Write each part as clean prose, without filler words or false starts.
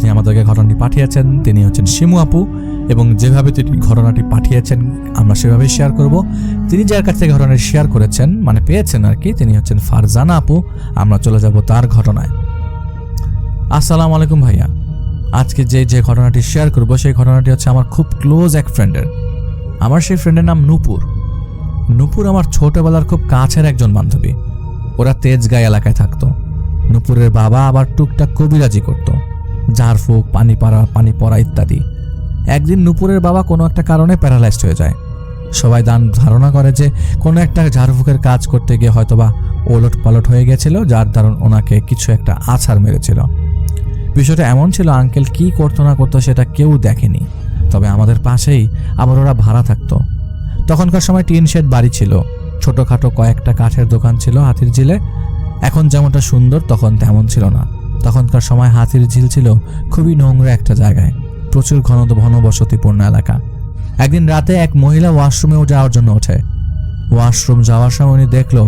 যিনি আমাদেরকে ঘটনাটি পাঠিয়েছেন তিনি হচ্ছেন শিমু আপু, এবং যেভাবে তিনি ঘটনাটি পাঠিয়েছেন আমরা সেভাবেই শেয়ার করব। তিনি যার কাছ থেকে ঘটনাটি শেয়ার করেছেন মানে পেয়েছেন আর কি, তিনি হচ্ছেন ফারজানা আপু। আমরা চলে যাব তার ঘটনায়। আসসালামু আলাইকুম ভাইয়া। আজকে যে ঘটনাটি শেয়ার করব সেই ঘটনাটি হচ্ছে আমার খুব ক্লোজ এক ফ্রেন্ডের। আমার সেই ফ্রেন্ডের নাম নূপুর। নূপুর আমার ছোটবেলার খুব কাছের একজন বান্ধবী। ওরা তেজগাঁও এলাকায় থাকতো। নূপুরের বাবা আবার টুকটাক কবিরাজি করত, ঝাড়ফুঁক, পানি পড়া ইত্যাদি। একদিন নূপুরের বাবা কোনো একটা কারণে প্যারালাইজড হয়ে যায়। সবাই ধারণা করে যে কোনো একটা ঝাড়ফুঁকের কাজ করতে গিয়ে হয়তোবা ওলট পালট হয়ে গেছিল, যার দারুণ ওনাকে কিছু একটা আছাড় মেরেছিল। বিষয়টা এমন ছিল, আঙ্কেল কি করতো না করতো সেটা কেউ দেখেনি, তবে আমাদের পাশেই আবার ওরা ভাড়া থাকতো। তখনকার সময় টিন শেড বাড়ি ছিল, ছোটোখাটো কয়েকটা কাঠের দোকান ছিল হাতির ঝিলে। এখন যেমনটা সুন্দর তখন তেমন ছিল না। তখনকার সময় হাতির ঝিল ছিল খুবই নোংরা একটা জায়গায়, প্রচুর ঘনবসতিপূর্ণ এলাকা। একদিন রাতে এক মহিলা ওয়াশরুমেও যাওয়ার জন্য ওঠে। ওয়াশরুম যাওয়ার সময় উনি দেখলো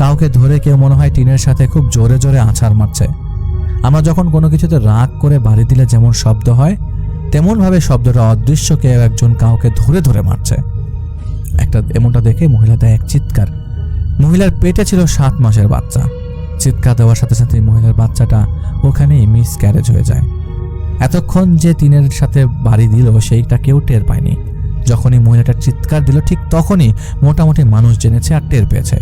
কাউকে ধরে কেউ মনে হয় টিনের সাথে খুব জোরে জোরে আছাড় মারছে। আমরা যখন কোনো কিছুতে রাগ করে বাড়ি দিলে যেমন শব্দ হয়, তেমনভাবে শব্দটা অদৃশ্য কেউ একজন কাউকে ধরে ধরে মারছে। এমনটা দেখে মহিলা দেয় এক চিৎকার। মহিলার পেটে ছিল 7 মাসের বাচ্চা। চিৎকার দেওয়ার সাথে সাথে মহিলার বাচ্চাটা ওখানেই মিসক্যারেজ হয়ে যায়। এতক্ষণ যে টিনের সাথে বাড়ি দিল সেইটা কেউ টের পায়নি। যখনই মহিলাটার চিৎকার দিল ঠিক তখনই মোটামুটি মানুষ জেনেছে আর টের পেয়েছে।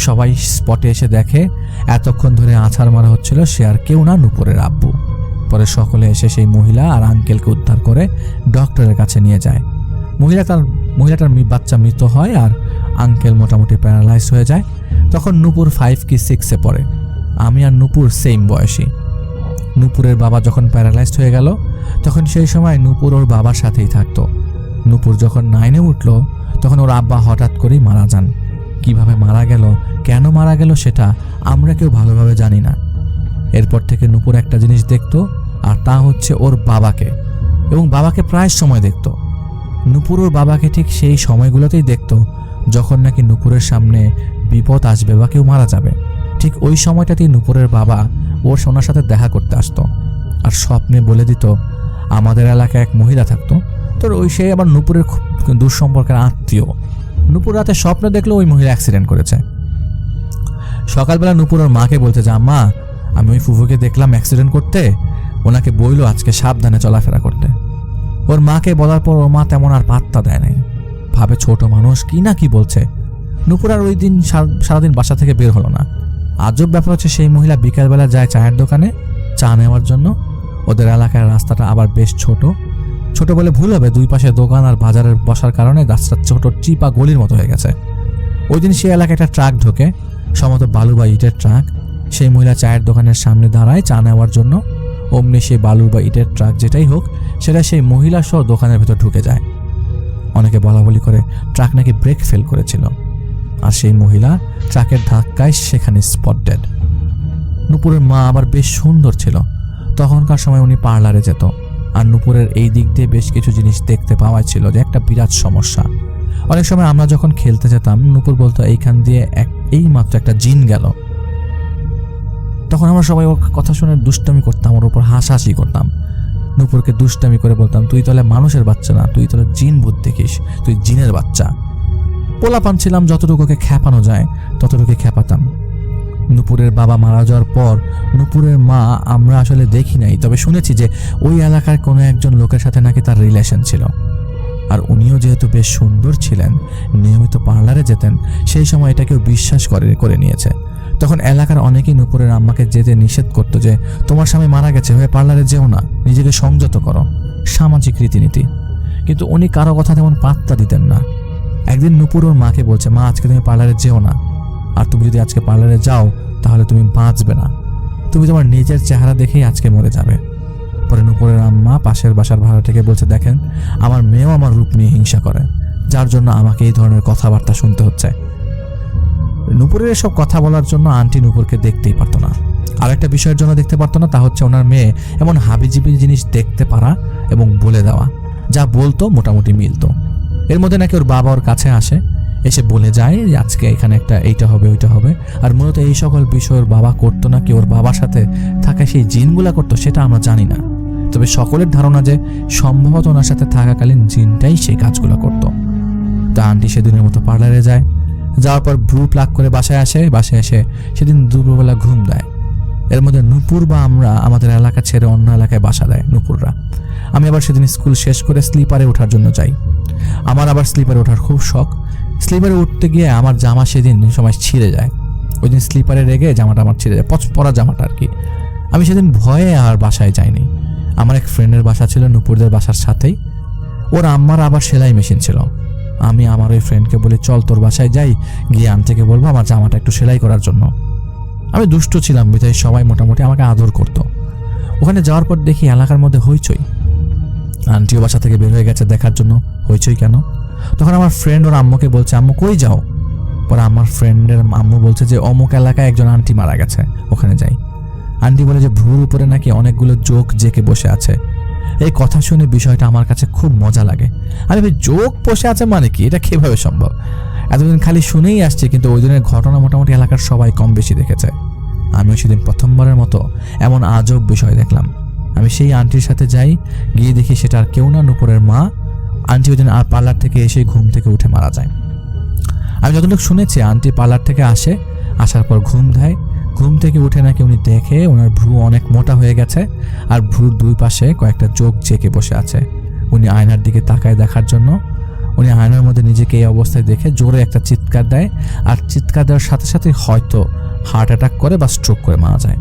সবাই স্পটে এসে দেখে এতক্ষণ ধরে আছাড় মারা হচ্ছিল সে আর কেউ না, নূপুরের আব্বু। পরে সকলে এসে সেই মহিলা আর আঙ্কেলকে উদ্ধার করে ডক্টরের কাছে নিয়ে যায়। মহিলাটার বাচ্চা মৃত হয় আর আঙ্কেল মোটামুটি প্যারালাইজ হয়ে যায়। তখন নূপুর 5 কি 6-এ পড়ে। আমি আর নূপুর সেম বয়সী। নূপুরের বাবা যখন প্যারালাইজড হয়ে গেল তখন সেই সময় নূপুর ওর বাবার সাথেই থাকতো। নূপুর যখন 9-এ উঠল তখন ওর আব্বা হঠাৎ করেই মারা যান। কিভাবে মারা গেল, কেন মারা গেল সেটা আমরা কেউ ভালোভাবে জানি না। এরপর থেকে নূপুর একটা জিনিস দেখতো, আর তা হচ্ছে ওর বাবাকে, এবং বাবাকে প্রায় সময় দেখতো। নূপুর ওর বাবাকে ঠিক সেই সময়গুলোতেই দেখতো যখন নাকি নূপুরের সামনে বিপদ আসবে বা কেউ মারা যাবে। ঠিক ওই সময়টাতেই নূপুরের বাবা ওর সোনার সাথে দেখা করতে আসতো আর স্বপ্নে বলে দিত আমাদের এলাকায় এক মহিলা থাকতো। তো সে আবার নূপুরের খুব দুঃসম্পর্কের আত্মীয়। নূপুর রাতে স্বপ্নে দেখলো ওই মহিলা অ্যাক্সিডেন্ট করেছে। সকালবেলা নূপুর ওর মাকে বলতে যে আম্মা আমি ওই ফুফুকে দেখলাম অ্যাক্সিডেন্ট করতে, ওনাকে বইলো আজকে সাবধানে চলাফেরা করতে। ওর মাকে বলার পর ওর মা তেমন আর পাত্তা দেয় নাই, ভাবে ছোট মানুষ কি না কি বলছে। নূপুর আর ওই দিন সারাদিন বাসা থেকে বের হলো না। আজব ব্যাপার হচ্ছে সেই মহিলা বিকালবেলা যায় চায়ের দোকানে চা নেওয়ার জন্য। ওদের এলাকার রাস্তাটা আবার বেশ ছোট বলে ভুল হবে, 2 পাশে দোকান আর বাজারের বসার কারণে রাস্তা ছোট চিপা গলির মতো হয়ে গেছে। ওই দিন সেই এলাকায় একটা ট্রাক ঢোকে, সম্ভবত বালু বা ইটের ট্রাক। সেই মহিলা চায়ের দোকানের সামনে দাঁড়ায় চা নেওয়ার জন্য। অমনি সেই বালু বা ইটের ট্রাক যেটাই হোক সেটা সেই মহিলা সহ দোকানের ভেতর ঢুকে যায়। অনেকে বলাবলি করে ট্রাক নাকি ব্রেক ফেল করেছিল, আর সেই মহিলা ট্রাকের ধাক্কায় সেখানে স্পট ডেড। নূপুরের মা আবার বেশ সুন্দর ছিল। তখনকার সময় উনি পার্লারে যেত, আর নূপুরের এই দিক দিয়ে বেশ কিছু জিনিস দেখতে পাওয়া ছিল যে একটা বিরাট সমস্যা। অনেক সময় আমরা যখন খেলতে যেতাম নূপুর বলতো এইখান দিয়ে এই মাত্র একটা জিন গেল। তখন আমরা সবাই ওর কথা শুনে দুষ্টামি করতাম, ওর উপর হাসাহাসি করতাম। নূপুরকে দুষ্টামি করে বলতাম তুই তাহলে মানুষের বাচ্চা না, তুই তাহলে জিন ভূত দেখিস, তুই জিনের বাচ্চা। পোলাপান ছিলাম, যতটুকুকে খ্যাপানো যায় ততটুকু খ্যাপাতাম। নূপুরের বাবা মারা যাওয়ার পর নূপুরের মা আমরা আসলে দেখি নাই, তবে শুনেছি যে ওই এলাকার কোনো একজন লোকের সাথে নাকি তার রিলেশন ছিল। আর উনিও যেহেতু বেশ সুন্দর ছিলেন, নিয়মিত পার্লারে যেতেন, সেই সময় এটাকেও বিশ্বাস করে নিয়েছে। তখন এলাকার অনেকেই নূপুরের আম্মাকে যেতে নিষেধ করতো যে তোমার স্বামী মারা গেছে, হয়ে পার্লারে যেও না, নিজেকে সংযত করো, সামাজিক রীতিনীতি। কিন্তু উনি কারো কথা তেমন পাত্তা দিতেন না। একদিন নূপুর ওর মাকে বলছে মা আজকে তুমি পার্লারে যেও না, আর তুমি যদি আজকে পার্লারে যাও তাহলে তুমি বাঁচবে না, তুমি তোমার নিজের চেহারা দেখেই আজকে মরে যাবে। পরে নূপুরের আম্মা পাশের বাসার ভাড়া থেকে বলছে দেখেন আমার মেয়েও আমার রূপ নিয়ে হিংসা করে, যার জন্য আমাকে এই ধরনের কথাবার্তা শুনতে হচ্ছে। নূপুরের এসব কথা বলার জন্য আন্টি নূপুরকে দেখতেই পারতো না। আর একটা বিষয়ের জন্য দেখতে পারতো না, তা হচ্ছে ওনার মেয়ে এমন হাবিজিবি জিনিস দেখতে পারা এবং বলে দেওয়া, যা বলতো মোটামুটি মিলতো। এর মধ্যে নাকি ওর বাবা ওর কাছে আসে, এসে বলে যায় যে আজকে এখানে একটা এইটা হবে ওইটা হবে। আর মূলত এই সকল বিষয় ওর বাবা করতো না, কি ওর বাবার সাথে থাকা সেই জিনগুলা করতো সেটা আমরা জানি না। তবে সকলের ধারণা যে সম্ভবত ওনার সাথে থাকাকালীন জিনটাই সেই কাজগুলো করতো। তা আন্টি সেদিনের মতো পার্লারে যায়, যাওয়ার পর ভ্রু প্লাক করে বাসায় এসে সেদিন দুপুরবেলা ঘুম দেয়। এর মধ্যে নূপুর বা আমরা আমাদের এলাকা ছেড়ে অন্য এলাকায় বাসা দেয় নূপুররা। আমি আবার সেদিন স্কুল শেষ করে স্লিপারে ওঠার জন্য যাই। আমার আবার স্লিপারে ওঠার খুব শখ। স্লিপারে উঠতে গিয়ে আমার জামা সেদিন সময় ছিঁড়ে যায়। ওই দিন স্লিপারে রেগে জামাটা আমার ছিঁড়ে যায়, পরা জামাটা আর কি। আমি সেদিন ভয়ে আর বাসায় যাইনি। আমার এক ফ্রেন্ডের বাসা ছিল নূপুরদের বাসার সাথেই। ওর আম্মার আবার সেলাই মেশিন ছিল। আমি আমার ওই ফ্রেন্ডকে বলি, চল তোর বাসায় যাই, গিয়ে আন্টিকে বলবো আমার জামাটা একটু সেলাই করার জন্য। আমি দুষ্ট ছিলাম বিধায় সবাই মোটামুটি আমাকে আদর করতো। ওখানে যাওয়ার পর দেখি এলাকার মধ্যে হইচই। আন্টিও বাসা থেকে বের হয়ে গেছে দেখার জন্য হইচই কেন। তখন আমার ফ্রেন্ড ওর আম্মুকে বলছে, আম্মু কই যাও? পরে আমার ফ্রেন্ডের আম্মু বলছে যে অমুক এলাকায় একজন আন্টি মারা গেছে, ওখানে যাই। আন্টি বলে যে ভ্রুর উপরে নাকি অনেকগুলো জোক জেকে বসে আছে। এই কথা শুনে বিষয়টা আমার কাছে খুব মজা লাগে। আরে ভাই, জোক বসে আছে মানে কি? এটা কিভাবে সম্ভব? এতদিন খালি শুনেই আসছে, কিন্তু ওই দিনের ঘটনা মোটামুটি এলাকার সবাই কম বেশি দেখেছে। আমিও সেদিন প্রথমবারের মতো এমন আজব বিষয় দেখলাম। আমি সেই আন্টির সাথে যাই, গিয়ে দেখি সেটা আর কেউ না, নূপুরের মা। আন্টি ওই দিন আর পার্লার থেকে এসে ঘুম থেকে উঠে মারা যায়। আমি যতটুকু শুনেছি, আন্টি পার্লার থেকে আসার পর ঘুম দেয়। ঘুম থেকে উঠে নাকি উনি দেখে ওনার ভ্রু অনেক মোটা হয়ে গেছে আর ভ্রুর দুই পাশে কয়েকটা জোক জেকে বসে আছে। উনি আয়নার দিকে তাকায় দেখার জন্য। উনি আয়নার মধ্যে নিজেকে এই অবস্থায় দেখে জোরে একটা চিৎকার দেয়, আর চিৎকার দেওয়ার সাথে সাথে হয়তো হার্ট অ্যাটাক করে বা স্ট্রোক করে মারা যায়।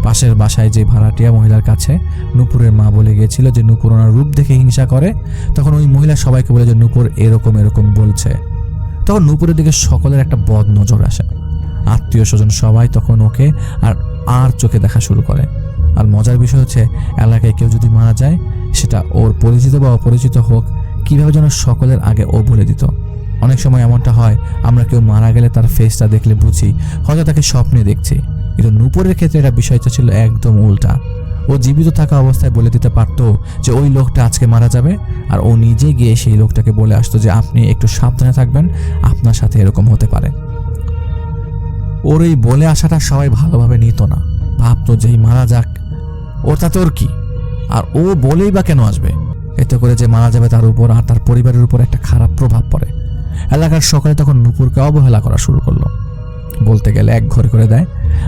পাশের বাসায় যে ভাড়াটিয়া মহিলার কাছে নূপুরের মা বলে গিয়েছিল যে নূপুর ওনার রূপ দেখে হিংসা করে। তখন ওই মহিলা সবাইকে বলে যে নূপুর এরকম বলছে। তখন নূপুরের দিকে সকলের একটা বদ নজর আসে। আত্মীয় স্বজন সবাই তখন ওকে আর চোখে দেখা শুরু করে। আর মজার বিষয় হচ্ছে, এলাকায় কেউ যদি মারা যায়, সেটা ওর পরিচিত বা অপরিচিত হোক, কিভাবে যেন সকলের আগে ও বলে দিত। অনেক সময় এমনটা হয়, আমরা কেউ মারা গেলে তার ফেসটা দেখলে বুঝি হয়তো তাকে স্বপ্নে দেখছি, কিন্তু নূপুরের ক্ষেত্রে এটা বিষয়টা ছিল একদম উল্টা। ও জীবিত থাকা অবস্থায় বলে দিতে পারতো যে ওই লোকটা আজকে মারা যাবে, আর ও নিজে গিয়ে সেই লোকটাকে বলে আসতো যে আপনি একটু সাবধানে থাকবেন, আপনার সাথে এরকম হতে পারে। ওর এই বলে আসাটা সবাই ভালোভাবে নিত না, ভাবতো যে মারা যাক, ওর তাতে ওর কি, আর ও বলেই বা কেন আসবে। এতে করে যে মারা যাবে তার উপর আর তার পরিবারের উপর একটা খারাপ প্রভাব পড়ে। এলাকার সকলে তখন নূপুরকে অবহেলা করা শুরু করলো, বলতে গেলে এক ঘরে করে দেয়।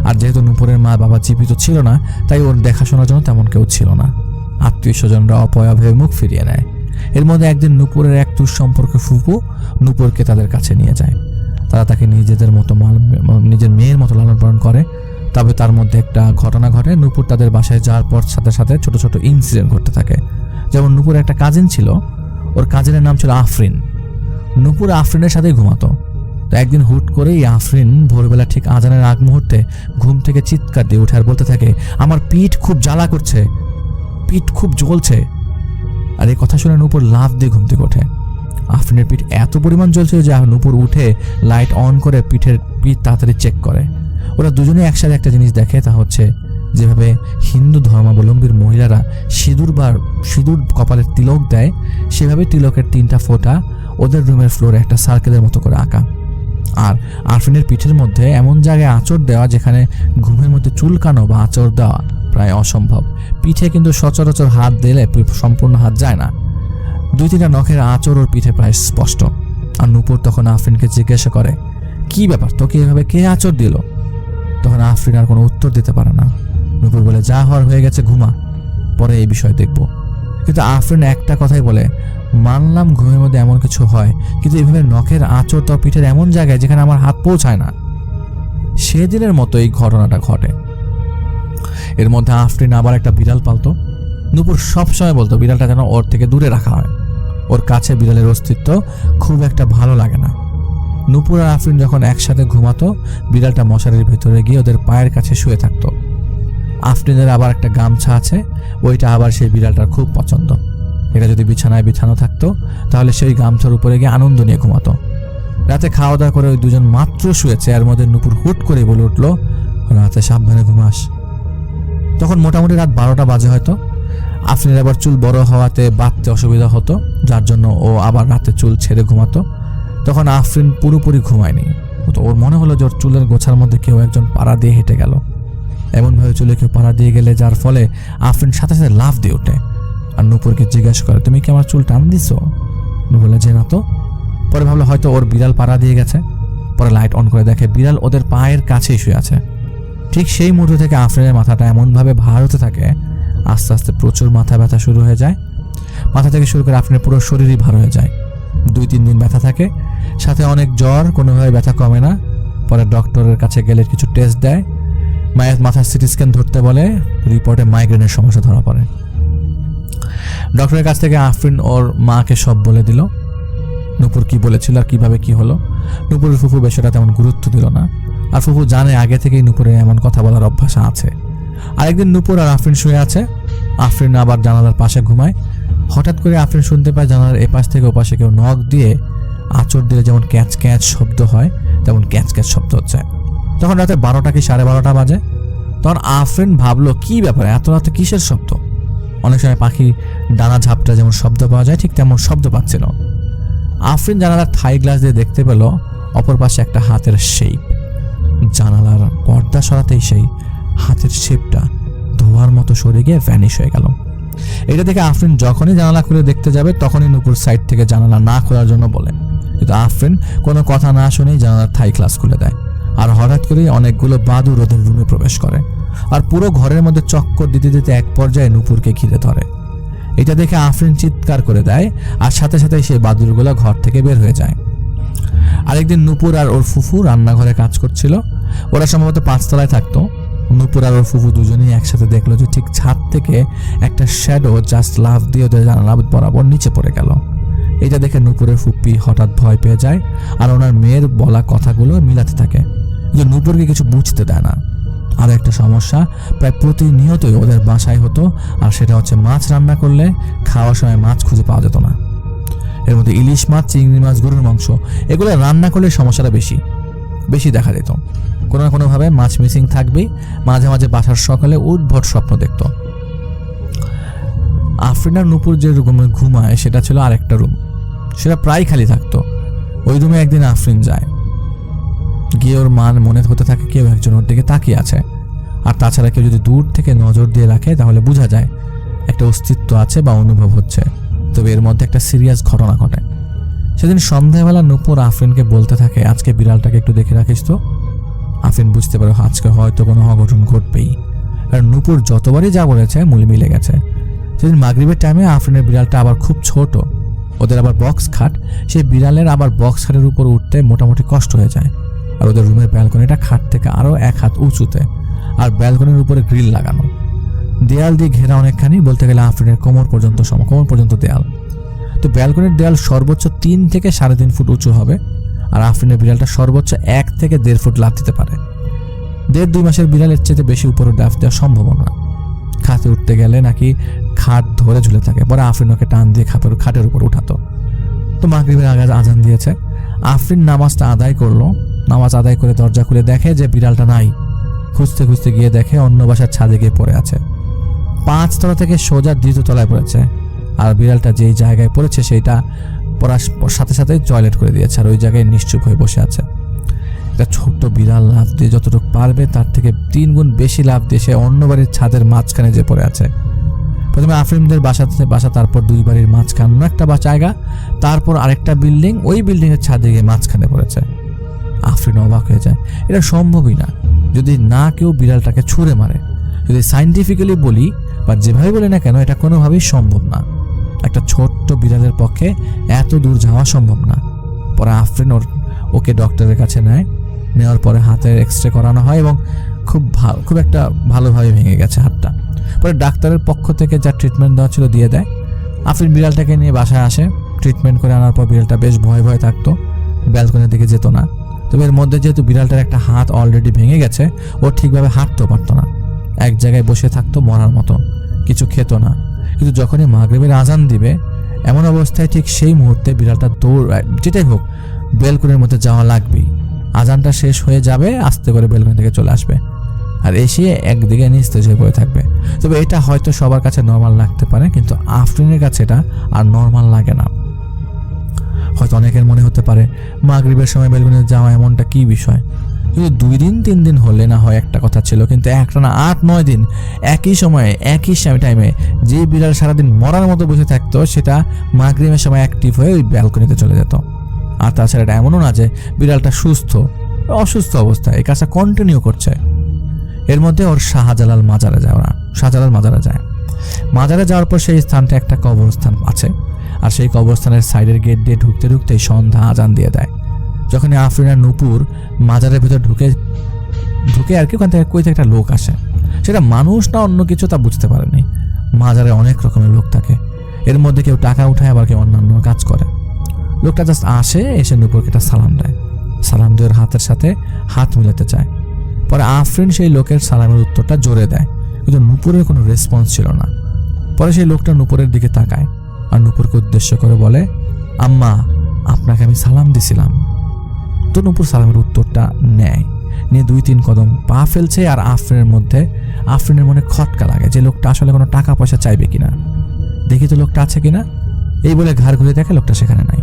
আর যেহেতু নূপুরের মা বাবা জীবিত ছিল না, তাই ওর দেখাশোনার জন্য তেমন কেউ ছিল না। আত্মীয় স্বজনরা অপয়া ভেবে মুখ ফিরিয়ে নেয়। এর মধ্যে একদিন নূপুরের এক দুঃসম্পর্কে ফুপু নূপুরকে তাদের কাছে নিয়ে যায়। তারা তাকে নিজের মেয়ের মতো লালন পালন করে। তবে তার মধ্যে একটা ঘটনা ঘটে। নূপুর তাদের বাসায় যাওয়ার পর সাথে সাথে ছোট ছোট ইনসিডেন্ট ঘটতে থাকে। যেমন নূপুরের একটা কাজিন ছিল, ওর কাজিনের নাম ছিল আফরিন। নূপুর আফরিনের সাথেই ঘুমাতো। তো একদিন হুট করেই আফরিন ভোরবেলা ঠিক আজানের আগ মুহূর্তে ঘুম থেকে চিৎকার দিয়ে উঠে আর বলতে থাকে, আমার পিঠ খুব জ্বালা করছে, পিঠ খুব জ্বলছে। আর এই কথা শুনে নূপুর লাফ দিয়ে ঘুম থেকে ওঠে। আফরিনের পিঠ এত পরিমাণ জ্বলছিল যে নূপুর উঠে লাইট অন করে পিঠ তাড়াতাড়ি চেক করে। ওরা দুজনে একসাথে একটা জিনিস দেখে, তা হচ্ছে যেভাবে হিন্দু ধর্মাবলম্বীর মহিলারা সিঁদুর কপালের তিলক দেয়, সেভাবে তিলকের 3টা ফোঁটা ওদের রুমের ফ্লোরে একটা সার্কেলের মতো করে আঁকা। আর আফরিনের পিঠের মধ্যে এমন জায়গায় আঁচড় দেওয়া যেখানে ঘুমের মধ্যে চুলকানো বা আঁচড় দেওয়া প্রায় অসম্ভব। পিঠে কিন্তু সচরাচর হাত দিলে সম্পূর্ণ হাত যায় না। 2-3টা নখের আঁচড় ওর পিঠে প্রায় স্পষ্ট। আর নূপুর তখন আফরিনকে জিজ্ঞাসা করে, কি ব্যাপার, তোকে এভাবে কে আঁচড় দিল? তখন আফরিন আর কোনো উত্তর দিতে পারে না। নূপুর বলে, যা হওয়ার হয়ে গেছে, ঘুমা, পরে এই বিষয় দেখব। কিন্তু আফরিন একটা কথাই বলে, মানলাম ঘুমের মধ্যে এমন কিছু হয়, কিন্তু এভাবে নখের আঁচড় তো পিঠের এমন জায়গায় যেখানে আমার হাত পৌঁছায় না। সেদিনের মতো এই ঘটনাটা ঘটে। এর মধ্যে আফরিন আবার একটা বিড়াল পালতো। নূপুর সবসময় বলতো বিড়ালটা যেন ওর থেকে দূরে রাখা হয়, ওর কাছে বিড়ালের অস্তিত্ব খুব একটা ভালো লাগে না। নূপুর আর আফরিন যখন একসাথে ঘুমাতো, বিড়ালটা মশারির ভিতরে গিয়ে ওদের পায়ের কাছে শুয়ে থাকতো। আফরিনের আবার একটা গামছা আছে, ওইটা আবার সেই বিড়ালটার খুব পছন্দ। এটা যদি বিছানায় বিছানো থাকতো, তাহলে সেই গামছার উপরে গিয়ে আনন্দ নিয়ে ঘুমাতো। রাতে খাওয়া দাওয়া করে ওই দুজন মাত্র শুয়েছে, এর মধ্যে নূপুর হুট করে বলে উঠলো, রাতে সাবধানে ঘুমাস। তখন মোটামুটি রাত 12টা বাজে হয়তো। আফরিনের আবার চুল বড় হওয়াতে বাঁধতে অসুবিধা হতো, যার জন্য ও আবার রাতে চুল ছেড়ে ঘুমাতো। তখন আফরিন পুরোপুরি ঘুমায়নি। তো ওর মনে হলো যে ওর চুলের গোছার মধ্যে কেউ একজন পাড়া দিয়ে হেঁটে গেল। এমনভাবে চুলে কেউ পাড়া দিয়ে গেলে যার ফলে আফরিন সাথে সাথে লাফ দিয়ে ওঠে। আর নূপুরকে জিজ্ঞাসা করে, তুমি কি আমার চুল টান দিছো? নূপুর বলে যে না তো। পরে ভাবলো হয়তো ওর বিড়াল পাড়া দিয়ে গেছে। পরে লাইট অন করে দেখে বিড়াল ওদের পায়ের কাছেই শুয়ে আছে। ঠিক সেই মুহূর্ত থেকে আফরিনের মাথাটা এমনভাবে ভার হতে থাকে, আস্তে আস্তে প্রচুর মাথা ব্যথা শুরু হয়ে যায়। মাথা থেকে শুরু করে আফরিনের পুরো শরীরই ভার হয়ে যায়। 2-3 দিন ব্যথা থাকে, সাথে অনেক জ্বর, কোনোভাবে ব্যথা কমে না। পরে ডক্টরের কাছে গেলে কিছু টেস্ট দেয়, মায়ের মাথার সিটি স্ক্যান ধরতে বলে, রিপোর্টে মাইগ্রেনের সমস্যা ধরা পড়ে। ডক্টরের কাছ থেকে আফরিন ওর মাকে সব বলে দিল, নূপুর কি বলেছিল আর কিভাবে কি হলো। নূপুরের ফুফু বিষয়টা তেমন গুরুত্ব দিল না, আর ফুফু জানে আগে থেকেই নূপুরের এমন কথা বলার অভ্যাস আছে। আরেকদিন নূপুর আর আফরিন শুয়ে আছে, আফরিন আবার জানালার পাশে ঘুমায়। হঠাৎ করে আফরিন শুনতে পায় জানালার এপাশ থেকে ওপাশে কেউ নখ দিয়ে আঁচড় দিলে যেমন ক্যাচ ক্যাচ শব্দ হয়, তেমন ক্যাচ ক্যাচ শব্দ হচ্ছে। তখন রাতে 12টা কি 12:30 বাজে। তখন আফরিন ভাবলো কি ব্যাপার, এত রাতে কিসের শব্দ? অনেক সময় পাখি ডানা ঝাপটা যেমন শব্দ পাওয়া যায়, ঠিক তেমন শব্দ পাচ্ছিল। আফরিন জানালার থাই গ্লাস দিয়ে দেখতে পেল অপর পাশে একটা হাতের শেপ। জানালার পর্দা সরাতেই সেই হাতের শেপটা ধোয়ার মতো সরে গিয়ে ভ্যানিশ হয়ে গেল। এটা দেখে আফরিন যখনই জানালা খুলে দেখতে যাবে তখনই নূপুর সাইড থেকে জানালা না খোলার জন্য বলে, কিন্তু আফরিন কোনো কথা না শুনেই জানালার থাই গ্লাস খুলে দেয়। আর হঠাৎ করেই অনেকগুলো বাদুড় ওদের রুমে প্রবেশ করে, আর পুরো ঘরের মধ্যে চক্কর দিতে দিতে এক পর্যায়ে নূপুরকে ঘিরে ধরে। এটা দেখে আফরিন চিৎকার করে দেয়, আর সাথে সাথে সেই বাদুড়গুলো ঘর থেকে বের হয়ে যায়। আরেকদিন নূপুর আর ওর ফুফু রান্নাঘরে কাজ করছিল। ওরা সম্ভবত 5 তলায় থাকতো। নূপুর আর ওর ফুফু দুজনেই একসাথে দেখলো যে ঠিক ছাদ থেকে একটা শ্যাডো জাস্ট লাফ দিয়ে ওদের জানালা বরাবর নিচে পড়ে গেল। এটা দেখে নূপুরের ফুপ্পি হঠাৎ ভয় পেয়ে যায়, আর ওনার মেয়ের বলা কথাগুলো মিলাতে থাকে, কিন্তু নূপুরকে কিছু বুঝতে দেয় না। আর একটা সমস্যা প্রায় প্রতিনিয়তই ওদের বাসায় হতো, আর সেটা হচ্ছে মাছ রান্না করলে খাওয়ার সময় মাছ খুঁজে পাওয়া যেত না। এর মধ্যে ইলিশ মাছ, চিংড়ি মাছ, গরুর মাংস এগুলো রান্না করলে সমস্যাটা বেশি দেখা যেত। কোনো না কোনোভাবে মাছ মিসিং থাকবেই। মাঝে মাঝে বাসার সকালে উদ্ভট স্বপ্ন দেখত। আফরিন আর নূপুর যে রুমে ঘুমায় সেটা ছিল আরেকটা রুম, সেটা প্রায় খালি থাকতো। ওই রুমে একদিন আফরিন যায়, গিয়ে ওর মান মনে হতে থাকে কেউ একজন ওর দিকে তাকিয়ে আছে। আর তাছাড়া কেউ যদি দূর থেকে নজর দিয়ে রাখে তাহলে বোঝা যায় একটা অস্তিত্ব আছে বা অনুভব হচ্ছে। তবে এর মধ্যে একটা সিরিয়াস ঘটনা ঘটে। সেদিন সন্ধ্যাবেলা নূপুর আফরিনকে বলতে থাকে, আজকে বিড়ালটাকে একটু দেখে রাখিস তো। আফরিন বুঝতে পারে আজকে হয়তো কোনো অঘটন ঘটবেই, আর নূপুর যতবারই যা বলেছে মূল মিলে গেছে। সেদিন মাগরিবের টাইমে আফরিনের বিড়ালটা আবার খুব ছোট, ওদের আবার বক্স খাট, সেই বিড়ালের আবার বক্স খাটের উপর উঠতে মোটামুটি কষ্ট হয়ে যায়। আর ওদের রুমের ব্যালকনিটা খাট থেকে আরও 1 হাত উঁচুতে, আর ব্যালকনির উপরে গ্রিল লাগানো, দেয়াল দিয়ে ঘেরা অনেকখানি, বলতে গেলে আফরিনের কোমর পর্যন্ত দেয়াল। তো ব্যালকনির দেয়াল সর্বোচ্চ 3 থেকে 3.5 ফুট উঁচু হবে, আর আফরিনের বিড়ালটা সর্বোচ্চ 1 থেকে 1.5 ফুট লাফ দিতে পারে। 1.5-2 মাসের বিড়ালের চেয়ে বেশি উপরে লাফ দেওয়া সম্ভব না। খাটে উঠতে গেলে নাকি খাট ধরে ঝুলে থাকে। পরে আফরিন ওকে টান দিয়ে খাটের উপর উঠাতো। তো মাগরিবের আগে আজান দিয়েছে, আফরিন নামাজটা আদায় করলো। নামাজ আদায় করে দরজা খুলে দেখে যে বিড়ালটা নাই। খুঁজতে খুঁজতে গিয়ে দেখে অন্য বাসার ছাদে গিয়ে পড়ে আছে। 5 তলা থেকে সোজা 2 তলায় পড়েছে, আর বিড়ালটা যেই জায়গায় পড়েছে সেইটা পড়ার সাথে সাথে টয়লেট করে দিয়েছে, আর ওই জায়গায় নিশ্চুপ হয়ে বসে আছে। একটা ছোট্ট বিড়াল লাফ দিয়ে যতটুকু পারবে তার থেকে 3 গুণ বেশি লাফ দিয়ে সে অন্য বাড়ির ছাদের মাঝখানে যে পড়ে আছে। প্রথমে আফরিনদের বাসা, তারপর 2 বাড়ির মাঝখানে একটা জায়গা, তারপর আরেকটা বিল্ডিং, ওই বিল্ডিংয়ের ছাদে গিয়ে মাঝখানে পড়েছে। আফরিন অবাক হয়ে যায়, এটা সম্ভবই না যদি না কেউ বিড়ালটাকে ছুঁড়ে মারে। যদি সাইন্টিফিক্যালি বলি বা যেভাবে বলি না কেন, এটা কোনোভাবেই সম্ভব না। একটা ছোট্ট বিড়ালের পক্ষে এত দূর যাওয়া সম্ভব না। পরে আফরিন ওকে ডক্টরের কাছে নেওয়ার পরে হাতের এক্সরে করানো হয়, এবং খুব একটা ভালোভাবে ভেঙে গেছে হাতটা। পরে ডাক্তারের পক্ষ থেকে যা ট্রিটমেন্ট দেওয়া ছিল দিয়ে দেয়। আফরিন বিড়ালটাকে নিয়ে বাসায় আসে। ট্রিটমেন্ট করে আনার পর বিড়ালটা বেশ ভয় থাকতো, ব্যালকনির দিকে যেত না। তবে এর মধ্যে যেহেতু বিড়ালটার একটা হাত অলরেডি ভেঙে গেছে, ও ঠিকভাবে হাঁটতেও পারতো না, এক জায়গায় বসে থাকতো মরার মতো, কিছু খেত না। কিন্তু যখনই মাগরিবের আজান দিবে, এমন অবস্থায় ঠিক সেই মুহূর্তে বিড়ালটা যেটাই হোক ব্যালকনির মধ্যে যাওয়া লাগবেই। আজানটা শেষ হয়ে যাবে, আস্তে করে ব্যালকনি থেকে চলে আসবে, আর এসে একদিকে নিস্তেজ হয়ে পড়ে থাকবে। তবে এটা হয়তো সবার কাছে নর্মাল লাগতে পারে, কিন্তু আফরিনের কাছে এটা আর নর্মাল লাগে না। হয়তো অনেকের মনে হতে পারে মাগরিবের সময় ব্যালকনিতে যাওয়া এমনটা কি বিষয়, কিন্তু 2 দিন 3 দিন হলে না হয় একটা কথা ছিল, কিন্তু একটানা 8-9 দিন একই সময়ে একই টাইমে যে বিড়াল সারাদিন মরার মতো বসে থাকতো, সেটা মাগরিবের সময় অ্যাক্টিভ হয়ে ওই ব্যালকনিতে চলে যেত। আর তাছাড়া এটা এমনও না যে বিড়ালটা অসুস্থ অবস্থায় এই কাজটা কন্টিনিউ করছে। এর মধ্যে ওর শাহজালাল মাজারে যায়। মাজারে যাওয়ার পর সেই স্থানটা একটা কবরস্থান আছে, আর সেই কবরস্থানের সাইডের গেট দিয়ে ঢুকতে ঢুকতেই সন্ধ্যা আজান দিয়ে দেয়। যখন আফরিন আর নূপুর মাজারের ভিতর ঢুকে আর কি, ওখান থেকে কই থেকে একটা লোক আসে, সেটা মানুষ না অন্য কিছু তা বুঝতে পারেনি। মাজারে অনেক রকমের লোক থাকে, এর মধ্যে কেউ টাকা উঠায়, আবার কেউ অন্যান্য কাজ করে। লোকটা জাস্ট এসে নূপুরকে একটা সালাম দেয়, সালাম দিয়ে ওর হাতের সাথে হাত মিলাতে চায়। পরে আফরিন সেই লোকের সালামের উত্তরটা জোরে দেয়, কিন্তু নূপুরের কোনো রেসপন্স ছিল না। পরে সেই লোকটা নূপুরের দিকে তাকায় আর নূপুরকে উদ্দেশ্য করে বলে, আম্মা, আপনাকে আমি সালাম দিছিলাম। তো নূপুর সালামের উত্তরটা নিয়ে 2-3 কদম পা ফেলছে। আর আফরিনের মনে খটকা লাগে যে লোকটা আসলে কোনো টাকা পয়সা চাইবে কিনা, দেখি তো লোকটা আছে কিনা। এই বলে ঘাড় ঘুরে দেখে লোকটা সেখানে নাই।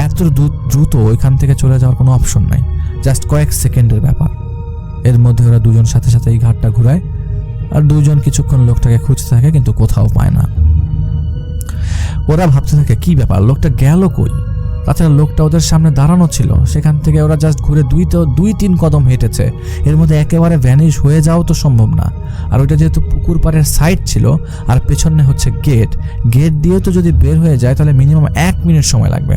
এত দ্রুত ওইখান থেকে চলে যাওয়ার কোনো অপশন নাই, জাস্ট কয়েক সেকেন্ডের ব্যাপার। এর মধ্যে ওরা দুজন সাথে সাথে এই ঘাটটা ঘুরায়, আর দুজন কিছুক্ষণ লোকটাকে খুঁজতে থাকে, কিন্তু কোথাও পায় না। ওরা ভাবতে থাকে কি ব্যাপার, লোকটা গেল কই। তাছাড়া লোকটা ওদের সামনে দাঁড়ানো ছিল, সেখান থেকে ওরা জাস্ট ঘুরে 2-3 কদম হেঁটেছে, এর মধ্যে একেবারে ভ্যানিশ হয়ে যাওয়া তো সম্ভব না। আর ওইটা যেহেতু পুকুর পাড়ের সাইড ছিল, আর পেছনে হচ্ছে গেট দিয়ে তো যদি বের হয়ে যায় তাহলে মিনিমাম 1 মিনিট সময় লাগবে।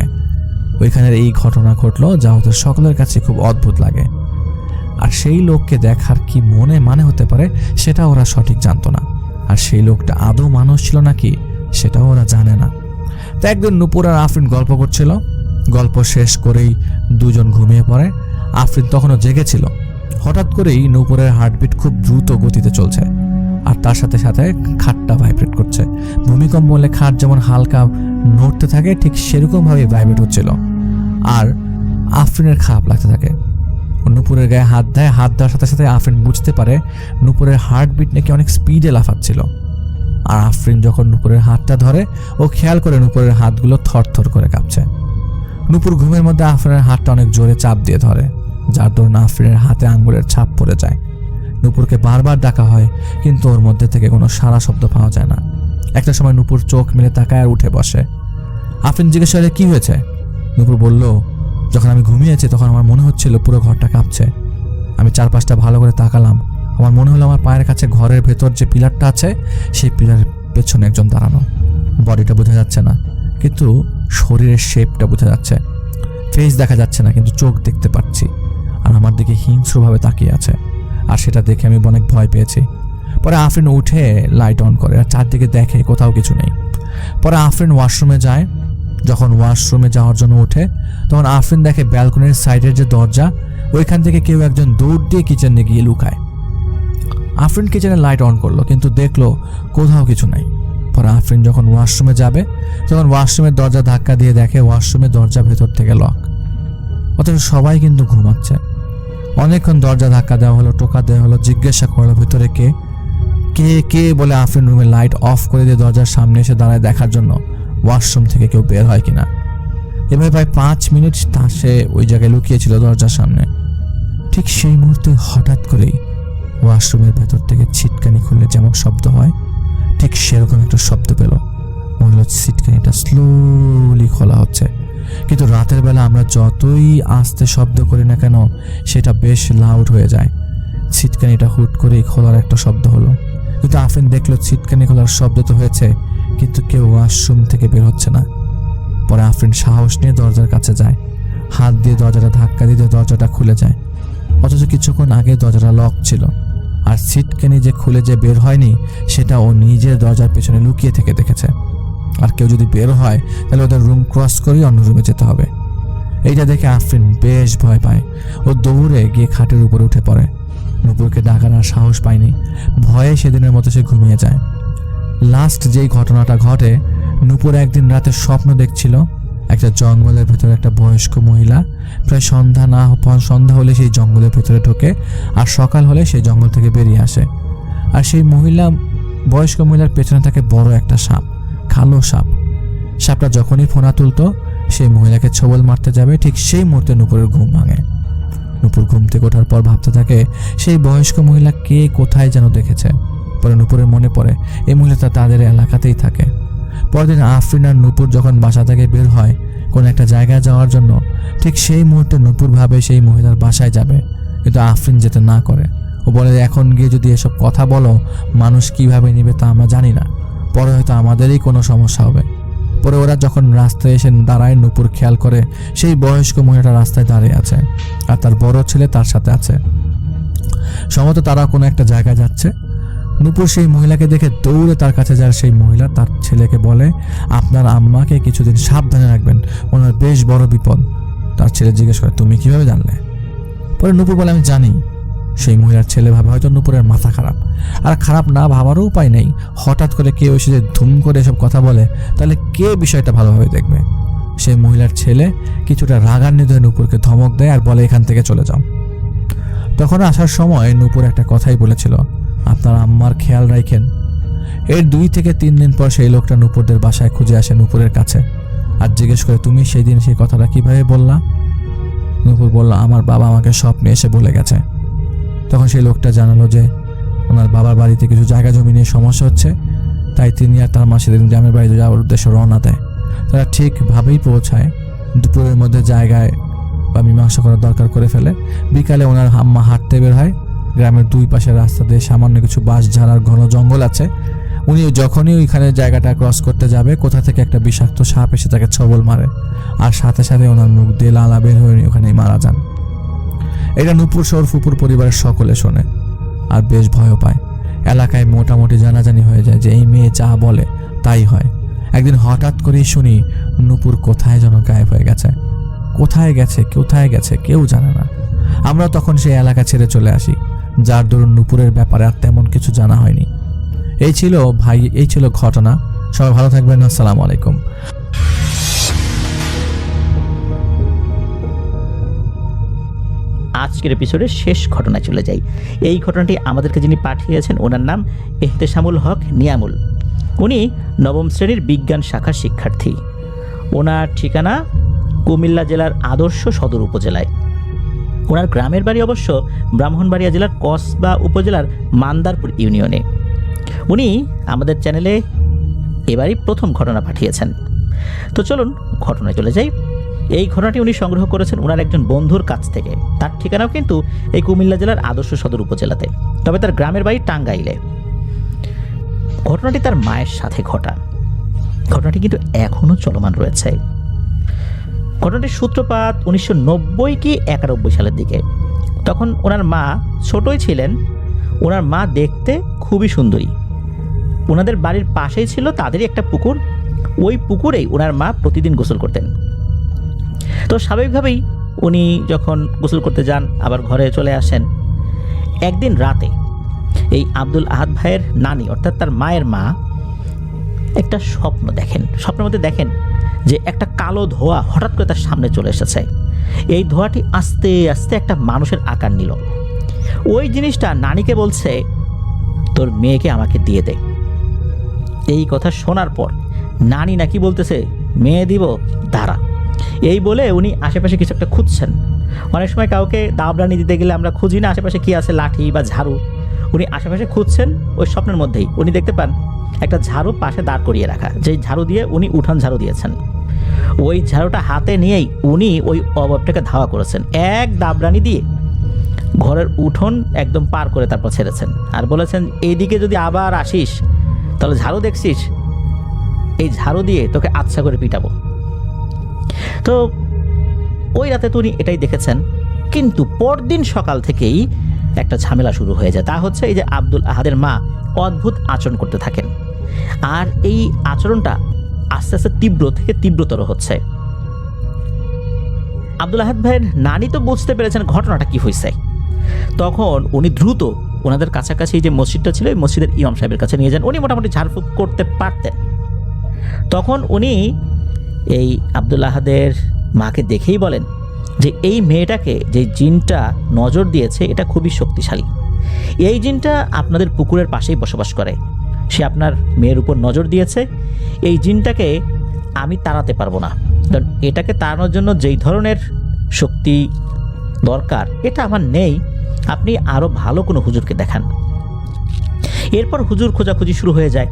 ওইখানের এই ঘটনা ঘটলো, যা ওদের সকলের কাছে খুব অদ্ভুত লাগে। আর সেই লোককে দেখার কি মানে হতে পারে সেটা ওরা সঠিক জানতো না, আর সেই লোকটা আদৌ মানুষ ছিল নাকি সেটাও ওরা জানে না। তো একদিন নূপুর আর আফরিন গল্প করছিল, গল্প শেষ করেই দুজন ঘুমিয়ে পড়ে। আফরিন তখনও জেগেছিল। হঠাৎ করেই নূপুরের হার্টবিট খুব দ্রুত গতিতে চলছে, আর তার সাথে সাথে খাটটা ভাইব্রেট করছে। ভূমিকম্প হলে খাট যেমন হালকা নড়তে থাকে, ঠিক সেরকমভাবেই ভাইব্রেট হচ্ছিল। আর আফরিনের খারাপ লাগতে থাকে। নূপুরের গায়ে হাত দেওয়ার সাথে সাথে আফরিন বুঝতে পারে নূপুরের হার্টবিট নাকি অনেক স্পিডে লাফাচ্ছিল। আর আফরিন যখন নূপুরের হাতটা ধরে, ও খেয়াল করে নূপুরের হাতগুলো থরথর করে কাঁপছে। নূপুর ঘুমের মধ্যে আফরিনের হাতটা অনেক জোরে চাপ দিয়ে ধরে, যার দরুন আফরিনের হাতে আঙ্গুলের ছাপ পড়ে যায়। নূপুরকে বারবার ডাকা হয়, কিন্তু ওর মধ্যে থেকে কোনো সাড়া শব্দ পাওয়া যায় না। একটা সময় নূপুর চোখ মেলে তাকায় আর উঠে বসে। আফরিন জিজ্ঞেস করে, কি হয়েছে? নূপুর বলল, যখন আমি ঘুমিয়েছি তখন আমার মনে হচ্ছিল পুরো ঘরটা কাঁপছে। আমি চারপাশটা ভালো করে তাকালাম, আমার মনে হলো আমার পায়ের কাছে ঘরের ভেতর যে পিলারটা আছে সেই পিলারের পেছনে একজন দাঁড়ানো। বডিটা বোঝা যাচ্ছে না, কিন্তু শরীরের শেপটা বোঝা যাচ্ছে। ফেস দেখা যাচ্ছে না, কিন্তু চোখ দেখতে পাচ্ছি, আর আমার দিকে হিংস্রভাবে তাকিয়ে আছে। আর সেটা দেখে আমি অনেক ভয় পেয়েছি। পরে আফরিন উঠে লাইট অন করে আর চারদিকে দেখে কোথাও কিছু নেই। পরে আফরিন ওয়াশরুমে যায়। যখন ওয়াশরুমে যাওয়ার জন্য ওঠে, তখন আফরিন দেখে ব্যালকনির সাইডের যে দরজা, ওইখান থেকে কেউ একজন দৌড় দিয়ে কিচেনে গিয়ে লুকায়। আফরিন কিচেনে লাইট অন করলো, কিন্তু দেখলো কোথাও কিছু নাই। পরে আফরিন যখন ওয়াশরুমে যাবে, তখন ওয়াশরুমের দরজা ধাক্কা দিয়ে দেখে ওয়াশরুমের দরজা ভেতর থেকে লক। অথচ সবাই কিন্তু ঘুমাচ্ছে। অনেকক্ষণ দরজা ধাক্কা দেওয়া হলো, টোকা দেওয়া হলো, জিজ্ঞাসা করলো ভেতরে কে বলে আফরিন রুমে লাইট অফ করে দিয়ে দরজার সামনে এসে দাঁড়ায় দেখার জন্য ওয়াশরুম থেকে কেউ বের হয় কিনা। এভাবে প্রায় 5 মিনিট সে ওই জায়গায় লুকিয়েছিল দরজার সামনে। ঠিক সেই মুহূর্তে হঠাৎ করেই ওয়াশরুমের ভেতর থেকে ছিটকানি খুললে যেমন শব্দ হয়, ঠিক সেরকম একটা শব্দ পেল। মনে হলো ছিটকানিটা স্লোলি খোলা হচ্ছে। কিন্তু রাতের বেলা আমরা যতই আস্তে শব্দ করি না কেন, সেটা বেশ লাউড হয়ে যায়। ছিটকানিটা হুট করেই খোলার একটা শব্দ হলো। কিন্তু আফরিন দেখলো ছিটকানি খোলার শব্দ তো হয়েছে, কিন্তু কেউ ওয়াশরুম থেকে বের হচ্ছে না। পরে আফরিন সাহস নিয়ে দরজার কাছে যায়, হাত দিয়ে দরজাটা ধাক্কা দিতে দরজাটা খুলে যায়। অথচ কিছুক্ষণ আগে দরজাটা লক ছিল, আর ছিটকানি যে খুলে যে বের হয়নি সেটা ও নিজের দরজার পেছনে লুকিয়ে থেকে দেখেছে। আর কেউ যদি বের হয় তাহলে ওদের রুম ক্রস করেই অন্য রুমে যেতে হবে। এইটা দেখে আফরিন বেশ ভয় পায়। ও দৌড়ে গিয়ে খাটের উপরে উঠে পড়ে। নূপুরকে ডাকার আর সাহস পায়নি, ভয়ে সেদিনের মতো সে ঘুমিয়ে যায়। লাস্ট যেই ঘটনাটা ঘটে, নূপুর একদিন রাতে স্বপ্ন দেখছিল একটা জঙ্গলের ভেতরে একটা বয়স্ক মহিলা প্রায় সন্ধ্যা হলে সেই জঙ্গলের ভেতরে ঢোকে, আর সকাল হলে সেই জঙ্গল থেকে বেরিয়ে আসে। আর সেই বয়স্ক মহিলার পেছনে থাকে বড় একটা সাপ, কালো সাপ। সাপটা যখনই ফোনা তুলতো সেই মহিলাকে ছোবল মারতে যাবে, ঠিক সেই মুহূর্তে নূপুরের ঘুম ভাঙে। নূপুর ঘুম থেকে ওঠার পর ভাবতে থাকে সেই বয়স্ক মহিলা কে কোথায় যেন দেখেছে। পরে নূপুরের মনে পড়ে এই মহিলাটা তাদের এলাকাতেই থাকে। পরদিন আফরিন আর নূপুর যখন বাসা থেকে বের হয় কোনো একটা জায়গায় যাওয়ার জন্য, ঠিক সেই মুহূর্তে নূপুর ভাবে সেই মহিলার বাসায় যাবে, কিন্তু আফরিন যেতে না করে। ও বলে এখন গিয়ে যদি এসব কথা বলো মানুষ কিভাবে নেবে তা আমরা জানি না, পরে হয়তো আমাদেরই কোনো সমস্যা হবে। পরে ওরা যখন রাস্তায় এসে দাঁড়ায়, নূপুর খেয়াল করে সেই বয়স্ক মহিলাটা রাস্তায় দাঁড়িয়ে আছে আর তার বড় ছেলে তার সাথে আছে। সম্ভবত তারা কোনো একটা জায়গায় যাচ্ছে। নূপুর সেই মহিলাকে দেখে দৌড়ে তার কাছে যায়। সেই মহিলা তার ছেলেকে বলে, আপনার আম্মাকে কিছুদিন সাবধানে রাখবেন, ওনার বেশ বড় বিপদ। তার ছেলে জিজ্ঞেস করে, তুমি কিভাবে জানলে? পরে নূপুর বলে, আমি জানি। সেই মহিলার ছেলে ভাবে হয়তো নূপুরের মাথা খারাপ, আর খারাপ না ভাবারও উপায় নেই। হঠাৎ করে কেউ এসে যে ধুম করে এসব কথা বলে তাহলে কে বিষয়টা ভালোভাবে দেখবে। সেই মহিলার ছেলে কিছুটা রাগান্বিত হয়ে নূপুরকে ধমক দেয় আর বলে, এখান থেকে চলে যাও। তখন আসার সময় নূপুর একটা কথাই বলেছিল, আপনার আম্মার খেয়াল রাখেন। এর 2 থেকে 3 দিন পর সেই লোকটা নূপুরদের বাসায় খুঁজে আসে নূপুরের কাছে আর জিজ্ঞেস করে, তুমি সেই দিন সেই কথাটা কিভাবে বললা? নূপুর বলল, আমার বাবা আমাকে স্বপ্নে এসে বলে গেছে। তখন সেই লোকটা জানালো যে ওনার বাবার বাড়িতে কিছু জায়গা জমি নিয়ে সমস্যা হচ্ছে, তাই তিনি আর তার মা সেদিন গ্রামের বাড়িতে যাওয়ার উদ্দেশ্যে রওনা দেয়। তারা ঠিকভাবেই পৌঁছায়। দুপুরের মধ্যে জায়গায় বা মীমাংসা করার দরকার করে ফেলে। বিকালে ওনার আম্মা হাঁটতে বের হয়। গ্রামের 2 পাশের রাস্তা দিয়ে সামান্য কিছু বাঁশঝাড় আর ঘন জঙ্গল আছে। উনি যখনই ওইখানে জায়গাটা ক্রস করতে যাবে, কোথা থেকে একটা বিষাক্ত সাপ এসে তাকে ছবল মারে আর সাথে সাথে ওনার মুখ দিয়ে লালা বের হয়ে উনি ওখানেই মারা যান। এটা নূপুর সর ফুপুর পরিবারের সকলে শোনে আর বেশ ভয় পায়। এলাকায় মোটামুটি জানাজানি হয়ে যায় যে এই মেয়ে যা বলে তাই হয়। একদিন হঠাৎ করেই শুনি নূপুর কোথায় যেন গায়েব হয়ে গেছে। কোথায় গেছে কেউ জানে না। আমরা তখন সেই এলাকা ছেড়ে চলে আসি, যার দরুন নূপুরের ব্যাপারে আর তেমন কিছু জানা হয়নি। এই ছিল ঘটনা। সবাই ভালো থাকবেন। আসসালামু আলাইকুম। আজকের এপিসোডের শেষ ঘটনায় চলে যাই। এই ঘটনাটি আমাদেরকে যিনি পাঠিয়েছেন ওনার নাম এহতেশামুল হক নিয়ামুল। উনি 9ম শ্রেণীর বিজ্ঞান শাখার শিক্ষার্থী। ওনার ঠিকানা কুমিল্লা জেলার আদর্শ সদর উপজেলায়। ওনার গ্রামের বাড়ি অবশ্য ব্রাহ্মণবাড়িয়া জেলার কসবা উপজেলার মান্দারপুর ইউনিয়নে। উনি আমাদের চ্যানেলে এবারই প্রথম ঘটনা পাঠিয়েছেন। তো চলুন ঘটনায় চলে যাই। এই ঘটনাটি উনি সংগ্রহ করেছেন ওনার একজন বন্ধুর কাছ থেকে। তার ঠিকানাও কিন্তু এই কুমিল্লা জেলার আদর্শ সদর উপজেলাতে, তবে তার গ্রামের বাড়ি টাঙ্গাইলে। ঘটনাটি তার মায়ের সাথে ঘটা। ঘটনাটি কিন্তু এখনও চলমান রয়েছে। ঘটনাটির সূত্রপাত 1990 কি 91 সালের দিকে। তখন ওনার মা ছোটই ছিলেন। ওনার মা দেখতে খুবই সুন্দরী। ওনাদের বাড়ির পাশেই ছিল তাদেরই একটা পুকুর। ওই পুকুরেই ওনার মা প্রতিদিন গোসল করতেন। তো স্বাভাবিকভাবেই উনি যখন গোসল করতে যান আবার ঘরে চলে আসেন। একদিন রাতে এই আব্দুল আহাদ ভাইয়ের নানি অর্থাৎ তার মায়ের মা একটা স্বপ্ন দেখেন। স্বপ্নের মধ্যে দেখেন যে একটা কালো ধোঁয়া হঠাৎ করে তার সামনে চলে এসেছে। এই ধোঁয়াটি আস্তে আস্তে একটা মানুষের আকার নিল। ওই জিনিসটা নানিকে বলছে, তোর মেয়েকে আমাকে দিয়ে দে। এই কথা শোনার পর নানি নাকি বলতেছে, মেয়ে দিব, দাঁড়া। এই বলে উনি আশেপাশে কিছু একটা খুঁজছেন। অনেক সময় কাউকে দাবরানি দিতে গেলে আমরা খুঁজি না আশেপাশে কি আছে, লাঠি বা ঝাড়ু। উনি আশেপাশে খুঁজছেন। ওই স্বপ্নের মধ্যেই উনি দেখতে পান একটা ঝাড়ু পাশে দাঁড় করিয়ে রাখা, যেই ঝাড়ু দিয়ে উনি উঠান ঝাড়ু দিয়েছেন। ওই ঝাড়ুটা হাতে নিয়েই উনি ওই অভাবটাকে ধাওয়া করেছেন। এক দাবরানি দিয়ে ঘরের উঠোন একদম পার করে তারপর ছেড়েছেন আর বলেছেন, এইদিকে যদি আবার আসিস তাহলে ঝাড়ু দেখছিস, এই ঝাড়ু দিয়ে তোকে আচ্ছা করে পিটাবো। তো ওই রাতে তো উনি এটাই দেখেছেন। কিন্তু পরদিন সকাল থেকেই একটা ঝামেলা শুরু হয়ে যায়। তা হচ্ছে এই যে আব্দুল আহাদের মা অদ্ভুত আচরণ করতে থাকেন, আর এই আচরণটা আস্তে আস্তে তীব্র থেকে তীব্রতর হচ্ছে। আব্দুল আহাদ ভাইয়ের নানি তো বুঝতে পেরেছেন ঘটনাটা কি হয়েছে। তখন উনি দ্রুত ওনাদের কাছাকাছি যে মসজিদটা ছিল ওই মসজিদের ইমাম সাহেবের কাছে নিয়ে যান। উনি মোটামুটি ঝাড়ফুঁক করতে পারতেন। তখন উনি এই আব্দুল আহাদের মাকে দেখেই বলেন যে এই মেয়েটাকে যে জিনটা নজর দিয়েছে এটা খুবই শক্তিশালী। এই জিনটা আপনাদের পুকুরের পাশেই বসবাস করে। সে আপনার মেয়ের উপর নজর দিয়েছে। এই জিনটাকে আমি তাড়াতে পারবো না, কারণ এটাকে তাড়ানোর জন্য যেই ধরনের শক্তি দরকার এটা আমার নেই, আপনি আরও ভালো কোনো হুজুরকে দেখান। এরপর হুজুর খোঁজাখুঁজি শুরু হয়ে যায়।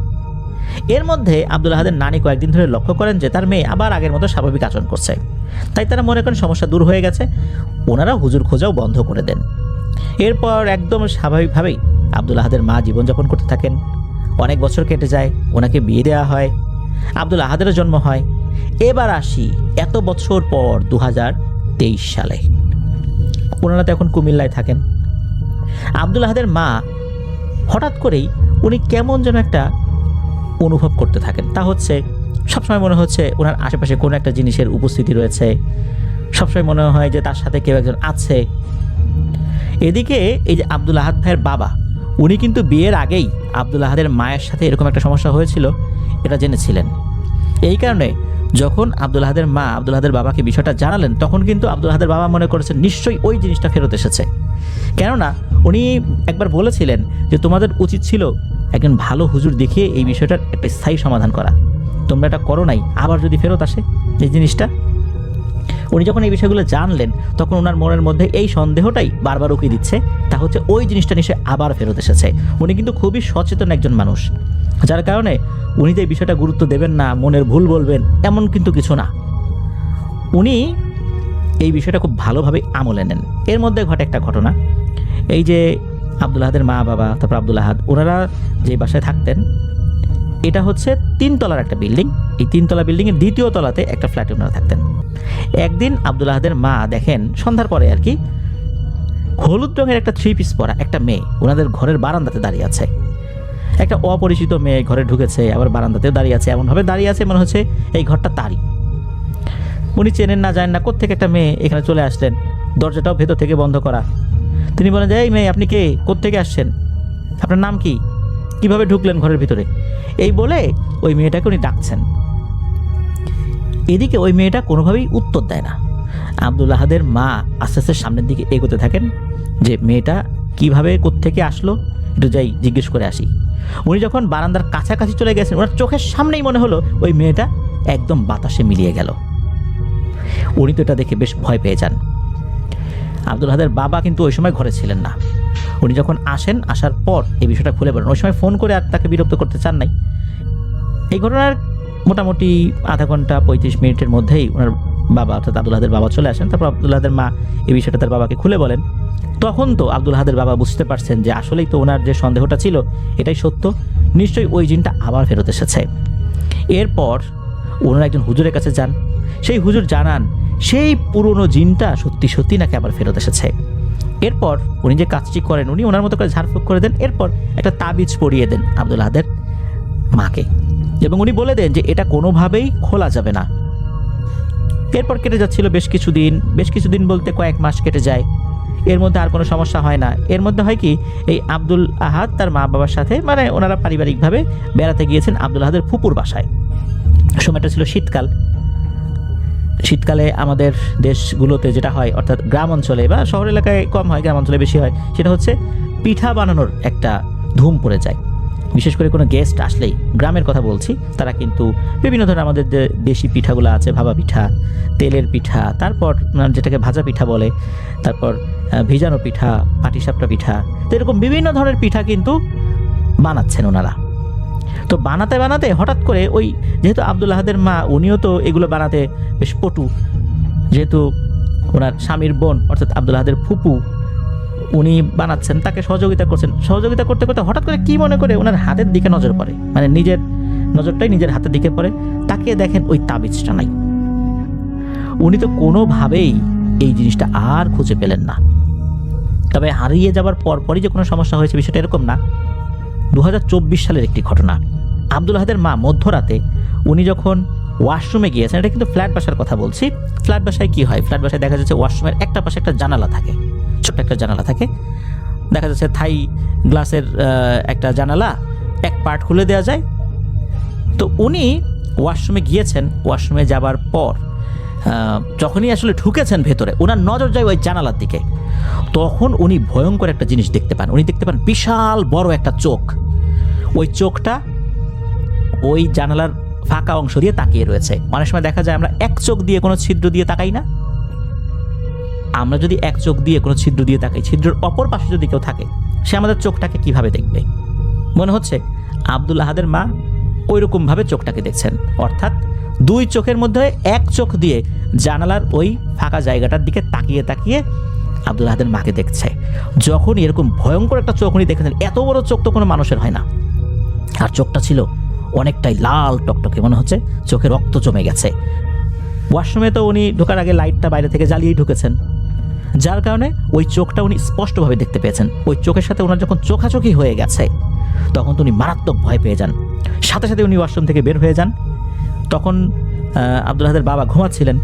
এর মধ্যে আব্দুল আহাদের নানি কয়েকদিন ধরে লক্ষ্য করেন যে তার মেয়ে আবার আগের মতো স্বাভাবিক আচরণ করছে। তাই তারা মনে করেন সমস্যা দূর হয়ে গেছে, ওনারা হুজুর খোঁজাও বন্ধ করে দেন। এরপর একদম স্বাভাবিকভাবেই আব্দুল আহাদের মা জীবনযাপন করতে থাকেন। অনেক বছর কেটে যায়, ওনাকে বিয়ে দেওয়া হয়, আব্দুল আহাদেরও জন্ম হয়। এবার আসি এত বছর পর 2023 সালে। ওনারা তো এখন কুমিল্লায় থাকেন। আব্দুল আহাদের মা হঠাৎ করেই উনি কেমন যেন একটা অনুভব করতে থাকেন। তা হচ্ছে সবসময় মনে হচ্ছে ওনার আশেপাশে কোনো একটা জিনিসের উপস্থিতি রয়েছে, সবসময় মনে হয় যে তার সাথে কেউ একজন আছে। এদিকে এই যে আব্দুল আহাদ ভাইয়ের বাবা, উনি কিন্তু বিয়ের আগেই আব্দুল আহাদের মায়ের সাথে এরকম একটা সমস্যা হয়েছিল এটা জেনেছিলেন। এই কারণে যখন আব্দুল আহাদের মা আব্দুল আহাদের বাবাকে বিষয়টা জানালেন, তখন কিন্তু আব্দুল আহাদের বাবা মনে করেছেন নিশ্চয়ই ওই জিনিসটা ফেরত এসেছে। কেননা উনি একবার বলেছিলেন যে তোমাদের উচিত ছিল একজন ভালো হুজুর দেখিয়ে এই বিষয়টার একটা স্থায়ী সমাধান করা, তোমরা এটা করো নাই, আবার যদি ফেরত আসে এই জিনিসটা। উনি যখন এই বিষয়গুলো জানলেন, তখন ওনার মনের মধ্যে এই সন্দেহটাই বারবার উকি দিচ্ছে, তা হচ্ছে ওই জিনিসটা নিশ্চয়ই আবার ফেরত এসেছে। উনি কিন্তু খুবই সচেতন একজন মানুষ, যার কারণে উনি যে এই বিষয়টা গুরুত্ব দেবেন না, মনের ভুল বলবেন এমন কিন্তু কিছু না। উনি এই বিষয়টা খুব ভালোভাবে আমলে নেন। এর মধ্যে ঘটে একটা ঘটনা। এই যে আব্দুল আহাদের মা বাবা, তারপর আব্দুল আহাদ, ওনারা যে বাসায় থাকতেন এটা হচ্ছে 3 তলার একটা বিল্ডিং। এই 3 তলা বিল্ডিংয়ের 2য় তলাতে একটা ফ্ল্যাটে ওনারা থাকতেন। একদিন আব্দুল আহাদের মা দেখেন সন্ধ্যার পরে আর কি, হলুদ রঙের একটা 3 পিস পরা একটা মেয়ে ওনাদের ঘরের বারান্দাতে দাঁড়িয়ে আছে। একটা অপরিচিত মেয়ে ঘরে ঢুকেছে, আবার বারান্দাতেও দাঁড়িয়ে আছে, এমনভাবে দাঁড়িয়ে আছে মনে হচ্ছে এই ঘরটা তারই। উনি চেনেন না, জানেন না কোত্থেকে একটা মেয়ে এখানে চলে আসলেন, দরজাটাও ভেতর থেকে বন্ধ করা। তিনি বলেন যে এই মেয়ে আপনি কে, কোত্থেকে আসছেন, আপনার নাম কি, কিভাবে ঢুকলেন ঘরের ভিতরে, এই বলে ওই মেয়েটাকে উনি ডাকছেন। এদিকে ওই মেয়েটা কোনোভাবেই উত্তর দেয় না। আব্দুল আহাদের মা আস্তে আস্তে সামনের দিকে এগোতে থাকেন যে মেয়েটা কিভাবে কোত্থেকে আসলো, একটু যাই জিজ্ঞেস করে আসি। উনি যখন বারান্দার কাছাকাছি চলে গেছেন, ওনার চোখের সামনেই মনে হলো ওই মেয়েটা একদম বাতাসে মিলিয়ে গেল। উনি তো এটা দেখে বেশ ভয় পেয়ে যান। আব্দুল আহাদের বাবা কিন্তু ওই সময় ঘরে ছিলেন না। উনি যখন আসেন, আসার পর এই বিষয়টা খুলে বলেন। ওই সময় ফোন করে আর তাকে বিরক্ত করতে চান নাই। এই ঘটনার মোটামুটি আধা ঘন্টা 35 মিনিটের মধ্যেই ওনার বাবা অর্থাৎ আব্দুল আহাদের বাবা চলে আসেন। তারপর আব্দুল আহাদের মা এই বিষয়টা তার বাবাকে খুলে বলেন। তখন তো আব্দুল আহাদের বাবা বুঝতে পারছেন যে আসলেই তো ওনার যে সন্দেহটা ছিল এটাই সত্য, নিশ্চয়ই ওই জিনটা আবার ফেরত এসেছে। এরপর ওনারা একজন হুজুরের কাছে যান। সেই হুজুর জানান সেই পুরনো জিনটা সত্যি সত্যি নাকি আবার ফেরত এসেছে। এরপর উনি যে কাজটি করেন, উনি ওনার মতো করে ঝাড়ফুঁক করে দেন। এরপর একটা তাবিজ পরিয়ে দেন আব্দুল আহাদের মাকে, এবং উনি বলে দেন যে এটা কোনোভাবেই খোলা যাবে না। এরপর কেটে যাচ্ছিল বেশ কিছুদিন বলতে কয়েক মাস কেটে যায়। এর মধ্যে আর কোনো সমস্যা হয় না। এর মধ্যে হয় কি, এই আব্দুল আহাদ তার মা বাবার সাথে মানে ওনারা পারিবারিকভাবে বেড়াতে গিয়েছেন আব্দুল আহাদের ফুপুর বাসায়। সময়টা ছিল শীতকাল। শীতকালে আমাদের দেশগুলোতে যেটা হয়, অর্থাৎ গ্রাম অঞ্চলে বা শহর এলাকায় কম হয়, গ্রাম অঞ্চলে বেশি হয়, সেটা হচ্ছে পিঠা বানানোর একটা ধুম পড়ে যায়। বিশেষ করে কোনো গেস্ট আসলেই, গ্রামের কথা বলছি, তারা কিন্তু বিভিন্ন ধরনের আমাদের যে দেশি পিঠাগুলো আছে, ভাপা পিঠা, তেলের পিঠা, তারপর যেটাকে ভাজা পিঠা বলে, তারপর ভিজানো পিঠা, পাটিসাপটা পিঠা, তো এরকম বিভিন্ন ধরনের পিঠা কিন্তু বানাচ্ছেন ওনারা। তো বানাতে বানাতে হঠাৎ করে ওই যেহেতু আব্দুল আহাদের মা উনিও তো এগুলো বানাতে বেশ পটু, যেহেতু ওনার স্বামীর বোন অর্থাৎ আব্দুল আহাদের ফুপু উনি বানাচ্ছেন, তাকে সহযোগিতা করছেন। সহযোগিতা করতে করতে হঠাৎ করে কি মনে করে ওনার হাতের দিকে নজর পড়ে, মানে নিজের নজরটাই নিজের হাতের দিকে পড়ে। তাকিয়ে দেখেন ওই তাবিজটা নাই। উনি তো কোনোভাবেই এই জিনিসটা আর খুঁজে পেলেন না। তবে হারিয়ে যাবার পরপরই যে কোনো সমস্যা হয়েছে বিষয়টা এরকম না। 2024 সালের একটি ঘটনা। আব্দুল আহাদের মা মধ্যরাতে উনি যখন ওয়াশরুমে গিয়েছেন, এটা কিন্তু ফ্ল্যাট বাসার কথা বলছি। ফ্ল্যাট বাসায় কি হয়, ফ্ল্যাট বাসায় দেখা যাচ্ছে ওয়াশরুমের একটা পাশে একটা জানালা থাকে, ছোট্ট একটা জানালা থাকে, দেখা যাচ্ছে থাই গ্লাসের একটা জানালা, এক পার্ট খুলে দেওয়া যায়। তো উনি ওয়াশরুমে গিয়েছেন, ওয়াশরুমে যাবার পর যখনই আসলে ঢুকেছেন ভেতরে, ওনার নজর যায় ওই জানালার দিকে। তখন উনি ভয়ঙ্কর একটা জিনিস দেখতে পান। উনি দেখতে পান বিশাল বড় একটা চোখ। ওই চোখটা ওই জানালার ফাঁকা অংশ দিয়ে তাকিয়ে রয়েছে। অনেক সময় দেখা যায় আমরা এক চোখ দিয়ে কোনো ছিদ্র দিয়ে তাকাই না, আমরা যদি এক চোখ দিয়ে কোনো ছিদ্র দিয়ে তাকাই, ছিদ্রের অপর পাশে যদি কেউ থাকে, সে আমাদের চোখটাকে কিভাবে দেখবে? মনে হচ্ছে আব্দুল আহাদের মা ওই রকমভাবে চোখটাকে দেখছেন, অর্থাৎ দুই চোখের মধ্যে এক চোখ দিয়ে জানালার ওই ফাঁকা জায়গাটার দিকে তাকিয়ে তাকিয়ে আব্দুল আহাদের মাকে দেখছে। যখন এরকম ভয়ঙ্কর একটা চোখ উনি দেখেছেন, এত বড় চোখ তো কোনো মানুষের হয় না, আর চোখটা ছিল অনেকটাই লাল টকটকে, মনে হচ্ছে চোখে রক্ত জমে গেছে। ওয়াশরুমে তো উনি ঢোকার আগে লাইটটা বাইরে থেকে জ্বালিয়েই ঢুকেছেন, যার কারণে ওই চোখটা উনি স্পষ্টভাবে দেখতে পেয়েছেন। ওই চোখের সাথে ওনার যখন চোখাচোখি হয়ে গেছে, তখন তো উনি মারাত্মক ভয় পেয়ে যান। সাথে সাথে উনি ওয়াশরুম থেকে বের হয়ে যান। তখন আব্দুল আহাদের বাবা ঘুমাচ্ছিলেন,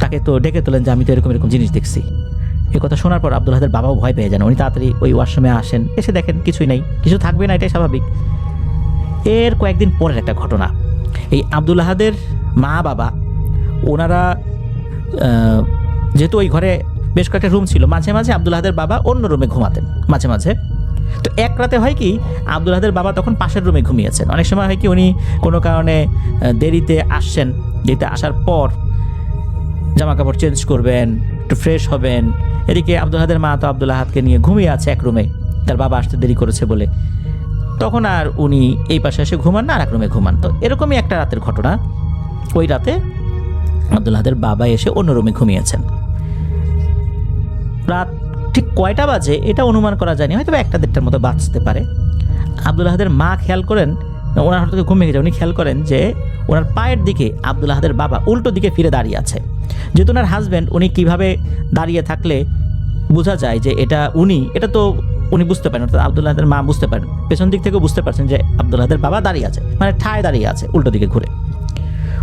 তাকে তো ডেকে তোলেন যে আমি তো এরকম এরকম জিনিস দেখছি। এ কথা শোনার পর আব্দুল আহাদের বাবাও ভয় পেয়ে যান। উনি তাড়াতাড়ি ওই ওয়াশরুমে আসেন, এসে দেখেন কিছুই নেই, কিছু থাকবে না, এটাই স্বাভাবিক। এর কয়েকদিন পরের একটা ঘটনা, এই আব্দুল আহাদের মা বাবা ওনারা যেহেতু ওই ঘরে বেশ কয়েকটা রুম ছিল, মাঝে মাঝে আব্দুল আহাদের বাবা অন্য রুমে ঘুমাতেন মাঝে মাঝে। তো এক রাতে হয় কি, আব্দুল আহাদের বাবা তখন পাশের রুমে ঘুমিয়েছেন। অনেক সময় হয় কি, উনি কোনো কারণে দেরিতে আসছেন, দেরিতে আসার পর জামা কাপড় চেঞ্জ করবেন, একটু ফ্রেশ হবেন, এদিকে আব্দুল আহাদের মা তো আব্দুল আহাদকে নিয়ে ঘুমিয়ে আছে এক রুমে, তার বাবা আসতে দেরি করেছে বলে। তখন আর উনি এই পাশে এসে ঘুমান না, আর এক রুমে ঘুমান। তো এরকমই একটা রাতের ঘটনা, ওই রাতে আব্দুল আহাদের বাবা এসে অন্য রুমে ঘুমিয়েছেন। রাত ঠিক কয়টা বাজে এটা অনুমান করা যায়নি, হয়তো 1-1:30টার মতো বাজতে পারে। আব্দুল আহাদের মা খেয়াল করেন, ওনার হঠাৎ ঘুম ভেঙে যায়, উনি খেয়াল করেন যে ওনার পায়ের দিকে আব্দুল আহাদের বাবা উল্টো দিকে ফিরে দাঁড়িয়ে আছে। যেহেতু ওনার হাজব্যান্ড, উনি কিভাবে দাঁড়িয়ে থাকলে বোঝা যায় যে এটা উনি, এটা তো উনি বুঝতে পারেন, অর্থাৎ আব্দুল আহাদের মা বুঝতে পারেন, পেছন দিক থেকেও বুঝতে পারছেন যে আব্দুল আহাদের বাবা দাঁড়িয়ে আছে, মানে ঠায় দাঁড়িয়ে আছে উল্টো দিকে ঘুরে।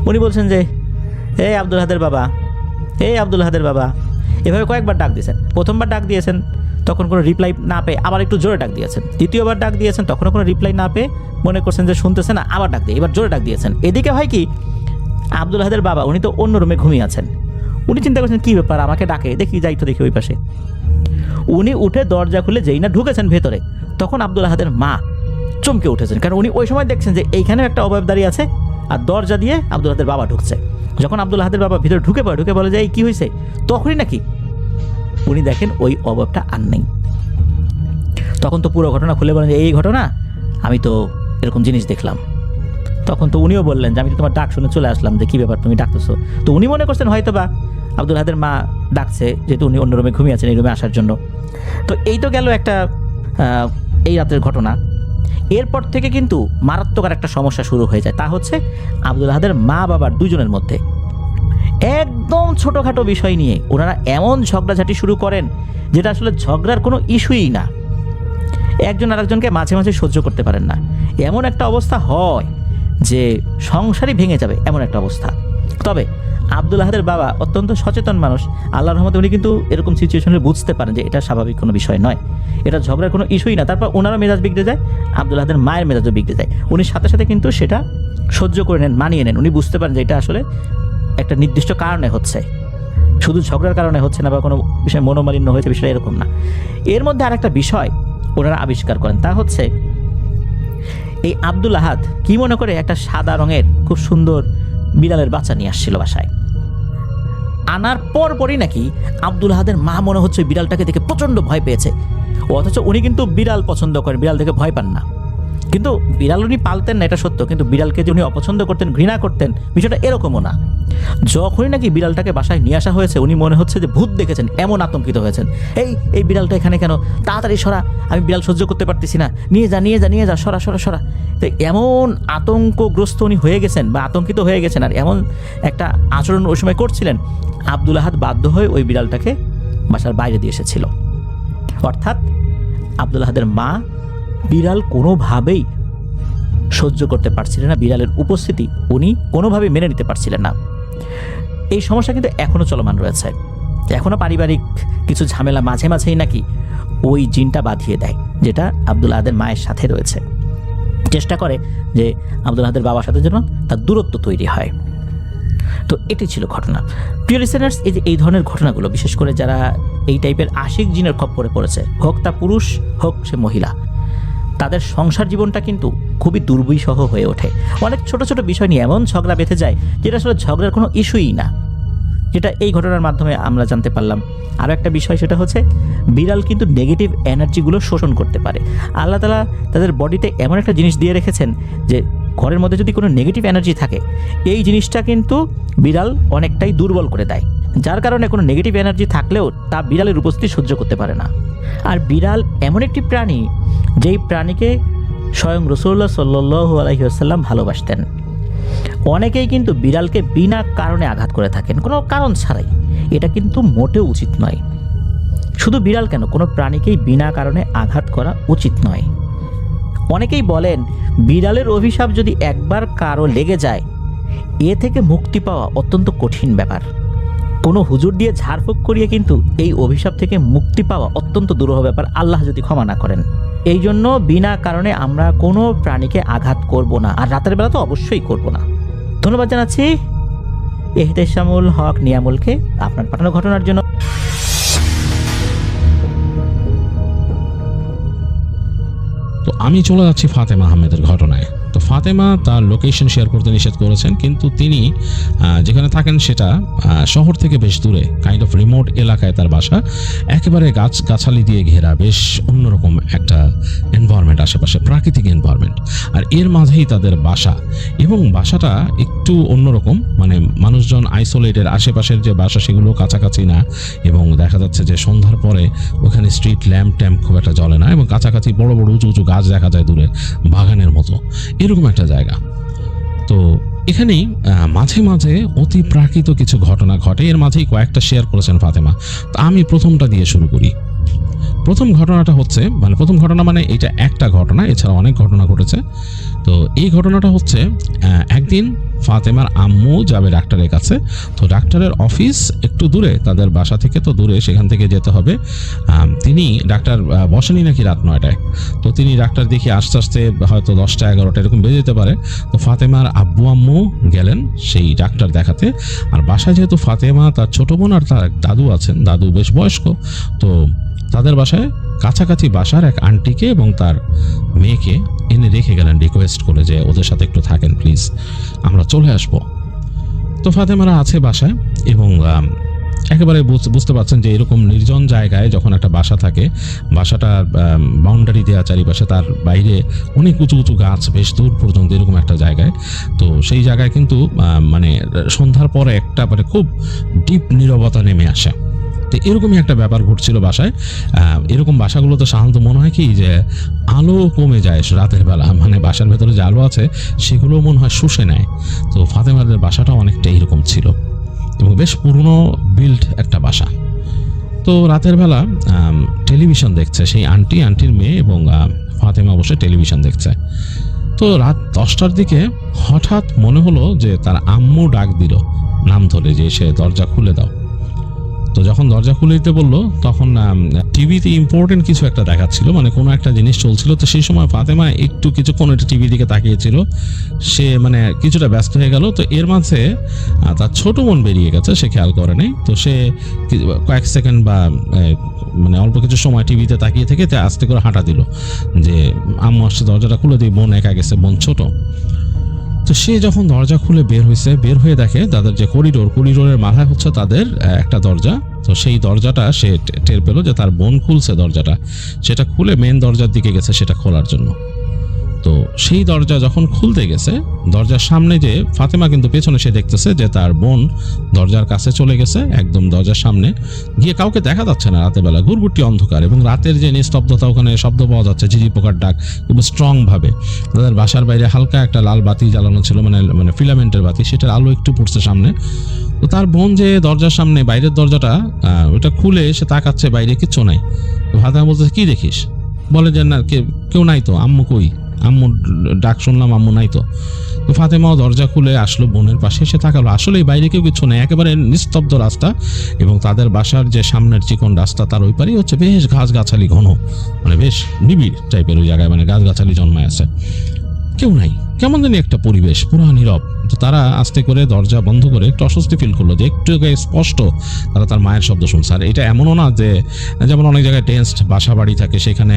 উনি বলছেন যে এই আব্দুল আহাদের বাবা, এই আব্দুল আহাদের বাবা, এভাবে কয়েকবার ডাক দিয়েছেন। প্রথমবার ডাক দিয়েছেন, তখন কোনো রিপ্লাই না পেয়ে আবার একটু জোরে ডাক দিয়েছেন। দ্বিতীয়বার ডাক দিয়েছেন, তখনও কোনো রিপ্লাই না পেয়ে মনে করছেন যে শুনতেছে না, আবার ডাক দিয়ে এবার জোরে ডাক দিয়েছেন। এদিকে হয় কি, আব্দুল আহাদের বাবা উনি তো অন্য রুমে ঘুমিয়ে আছেন। উনি চিন্তা করছেন কী ব্যাপার, আমাকে ডাকে, দেখি যাই তো দেখি ওই পাশে। উনি উঠে দরজা খুলে যেই না ঢুকেছেন ভেতরে, তখন আব্দুল আহাদের মা চমকে উঠেছেন, কারণ উনি ওই সময় দেখছেন যে এইখানেও একটা অবয়ব দাঁড়িয়ে আছে, আর দরজা দিয়ে আব্দুল আহাদের বাবা ঢুকছে। যখন আব্দুল আহাদের বাবা ভিতরে ঢুকে বলে যে এই কী হয়েছে, তখনই নাকি উনি দেখেন ওই অবয়বটা আর নেই। তখন তো পুরো ঘটনা খুলে বলেন যে এই ঘটনা, আমি তো এরকম জিনিস দেখলাম। তখন তো উনিও বললেন যে আমি তো তোমার ডাক শুনে চলে আসলাম, যে কী ব্যাপার তুমি ডাকতেছো। তো উনি মনে করছেন হয়তো বা আব্দুল আহাদের মা ডাকছে, যেহেতু উনি অন্য রুমে ঘুমিয়ে আছেন এই রুমে আসার জন্য। তো এই তো গেল একটা এই রাতের ঘটনা। এরপর থেকে কিন্তু মারাত্মক আর একটা সমস্যা শুরু হয়ে যায়, তা হচ্ছে আব্দুল আহাদের মা বাবার দুজনের মধ্যে একদম ছোটোখাটো বিষয় নিয়ে ওনারা এমন ঝগড়াঝাটি শুরু করেন, যেটা আসলে ঝগড়ার কোনো ইস্যুই না। একজন আরেকজনকে মাঝে মাঝে সহ্য করতে পারেন না, এমন একটা অবস্থা হয় যে সংসারই ভেঙে যাবে, এমন একটা অবস্থা। তবে আব্দুল আহাদের বাবা অত্যন্ত সচেতন মানুষ, আল্লাহর রহমতে উনি কিন্তু এরকম সিচুয়েশনে বুঝতে পারেন যে এটা স্বাভাবিক কোনো বিষয় নয়, এটা ঝগড়ার কোনো ইস্যুই না। তারপর ওনারও মেজাজ বিগড়ে যায়, আব্দুল আহাদের মায়ের মেজাজও বিগড়ে যায়। উনি সাথে সাথে কিন্তু সেটা সহ্য করে নেন, মানিয়ে নেন। উনি বুঝতে পারেন যে এটা আসলে একটা নির্দিষ্ট কারণে হচ্ছে, শুধু ঝগড়ার কারণে হচ্ছে না, বা কোনো বিষয়ে মনোমালিন্য হয়েছে, বিষয়টা এরকম না। এর মধ্যে আর একটা বিষয় ওনারা আবিষ্কার করেন, তা হচ্ছে এই আব্দুল আহাদ কি মনে করে একটা সাদা রঙের খুব সুন্দর বিড়ালের বাচ্চা নিয়ে আসছিল বাসায়। আনার পরই নাকি আব্দুল আহাদের মা মনে হচ্ছে বিড়ালটাকে দেখে প্রচণ্ড ভয় পেয়েছে, অথচ উনি কিন্তু বিড়াল পছন্দ করেন, বিড়াল দেখে ভয় পান না। কিন্তু বিড়াল উনি পালতেন না, এটা সত্য, কিন্তু বিড়ালকে যে উনি অপছন্দ করতেন, ঘৃণা করতেন, বিষয়টা এরকমও না। যখনই নাকি বিড়ালটাকে বাসায় নিয়ে আসা হয়েছে, উনি মনে হচ্ছে যে ভূত দেখেছেন, এমন আতঙ্কিত হয়েছেন। এই বিড়ালটা এখানে কেন, তাড়াতাড়ি সরা, আমি বিড়াল সহ্য করতে পারতেছি না, নিয়ে যা, সরা। তো এমন আতঙ্কগ্রস্ত উনি হয়ে গেছেন, বা আতঙ্কিত হয়ে গেছেন, আর এমন একটা আচরণ ওই সময় করছিলেন, আব্দুল আহাদ বাধ্য হয়ে ওই বিড়ালটাকে বাসার বাইরে দিয়ে এসেছিল। অর্থাৎ আব্দুল আহাদের মা বিড়াল কোনোভাবেই সহ্য করতে পারছিলেন না, বিড়ালের উপস্থিতি উনি কোনোভাবেই মেনে নিতে পারছিলেন না। এই সমস্যা কিন্তু এখনও চলমান রয়েছে, এখনও পারিবারিক কিছু ঝামেলা মাঝে মাঝেই নাকি ওই জিনটা বাঁধিয়ে দেয়, যেটা আব্দুল আহাদের মায়ের সাথে রয়েছে। চেষ্টা করে যে আব্দুল আহাদের বাবার সাথে যেন তার দূরত্ব তৈরি হয়। তো এটি ছিল ঘটনা। প্রিয় লিসেনার্স, এই যে এই ধরনের ঘটনাগুলো, বিশেষ করে যারা এই টাইপের আশিক জিনের খপ্পরে পড়েছে, হোক তা পুরুষ হোক সে মহিলা, তাদের সংসার জীবনটা কিন্তু খুবই দুর্বিষহ হয়ে ওঠে। অনেক ছোট ছোট বিষয় নিয়ে এমন ঝগড়া বেঁধে যায় যেটা আসলে ঝগড়ার কোনো ইস্যুই না। যেটা এই ঘটনার মাধ্যমে আমরা জানতে পারলাম। আরও একটা বিষয়, সেটা হচ্ছে বিড়াল কিন্তু নেগেটিভ এনার্জিগুলো শোষণ করতে পারে। আল্লাহ তাআলা তাদের বডিতে এমন একটা জিনিস দিয়ে রেখেছেন যে ঘরের মধ্যে যদি কোনো নেগেটিভ এনার্জি থাকে, এই জিনিসটা কিন্তু বিড়াল অনেকটাই দুর্বল করে দেয়, যার কারণে কোনো নেগেটিভ এনার্জি থাকলেও তা বিড়ালের উপস্থিতি সহ্য করতে পারে না। আর বিড়াল এমন একটি প্রাণী, যেই প্রাণীকে স্বয়ং রাসূলুল্লাহ সাল্লাল্লাহু আলাইহি ওয়াসাল্লাম ভালোবাসতেন। অনেকেই কিন্তু বিড়ালকে বিনা কারণে আঘাত করে থাকেন, কোনো কারণ ছাড়াই। এটা কিন্তু মোটেও উচিত নয়। শুধু বিড়াল কেন, কোনো প্রাণীকেই বিনা কারণে আঘাত করা উচিত নয়। অনেকেই বলেন বিড়ালের অভিশাপ যদি একবার কারো লেগে যায়, এ থেকে মুক্তি পাওয়া অত্যন্ত কঠিন ব্যাপার। কোনো হুজুর দিয়ে ঝাড়ফুঁক করিয়ে কিন্তু এই অভিশাপ থেকে মুক্তি পাওয়া অত্যন্ত দুরূহ ব্যাপার, আল্লাহ যদি ক্ষমা না করেন। এই জন্য বিনা কারণে আমরা কোনো প্রাণীকে আঘাত করব না, আর রাতের বেলা তো অবশ্যই করব না। ধন্যবাদ জানাচ্ছি এহতেশামুল হক নিয়ামুলকে আপনার পাঠানো ঘটনার জন্য। তো আমি চলে যাচ্ছি ফাতেমা আহমেদের ঘটনায়। তো ফাতেমা তার লোকেশন শেয়ার করতে নিষেধ করেছেন, কিন্তু তিনি যেখানে থাকেন সেটা শহর থেকে বেশ দূরে, কাইন্ড অফ রিমোট এলাকায় তার বাসা। একেবারে গাছগাছালি দিয়ে ঘেরা, বেশ অন্যরকম একটা এনভায়রনমেন্ট, আশেপাশে প্রাকৃতিক এনভায়রনমেন্ট। আর এর মাঝেই তাদের বাসা, এবং বাসাটা একটু অন্যরকম, মানে মানুষজন আইসোলেটেড, আশেপাশের যে বাসা সেগুলো কাছাকাছি না, এবং দেখা যাচ্ছে যে সন্ধ্যার পরে ওখানে স্ট্রিট ল্যাম্প ট্যাম্প খুব একটা জ্বলে না, এবং কাছাকাছি বড় বড় উঁচু উঁচু গাছ দেখা যায় দূরে, বাগানের মতো এরকম একটা জায়গা। তো এখানেই মাঝে মাঝে অতি প্রাকৃত কিছু ঘটনা ঘটে, এর মাঝেই কয়েকটা শেয়ার করেছেন ফাতেমা। তো আমি প্রথমটা দিয়ে শুরু করি। প্রথম ঘটনাটা হচ্ছে, প্রথম ঘটনা মানে এটা একটা ঘটনা, এছাড়া অনেক ঘটনা ঘটেছে। তো এই ঘটনাটা হচ্ছে একদিন ফাতেমার আম্মু যাবে ডাক্তারের কাছে। তো ডাক্তারের অফিস একটু দূরে, তাদের বাসা থেকে তো দূরে, সেখান থেকে যেতে হবে। তিনি ডাক্তার বসেনি নাকি রাত 9টায়। তো তিনি ডাক্তার দেখি আস্তে আস্তে হয়তো 10টা 11টা এরকম বেজে যেতে পারে। তো ফাতেমার আব্বু আম্মু গেলেন সেই ডাক্তার দেখাতে। আর বাসায় যেহেতু ফাতেমা, তার ছোট বোন আর তার দাদু আছেন, দাদু বেশ বয়স্ক, তো তাদের বাসায় কাছাকাছি বাসার এক আন্টিকে এবং তার মেয়েকে এনে রেখে গেলেন, রিকোয়েস্ট করে যে ওদের সাথে একটু থাকেন প্লিজ, আমরা চলে আসব। তো ফাতেমারা আছে বাসায়, এবং একেবারে বুঝতে পারছেন যে এরকম নির্জন জায়গায় যখন একটা বাসা থাকে, বাসাটার বাউন্ডারি দেওয়া চারিপাশে, তার বাইরে অনেক উঁচু উঁচু গাছ বেশ দূর পর্যন্ত, এরকম একটা জায়গায়। তো সেই জায়গায় কিন্তু মানে সন্ধ্যার পরে একটা মানে খুব ডিপ নীরবতা নেমে আসে। তো এরকমই একটা ব্যাপার ঘটছিল বাসায়। এরকম বাসাগুলোতে সাধারণত মনে হয় কি যে আলো কমে যায় রাতের বেলা, মানে বাসার ভেতরে যে আলো আছে সেগুলো মনে হয় শুষে নেয়। তো ফাতেমাদের বাসাটাও অনেকটা এইরকম ছিল, এবং বেশ পুরনো বিল্ড একটা বাসা। তো রাতের বেলা টেলিভিশন দেখছে সেই আন্টির মেয়ে, এবং ফাতেমা বসে টেলিভিশন দেখছে। তো রাত 10টার দিকে হঠাৎ মনে হলো যে তার আম্মু ডাক দিল নাম ধরে, যে সে দরজা খুলে দাও। তো যখন দরজা খুলে দিতে বললো, তখন টিভিতে ইম্পর্টেন্ট কিছু একটা দেখাচ্ছিল, মানে কোনো একটা জিনিস চলছিল। তো সেই সময় ফাতেমা একটু কিছুক্ষণ একটা টিভির দিকে তাকিয়েছিল, সে মানে কিছুটা ব্যস্ত হয়ে গেল। তো এর মাঝে তার ছোট বোন বেরিয়ে গেছে, সে খেয়াল করে নাই। তো সে কয়েক সেকেন্ড বা মানে অল্প কিছু সময় টিভিতে তাকিয়ে থেকে আস্তে করে হাঁটা দিল যে আম্মু আসছে, দরজাটা খুলে দিই, বোন একা গেছে, বোন ছোট। তো সে যখন দরজা খুলে বের হয়ে দেখে তাদের যে করিডোরের মাথায় হচ্ছে তাদের একটা দরজা। তো সেই দরজাটা সে টের পেল যে তার বোন খুলছে দরজাটা, সেটা খুলে মেন দরজার দিকে গেছে সেটা খোলার জন্য। তো সেই দরজা যখন খুলতে গেছে, দরজার সামনে যে ফাতেমা কিন্তু পেছনে সে দেখতেছে যে তার বোন দরজার কাছে চলে গেছে, একদম দরজার সামনে গিয়ে কাউকে দেখা যাচ্ছে না, রাতের বেলা ঘুরঘুরটি অন্ধকার, এবং রাতের যে নিস্তব্ধতা, ওখানে শব্দ পাওয়া যাচ্ছে ঝিঝি পোকার ডাক খুব স্ট্রং ভাবে। তাদের বাসার বাইরে হালকা একটা লাল বাতি জ্বালানো ছিল, মানে ফিলামেন্টের বাতি, সেটার আলো একটু পড়ছে সামনে। তো তার বোন যে দরজার সামনে বাইরের দরজাটা ওটা খুলে সে তাকাচ্ছে, বাইরে কিচ্ছু নাই। তো ফাতেমা বলতেছে কি দেখিস? বলে যে না কেউ নাই তো, আম্মু কই, আম্মু ডাক শুনলাম, আম্মু নাই তো। তো ফাতেমাও দরজা খুলে আসলো বোনের পাশে, এসে তাকালো, আসলেই বাইরে কেউ কিছু নেই, একেবারে নিস্তব্ধ রাস্তা, এবং তাদের বাসার যে সামনের চিকন রাস্তা তার ওই পারেই হচ্ছে বেশ গাছগাছালি ঘন, মানে বেশ নিবিড় টাইপের ওই জায়গায়, মানে গাছগাছালি জন্মায় আছে, কেউ নাই, কেমন জানি একটা পরিবেশ, পুরো নীরব। তো তারা আস্তে করে দরজা বন্ধ করে একটু অস্বস্তি ফিল করলো যে একটু স্পষ্ট তারা তার মায়ের শব্দ শুনছে। আর এটা এমনও না যে যেমন অনেক জায়গায় টেন্সড বাসা বাড়ি থাকে, সেখানে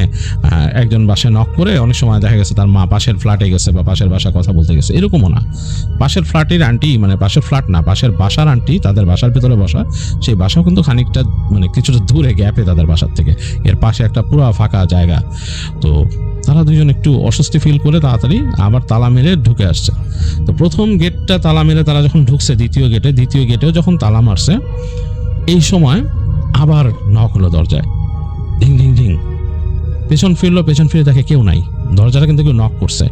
একজন বাসায় নক করে অনেক সময় দেখা গেছে তার মা পাশের ফ্ল্যাটে গেছে বা পাশের বাসা কথা বলতে গেছে, এরকমও না। পাশের ফ্ল্যাটের আন্টি, মানে পাশের ফ্ল্যাট না, পাশের বাসার আন্টি তাদের বাসার ভেতরে বসা, সেই বাসাও কিন্তু খানিকটা মানে কিছুটা দূরে গ্যাপে তাদের বাসার থেকে, এর পাশে একটা পুরো ফাঁকা জায়গা। তো তারা দুজন একটু অস্বস্তি ফিল করে তাড়াতাড়ি আবার তালা মেরে ঢুকে আসছে। তো প্রথম গেটটা তালা মেরে তারা যখন ঢুকছে দ্বিতীয় গেটেও যখন তালা মারছে, এই সময় আবার নক হলো দরজায়, ঢিং ঢিং ঢিং। পেছন ফিরে দেখে কেউ নাই, দরজাটা কিন্তু কেউ নক করছে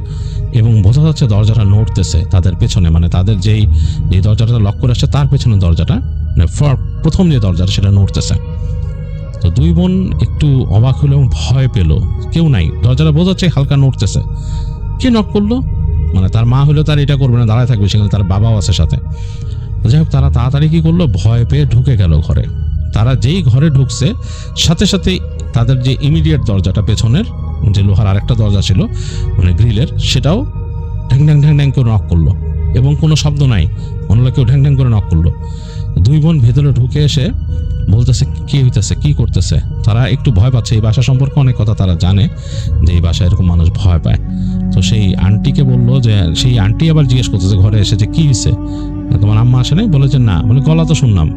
এবং বোঝা যাচ্ছে দরজাটা নড়তেছে তাদের পেছনে, মানে তাদের যেই দরজাটা লক করে আসছে তার পেছনে দরজাটা, মানে প্রথম যে দরজাটা সেটা নড়তেছে। তো দুই বোন একটু অবাক হলো এবং ভয় পেল, কেউ নাই, দরজাটা বোঝা যাচ্ছে হালকা নড়তেছে। কে নক করলো? মানে তার মা হলেও তার এটা করবে না, দাঁড়ায় থাকবে, সেখানে তার বাবাও আছে সাথে। যাই হোক, তারা তাড়াতাড়ি কি করলো, ভয় পেয়ে ঢুকে গেল ঘরে। তারা যেই ঘরে ঢুকছে সাথে সাথে তাদের যে ইমিডিয়েট দরজাটা পেছনের যে লোহার আরেকটা দরজা ছিল মানে গ্রিলের, সেটাও ঢ্যাং ঢ্যাং ঢ্যাং ঢ্যাং করে নক করলো এবং কোনো শব্দ নাই, মনে হলো কেউ ঢ্যাং ঢ্যাং করে নক করলো। দুই বোন ভেতরে ঢুকে এসে বলতেছে কি হইতেছে, কি করতেছে। তারা একটু ভয় পাচ্ছে, এই বাসা সম্পর্কে অনেক কথা তারা জানে যে এই বাসায় এরকম মানুষ ভয় পায়। তো সেই আন্টিকে বললো যে, সেই আন্টি আবার জিজ্ঞেস করতেছে ঘরে এসে যে কি হয়েছে, তোমার আম্মা আসে নাই? বলে যে না। বলে গলা তো শুনলাম।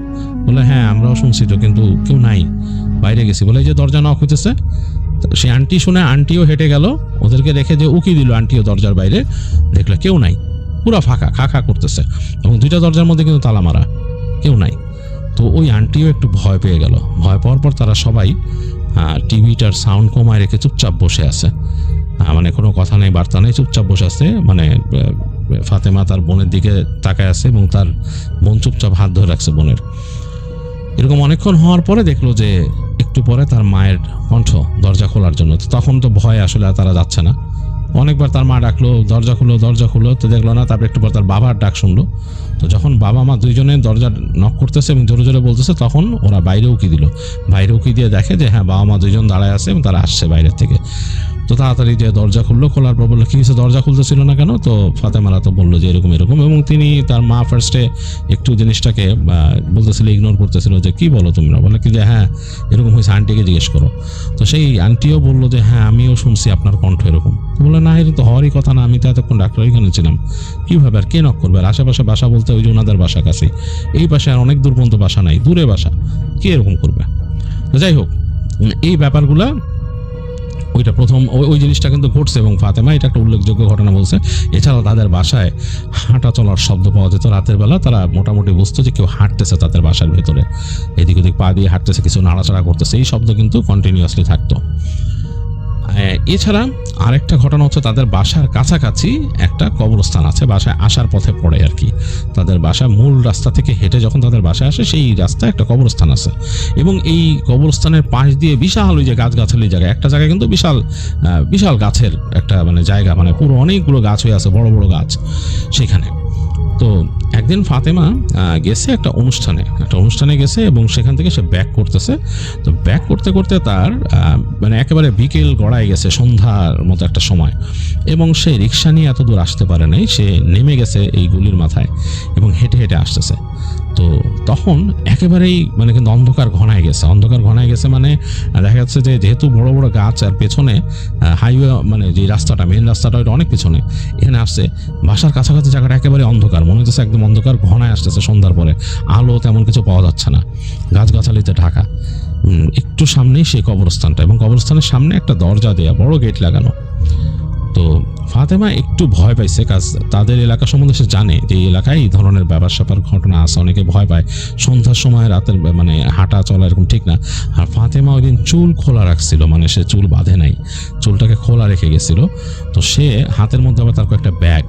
বলে হ্যাঁ আমরাও শুনছি তো, কিন্তু কেউ নাই, বাইরে গেছি। বলে এই যে দরজা নক হইতেছে। সেই আন্টি শুনে আন্টিও হেঁটে গেল, ওদেরকে দেখে যে উকি দিল আন্টিও দরজার বাইরে, দেখলো কেউ নাই, পুরো ফাঁকা, খা খা করতেছে এবং দুইটা দরজার মধ্যে কিন্তু তালা মারা, কেউ নাই। তো ওই আন্টিও একটু ভয় পেয়ে গেল। ভয় পাওয়ার পর তারা সবাই টিভিটার সাউন্ড কমায় রেখে চুপচাপ বসে আছে, মানে কোনো কথা নেই, বার্তা নেই, চুপচাপ বসে আছে। মানে ফাতেমা তার বোনের দিকে তাকায় আছে এবং তার বোন চুপচাপ হাত ধরে রাখছে বোনের। এরকম অনেকক্ষণ হওয়ার পরে দেখলো যে একটু পরে তার মায়ের কণ্ঠ দরজা খোলার জন্য। তো তখন তো ভয় আসলে তারা যাচ্ছে না, অনেকবার তার মা ডাকলো দরজা খুলো, তো দেখলো না। তারপর একটু পর তার বাবার ডাক শুনলো। তো যখন বাবা মা দুইজনে দরজা নক করতেছে এবং জোরে জোরে বলতেছে, তখন ওরা বাইরে উকি দিল। বাইরে উকি দিয়ে দেখে যে হ্যাঁ বাবা মা দুইজন দাঁড়ায় আছে এবং তারা আসছে বাইরের থেকে। তো তাড়াতাড়ি যে দরজা খুললো, খোলার পর বললো কি হয়েছে, দরজা খুলতেছিল না কেন? তো ফাতেমারা তো বললো যে এরকম এবং তিনি তার মা ফার্স্টে একটু জিনিসটাকে বলতেছিল, ইগনোর করতেছিল যে কি বলো তোমরা। বলে কি যে হ্যাঁ এরকম হয়েছে, আন্টিকে জিজ্ঞেস করো। তো সেই আন্টিও বললো যে হ্যাঁ আমিও শুনছি আপনার কণ্ঠ এরকম। বলে না, এটা তো হওয়ারই কথা না, আমি তো এতক্ষণ ডাক্তার এখানে ছিলাম, কীভাবে আর কে নক করবে? আর আশেপাশে বাসা বলতে ওই যে ওনাদের বাসা কাছে, এই পাশে আর অনেক দূর পর্যন্ত বাসা নাই, দূরে বাসা, কে এরকম করবে? তো যাই হোক, এই ব্যাপারগুলা ওইটা প্রথম ওই জিনিসটা কিন্তু ঘটছে এবং ফাতেমা এটা একটা উল্লেখযোগ্য ঘটনা বলছে। এছাড়াও তাদের বাসায় হাঁটা চলার শব্দ পাওয়া যেত রাতের বেলা। তারা মোটামুটি বুঝতো যে কেউ হাঁটতেছে তাদের বাসার ভেতরে, এদিক ওদিক পা দিয়ে হাঁটতেছে, কিছু নাড়াচাড়া করতেছে, এই শব্দ কিন্তু কন্টিনিউয়াসলি থাকতো। এছাড়া আরেকটা ঘটনা হচ্ছে তাদের বাসার কাছাকাছি একটা কবরস্থান আছে, বাসায় আসার পথে পড়ে আর কি। তাদের বাসা মূল রাস্তা থেকে হেঁটে যখন তাদের বাসায় আসে সেই রাস্তায় একটা কবরস্থান আছে এবং এই কবরস্থানের পাশ দিয়ে বিশাল ওই যে গাছগাছালি জায়গা, একটা জায়গায় কিন্তু বিশাল বিশাল গাছের একটা মানে জায়গা, মানে পুরো অনেকগুলো গাছ হয়ে আছে, বড় বড় গাছ সেখানে। তো একদিন ফাতেমা গেছে একটা অনুষ্ঠানে গেছে এবং সেখান থেকে সে ব্যাক করতেছে। তো ব্যাক করতে করতে তার মানে একেবারে বিকেল গড়ায় গেছে, সন্ধ্যার মতো একটা সময়, এবং সে রিক্সা নিয়ে এত দূর আসতে পারে নাই। সে নেমে গেছে এই গলির মাথায় এবং হেঁটে হেঁটে আসতেছে। তো তখন একেবারেই মানে কিন্তু অন্ধকার ঘনায় গেছে, মানে দেখা যাচ্ছে যে যেহেতু বড় বড় গাছ আর পেছনে হাইওয়ে, মানে যে রাস্তাটা মেন রাস্তাটা ওইটা অনেক পেছনে, এখানে আসছে বাসার কাছাকাছি জায়গাটা একেবারে অন্ধকার, মনে হচ্ছে একদম অন্ধকার ঘনায় আসতেছে সন্ধ্যার পরে, আলো তেমন কিছু পাওয়া যাচ্ছে না, গাছগাছালিতে ঢাকা। একটু সামনেই সেই কবরস্থানটা এবং কবরস্থানের সামনে একটা দরজা দেয়া, বড় গেট লাগানো। তো ফাতেমা একটু ভয় পাইছে, কাজ তাদের এলাকা সম্বন্ধে সে জানে যে এই এলাকায় এই ধরনের ব্যাপার স্যাপার ঘটনা আছে, অনেকে ভয় পায় সন্ধ্যার সময়, রাতের মানে হাঁটা চলা এরকম ঠিক না। আর ফাতেমা ওই দিন চুল খোলা রাখছিল, মানে সে চুল বাঁধে নাই, চুলটাকে খোলা রেখে গেছিল। তো সে হাতের মধ্যে আবার তার একটা ব্যাগ,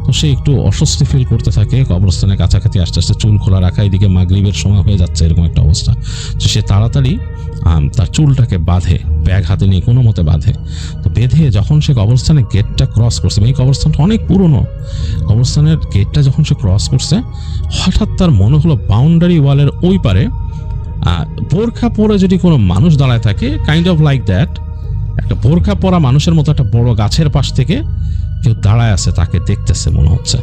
তো সে একটু অস্বস্তি ফিল করতে থাকে কবরস্থানের কাছাকাছি আস্তে আস্তে চুল খোলা রাখা, এদিকে মাগরিবের সময় হয়ে যাচ্ছে এরকম একটা অবস্থা। তো সে তাড়াতাড়ি তার চুলটাকে বাঁধে, ব্যাগ হাতে নিয়ে কোনো মতে বাঁধে। তো বেঁধে যখন সে কবরস্থানের গেটটা ক্রস করছে, এই কবরস্থানটা অনেক পুরনো, কবরস্থানের গেটটা যখন সে ক্রস করছে, হঠাৎ তার মনে হলো বাউন্ডারি ওয়ালের ওই পারে বোরখা পরে যদি কোনো মানুষ দাঁড়ায় থাকে, কাইন্ড অফ লাইক দ্যাট, একটা বোরখা পরা মানুষের মতো একটা বড় গাছের পাশ থেকে কেউ দাঁড়ায় আছে, তাকে দেখতেছে মনে হচ্ছে।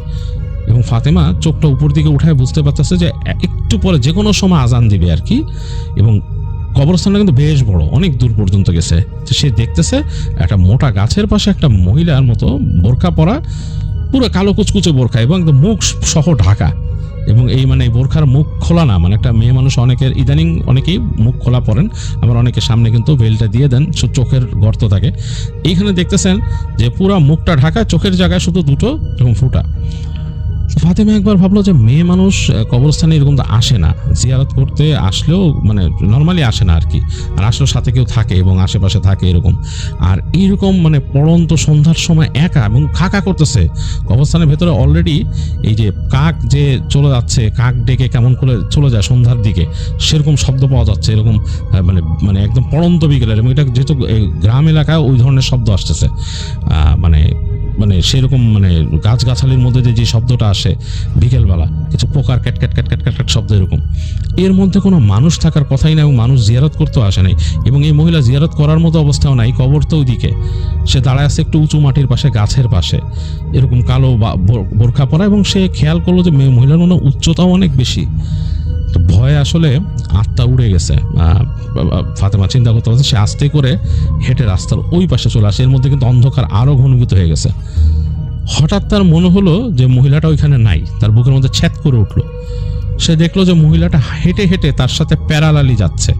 এবং ফাতেমা চোখটা উপর দিকে উঠায় বুঝতে পারতেছে যে একটু পরে যে কোনো সময় আজান দিবে আর কি। এবং কবরস্থানটা কিন্তু বেশ বড়, অনেক দূর পর্যন্ত গেছে। তো সে দেখতেছে একটা মোটা গাছের পাশে একটা মহিলার মতো বোরকা পরা, পুরো কালো কুচকুচে বোরখা এবং একদম মুখ সহ ঢাকা। এবং এই মানে বোরখার মুখ খোলা না, মানে একটা মেয়ে মানুষ অনেকের ইদানিং অনেকেই মুখ খোলা পরেন, আবার অনেকের সামনে কিন্তু ভেলটা দিয়ে দেন, চোখের গর্ত থাকে। এইখানে দেখতেছেন যে পুরো মুখটা ঢাকা, চোখের জায়গায় শুধু দুটো এরকম ফুটা। ফাতেমা একবার ভাবলো যে মেয়ে মানুষ কবরস্থানে এরকম তো আসে না, জিয়ারত করতে আসলেও মানে নর্মালি আসে না আর কি, আর আসলেও সাথে কেউ থাকে এবং আশেপাশে থাকে এরকম। আর এইরকম মানে পড়ন্ত সন্ধ্যার সময় একা এবং খাকা করতেছে কবরস্থানের ভেতরে। অলরেডি এই যে কাক যে চলে যাচ্ছে, কাক ডেকে কেমন করে চলে যায় সন্ধ্যার দিকে, সেরকম শব্দ পাওয়া যাচ্ছে এরকম, মানে মানে একদম পড়ন্ত বিকেলের। এবং এটা যেহেতু গ্রাম এলাকায় ওই ধরনের শব্দ আসতেছে, মানে মানে সেরকম মানে গাছগাছালির মধ্যে যে শব্দটা আসে বিকেলবেলা, কিছু পোকার cat cat cat cat cat cat শব্দ এরকম। এর মধ্যে কোনো মানুষ থাকার কথাই না, এবং মানুষ জিয়ারত করতেও আসে নাই। এবং এই মহিলা জিয়ারত করার মতো অবস্থাও নাই, কবর তো ওইদিকে। সে দাঁড়ায় আছে একটু উঁচু মাটির পাশে, গাছের পাশে, এরকম কালো বোরখা পরা। এবং সে খেয়াল করলো যে মহিলার মনে উচ্চতাও অনেক বেশি। ভয়ে আসলে আত্মা উড়ে গেছে। ফাতেমা চিন্তা করতে পারছে, সে আস্তে করে হেঁটে রাস্তার ওই পাশে চলে আসে। এর মধ্যে কিন্তু অন্ধকার আরো ঘনীভূত হয়ে গেছে। হঠাৎ তার মনে হলো যে মহিলাটা ওইখানে নাই, তার বুকের মধ্যে ছ্যাদ করে উঠলো। সে দেখলো যে মহিলাটা হেঁটে হেঁটে তার সাথে প্যারালালি যাচ্ছে,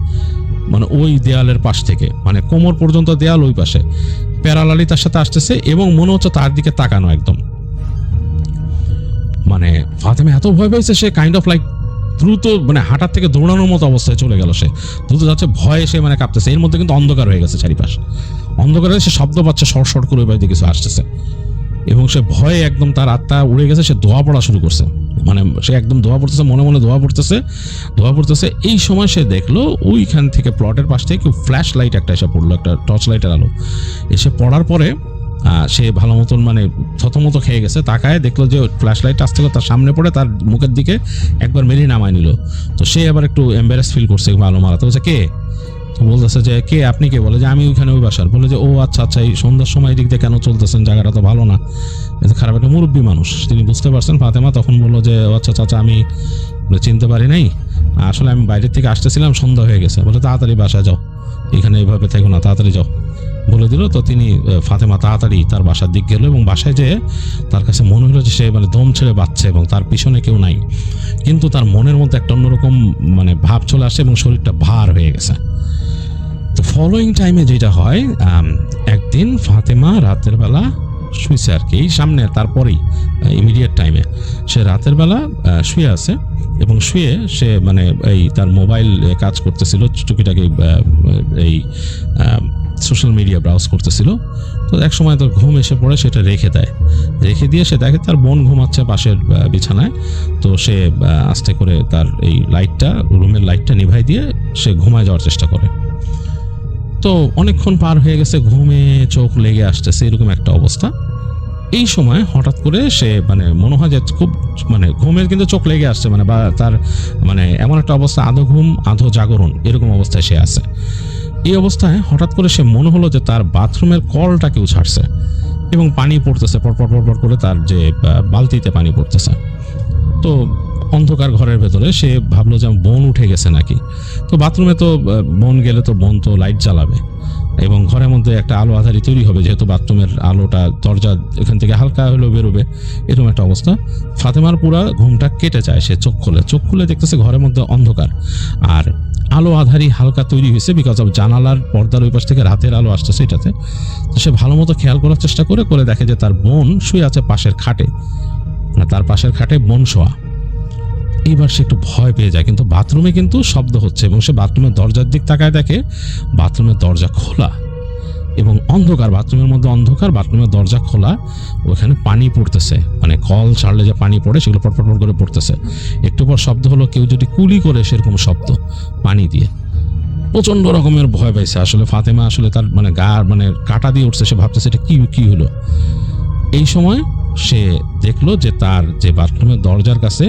মানে ওই দেয়ালের পাশ থেকে, মানে কোমর পর্যন্ত দেয়াল, ওই পাশে প্যারালালি তার সাথে আসতেছে। এবং মনে হচ্ছে তার দিকে তাকানো একদম। মানে ফাতেমা এত ভয় পেয়েছে, সে কাইন্ড অফ লাইক দ্রুত মানে হাঁটার থেকে দৌড়ানোর মতো অবস্থায় চলে গেল। সে দ্রুত যাচ্ছে, ভয়ে সে মানে কাঁপতেছে। এর মধ্যে কিন্তু অন্ধকার হয়ে গেছে চারিপাশ, অন্ধকারে সে শব্দ পাচ্ছে সর সর করে বাইরে কিছু আসতেছে। এবং সে ভয়ে একদম তার আত্মা উড়ে গেছে। সে দোয়া পড়া শুরু করছে, মানে সে একদম দোয়া পড়তেছে, মনে মনে দোয়া পড়তেছে। এই সময় সে দেখলো ওইখান থেকে প্লটের পাশ থেকে ফ্ল্যাশ লাইট একটা এসে পড়লো, একটা টর্চ লাইটের আলো এসে পড়ার পরে সে ভালো মতন মানে থতমতো খেয়ে গেছে। তাকায় দেখলো যে ফ্ল্যাশ লাইট আসতে তার সামনে পড়ে তার মুখের দিকে একবার মেরে নামায় নিল। তো সে আবার একটু এম্বারেস ফিল করছে, ভালো মারাতে বলছে কে? তো বলতেছে যে কে, আপনি কে? বলে যে আমি ওইখানে ওই বাসার। বলে যে ও আচ্ছা আচ্ছা, এই সন্ধ্যার সময় দিক দিয়ে কেন চলতেছেন, জায়গাটা তো ভালো না, এটা খারাপ। একটা মুরব্বী মানুষ, তিনি বুঝতে পারছেন। ফাতেমা তখন বললো যে ও আচ্ছা চাচা, আমি চিনতে পারি নাই, আসলে আমি বাইরের থেকে আসতেছিলাম, সন্ধ্যা হয়ে গেছে। বলে তাড়াতাড়ি বাসায় যাও, এখানে এইভাবে থেকো না, তাড়াতাড়ি যাও বলে দিল। তো তিনি ফাতেমা তাড়াতাড়ি তার বাসার দিক গেল। এবং বাসায় যেয়ে তার কাছে মনে হলো যে সে মানে দম ছেড়ে বাঁচছে এবং তার পিছনে কেউ নাই। কিন্তু তার মনের মধ্যে একটা অন্যরকম মানে ভাব চলে আসে এবং শরীরটা ভার হয়ে গেছে। তো ফলোয়িং টাইমে যেটা হয়, একদিন ফাতেমা রাতের বেলা শুয়েছে আর কি, এই সামনে তারপরেই ইমিডিয়েট টাইমে সে রাতের বেলা শুয়ে আছে। এবং শুয়ে সে মানে এই তার মোবাইল কাজ করতেছিল, টুকিটাকি এই সোশ্যাল মিডিয়া ব্রাউজ করতেছিল। তো এক সময় তার ঘুম এসে পড়ে, সেটা রেখে দিয়ে সে দেখে তার বোন ঘুমাচ্ছে পাশের বিছানায়। তো সে আস্তে করে তার এই লাইটটা, রুমের লাইটটা নিভাই দিয়ে সে ঘুমায় যাওয়ার চেষ্টা করে। তো অনেকক্ষণ পার হয়ে গেছে, ঘুমে চোখ লেগে আসতেছে, এরকম একটা অবস্থা। এই সময় হঠাৎ করে সে মানে মনে হয় যে খুব মানে ঘুমের কিন্তু চোখ লেগে আসছে, মানে বা তার মানে এমন একটা অবস্থা, আধো ঘুম আধো জাগরণ এরকম অবস্থায় সে আছে। এই অবস্থায় হঠাৎ করে সে মনে হলো যে তার বাথরুমের কলটা কেউ ছাড়ছে এবং পানি পড়তেছে পরপর পরপর করে, তার যে বালতিতে পানি পড়তেছে। তো অন্ধকার ঘরের ভেতরে সে ভাবলো যে বোন উঠে গেছে নাকি। তো বাথরুমে তো বোন গেলে তো বোন তো লাইট জ্বালাবে এবং ঘরের মধ্যে একটা আলো আধারি তৈরি হবে, যেহেতু বাথরুমের আলোটা দরজা এখান থেকে হালকা হলেও বেরোবে, এরকম একটা অবস্থা। ফাতেমার পুরা ঘুমটা কেটে যায়। সে চোখ খুলে দেখতেছে ঘরের মধ্যে অন্ধকার, আর আলো আধারি হালকা তৈরি হয়েছে বিকজ অফ জানালার পর্দার ওই পাশ থেকে রাতের আলো আসতেছে এটাতে। তো সে ভালো মতো খেয়াল করার চেষ্টা করে দেখে যে তার বোন শুয়ে আছে পাশের খাটে, তার পাশের খাটে বোন শোয়া। এইবার সে একটু ভয় পেয়ে যায়, কিন্তু বাথরুমে কিন্তু শব্দ হচ্ছে এবং সে বাথরুমের দরজার দিক তাকায়, দেখে বাথরুমের দরজা খোলা এবং অন্ধকার, বাথরুমের মধ্যে অন্ধকার, বাথরুমের দরজা খোলা, ওখানে পানি পড়তেছে, মানে কল ছাড়লে যে পানি পড়ে সেগুলো পটপট করে পড়তেছে। একটু পর শব্দ হলো কেউ যদি কুলি করে, সেরকম শব্দ পানি দিয়ে। প্রচন্ড রকমের ভয় পাইছে আসলে ফাতেমা, আসলে তার মানে গা মানে কাটা দিয়ে উঠছে, সে ভাবতেছে এটা কি হলো। এই সময় সে দেখলো যে তার যে বাথরুমের দরজার কাছে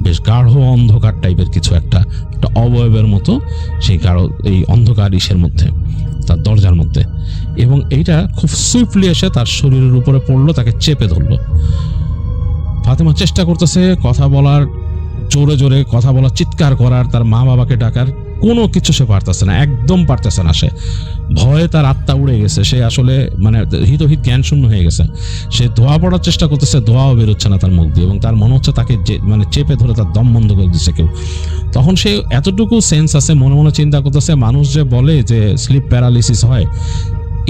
বেশ গাঢ় অন্ধকার টাইপের কিছু একটা অবয়বের মতো সেই গাঢ় এই অন্ধকার ইসের মধ্যে, তার দরজার মধ্যে। এবং এইটা খুব সুইফটলি এসে তার শরীরের উপরে পড়লো, তাকে চেপে ধরলো। ফাতেমা চেষ্টা করতেছে কথা বলার, জোরে জোরে কথা বলার, চিৎকার করার, তার মা বাবাকে ডাকার, কোনো কিছু সে পারতেছে না, একদম পারতেছে না। সে ভয়ে তার আত্মা উড়ে গেছে, সে আসলে মানে হিতহিত জ্ঞান শূন্য হয়ে গেছে। সে ধোয়া পড়ার চেষ্টা করতেছে, ধোয়াও বেরোচ্ছে না তার মুখ দিয়ে, এবং তার মনে হচ্ছে তাকে মানে চেপে ধরে তার দম বন্ধ করে দিচ্ছে কেউ। তখন সে এতটুকু সেন্স আছে, মনে মনে চিন্তা করতেছে, মানুষ যে বলে যে স্লিপ প্যারালিসিস হয়,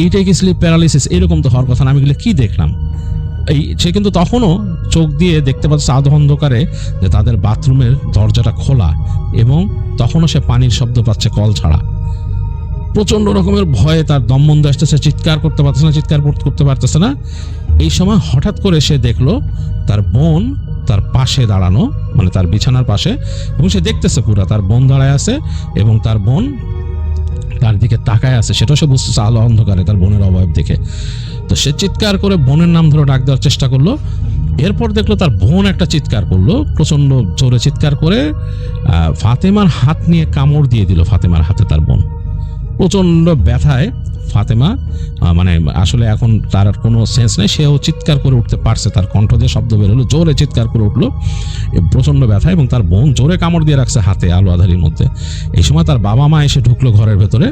এইটাই কি স্লিপ প্যারালিসিস? এরকম তো হওয়ার কথা না, আমি এগুলো কি দেখলাম। সে কিন্তু তখনও চোখ দিয়ে দেখতে পাচ্ছে আধো অন্ধকারে যে তাদের বাথরুমের দরজাটা খোলা, এবং তখনও সে পানির শব্দ পাচ্ছে কল ছাড়া। প্রচন্ড রকমের ভয়ে তার দম বন্ধ আসতেছে, চিৎকার করতে পারতেছে না। এই সময় হঠাৎ করে সে দেখলো তার বোন তার পাশে দাঁড়ানো, মানে তার বিছানার পাশে, এবং সে দেখতেছে পুরা তার বোন দাঁড়ায় আছে এবং তার বোন তার দিকে তাকায় আছে। সেটাও সে বুঝতেছে আলো অন্ধকারে তার বোনের অবয়ব দেখে। তো সে চিৎকার করে বোনের নাম ধরে ডাক দেওয়ার চেষ্টা করলো। এরপর দেখলো তার বোন একটা চিৎকার করলো, প্রচন্ড জোরে চিৎকার করে ফাতেমার হাত নিয়ে কামড় দিয়ে দিল ফাতেমার হাতে তার বোন। প্রচন্ড ব্যথায় ফাতেমা মানে আসলে এখন তার আর কোনো সেন্স নেই, সেও চিৎকার করে উঠতে পারছে, তার কণ্ঠ দিয়ে শব্দ বেরোলো, জোরে চিৎকার করে উঠলো প্রচন্ড ব্যথা, এবং তার বোন জোরে কামড় দিয়ে রাখছে হাতে আলো আধারির মধ্যে। এই সময় তার বাবা মা এসে ঢুকলো ঘরের ভেতরে।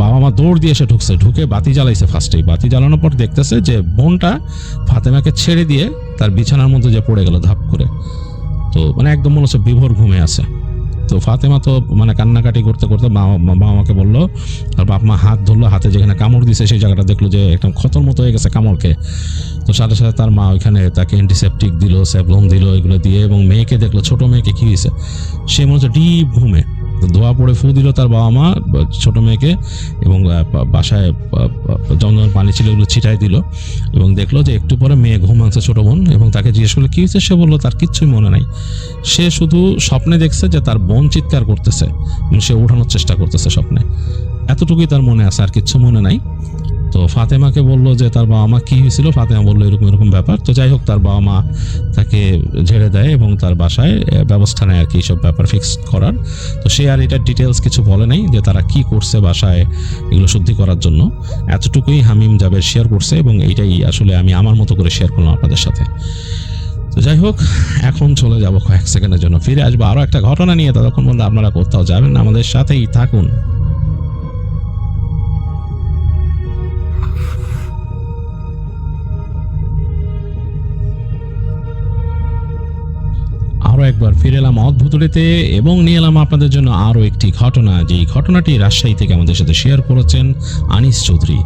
বাবা মা দৌড় দিয়ে এসে ঢুকে বাতি জ্বালাইছে। ফার্স্টেই বাতি জ্বালানোর পর দেখতেছে যে বোনটা ফাতেমাকে ছেড়ে দিয়ে তার বিছানার মধ্যে যে পড়ে গেল ধাপ করে। তো মানে একদম মনে হচ্ছে বিভোর ঘুমে আছে। তো ফাতেমা তো মানে কান্নাকাটি করতে করতে বাবা মাকে বললো, আর বাপ মা হাত ধরলো, হাতে যেখানে কামড় দিছে সেই জায়গাটা দেখলো যে একদম ক্ষতর মতো হয়ে গেছে কামড়কে। তো সাথে সাথে তার মা ওইখানে তাকে অ্যান্টিসেপটিক দিল, স্যাভলন দিল, এগুলো দিয়ে, এবং মেয়েকে দেখলো, ছোট মেয়েকে কি হয়েছে, সে মনে হচ্ছে ডিপ ঘুমে। ধোয়া পড়ে ফু দিল তার বাবা মা ছোট মেয়েকে, এবং বাসায় জমজমের পানি ছিল এগুলো ছিটাই দিল, এবং দেখলো যে একটু পরে মেয়ে ঘুম ভাঙছে ছোট বোন, এবং তাকে জিজ্ঞেস করলো কি হয়েছে। সে বললো তার কিচ্ছুই মনে নাই, সে শুধু স্বপ্নে দেখছে যে তার বোন চিৎকার করতেছে এবং সে ওঠানোর চেষ্টা করতেছে স্বপ্নে, এতটুকুই তার মনে আছে, আর কিচ্ছু মনে নাই। তো ফাতেমাকে বললো যে তার বাবা মা কি হয়েছিল, ফাতেমা বললো এরকম এরকম ব্যাপার। তো যাই হোক, তার বাবা মা তাকে ঝেড়ে দেয় এবং তার বাসায় ব্যবস্থা নেয় আর কি সব ব্যাপার ফিক্স করার। তো সে আর এটার ডিটেলস কিছু বলে নাই যে তারা কি করছে বাসায় এগুলো শুদ্ধি করার জন্য, এতটুকুই হামিম জাবের শেয়ার করছে, এবং এইটাই আসলে আমি আমার মতো করে শেয়ার করলাম আপনাদের সাথে। তো যাই হোক, এখন চলে যাব কয়েক সেকেন্ডের জন্য, ফিরে আসবো আরও একটা ঘটনা নিয়ে। ততক্ষণ পর্যন্ত আপনারা কোথাও যাবেন না, আমাদের সাথেই থাকুন। আরও একবার ফিরে এলাম অদ্ভুতটিতে, এবং নিয়ে এলাম আপনাদের জন্য আরও একটি ঘটনা, যেই ঘটনাটি রাজশাহী থেকে আমাদের সাথে শেয়ার করেছেন আনিস চৌধুরী।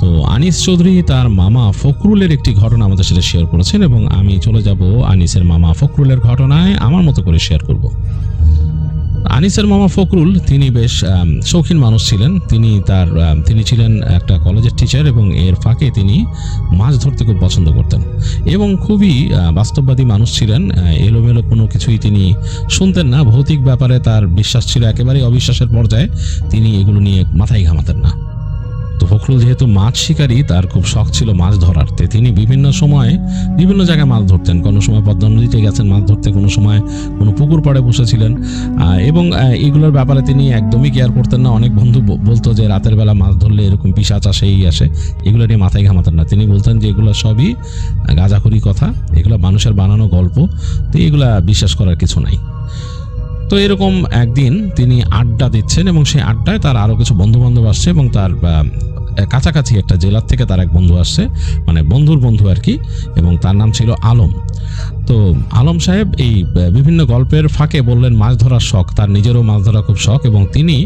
তো আনিস চৌধুরী তার মামা ফখরুলের একটি ঘটনা আমাদের সাথে শেয়ার করেছেন, এবং আমি চলে যাব আনিসের মামা ফখরুলের ঘটনায় আমার মতো করে শেয়ার করব। আনিসের মামা ফখরুল তিনি বেশ শৌখিন মানুষ ছিলেন। তিনি ছিলেন একটা কলেজের টিচার, এবং এর ফাঁকে তিনি মাছ ধরতে খুব পছন্দ করতেন, এবং খুবই বাস্তববাদী মানুষ ছিলেন। এলোমেলো কোনো কিছুই তিনি শুনতেন না, ভৌতিক ব্যাপারে তার বিশ্বাস ছিল একেবারেই অবিশ্বাসের পর্যায়ে, তিনি এগুলো নিয়ে মাথায় ঘামাতেন না। তো ফখরুল যেহেতু মাছ শিকারী, তার খুব শখ ছিল মাছ ধরার। তিনি বিভিন্ন সময়ে বিভিন্ন জায়গায় মাছ ধরতেন। কোনো সময় পদ্মা নদীতে গেছেন মাছ ধরতে, কোনো সময় কোনো পুকুর পাড়ে বসেছিলেন, এবং এগুলোর ব্যাপারে তিনি একদমই কেয়ার করতেন না। অনেক বন্ধু বলতো যে রাতের বেলা মাছ ধরলে এরকম পিশাচ আসে, এই আসে, এগুলো নিয়ে মাথায় ঘামাতেন না। তিনি বলতেন যে এগুলো সবই গাঁজাখুরি কথা, এগুলো মানুষের বানানো গল্প, তো এগুলা বিশ্বাস করার কিছু নাই। তো এরকম একদিন তিনি আড্ডা দিচ্ছেন, এবং সেই আড্ডায় তার আরও কিছু বন্ধু বান্ধব আসছে, এবং তার কাছাকাছি একটা জেলার থেকে তার এক বন্ধু আসছে, মানে বন্ধুর বন্ধু আর কি, এবং তার নাম ছিল আলম। তো আলম সাহেব এই বিভিন্ন গল্পের ফাঁকে বললেন মাছ ধরার শখ, তার নিজেরও মাছ ধরা খুব শখ, এবং তিনি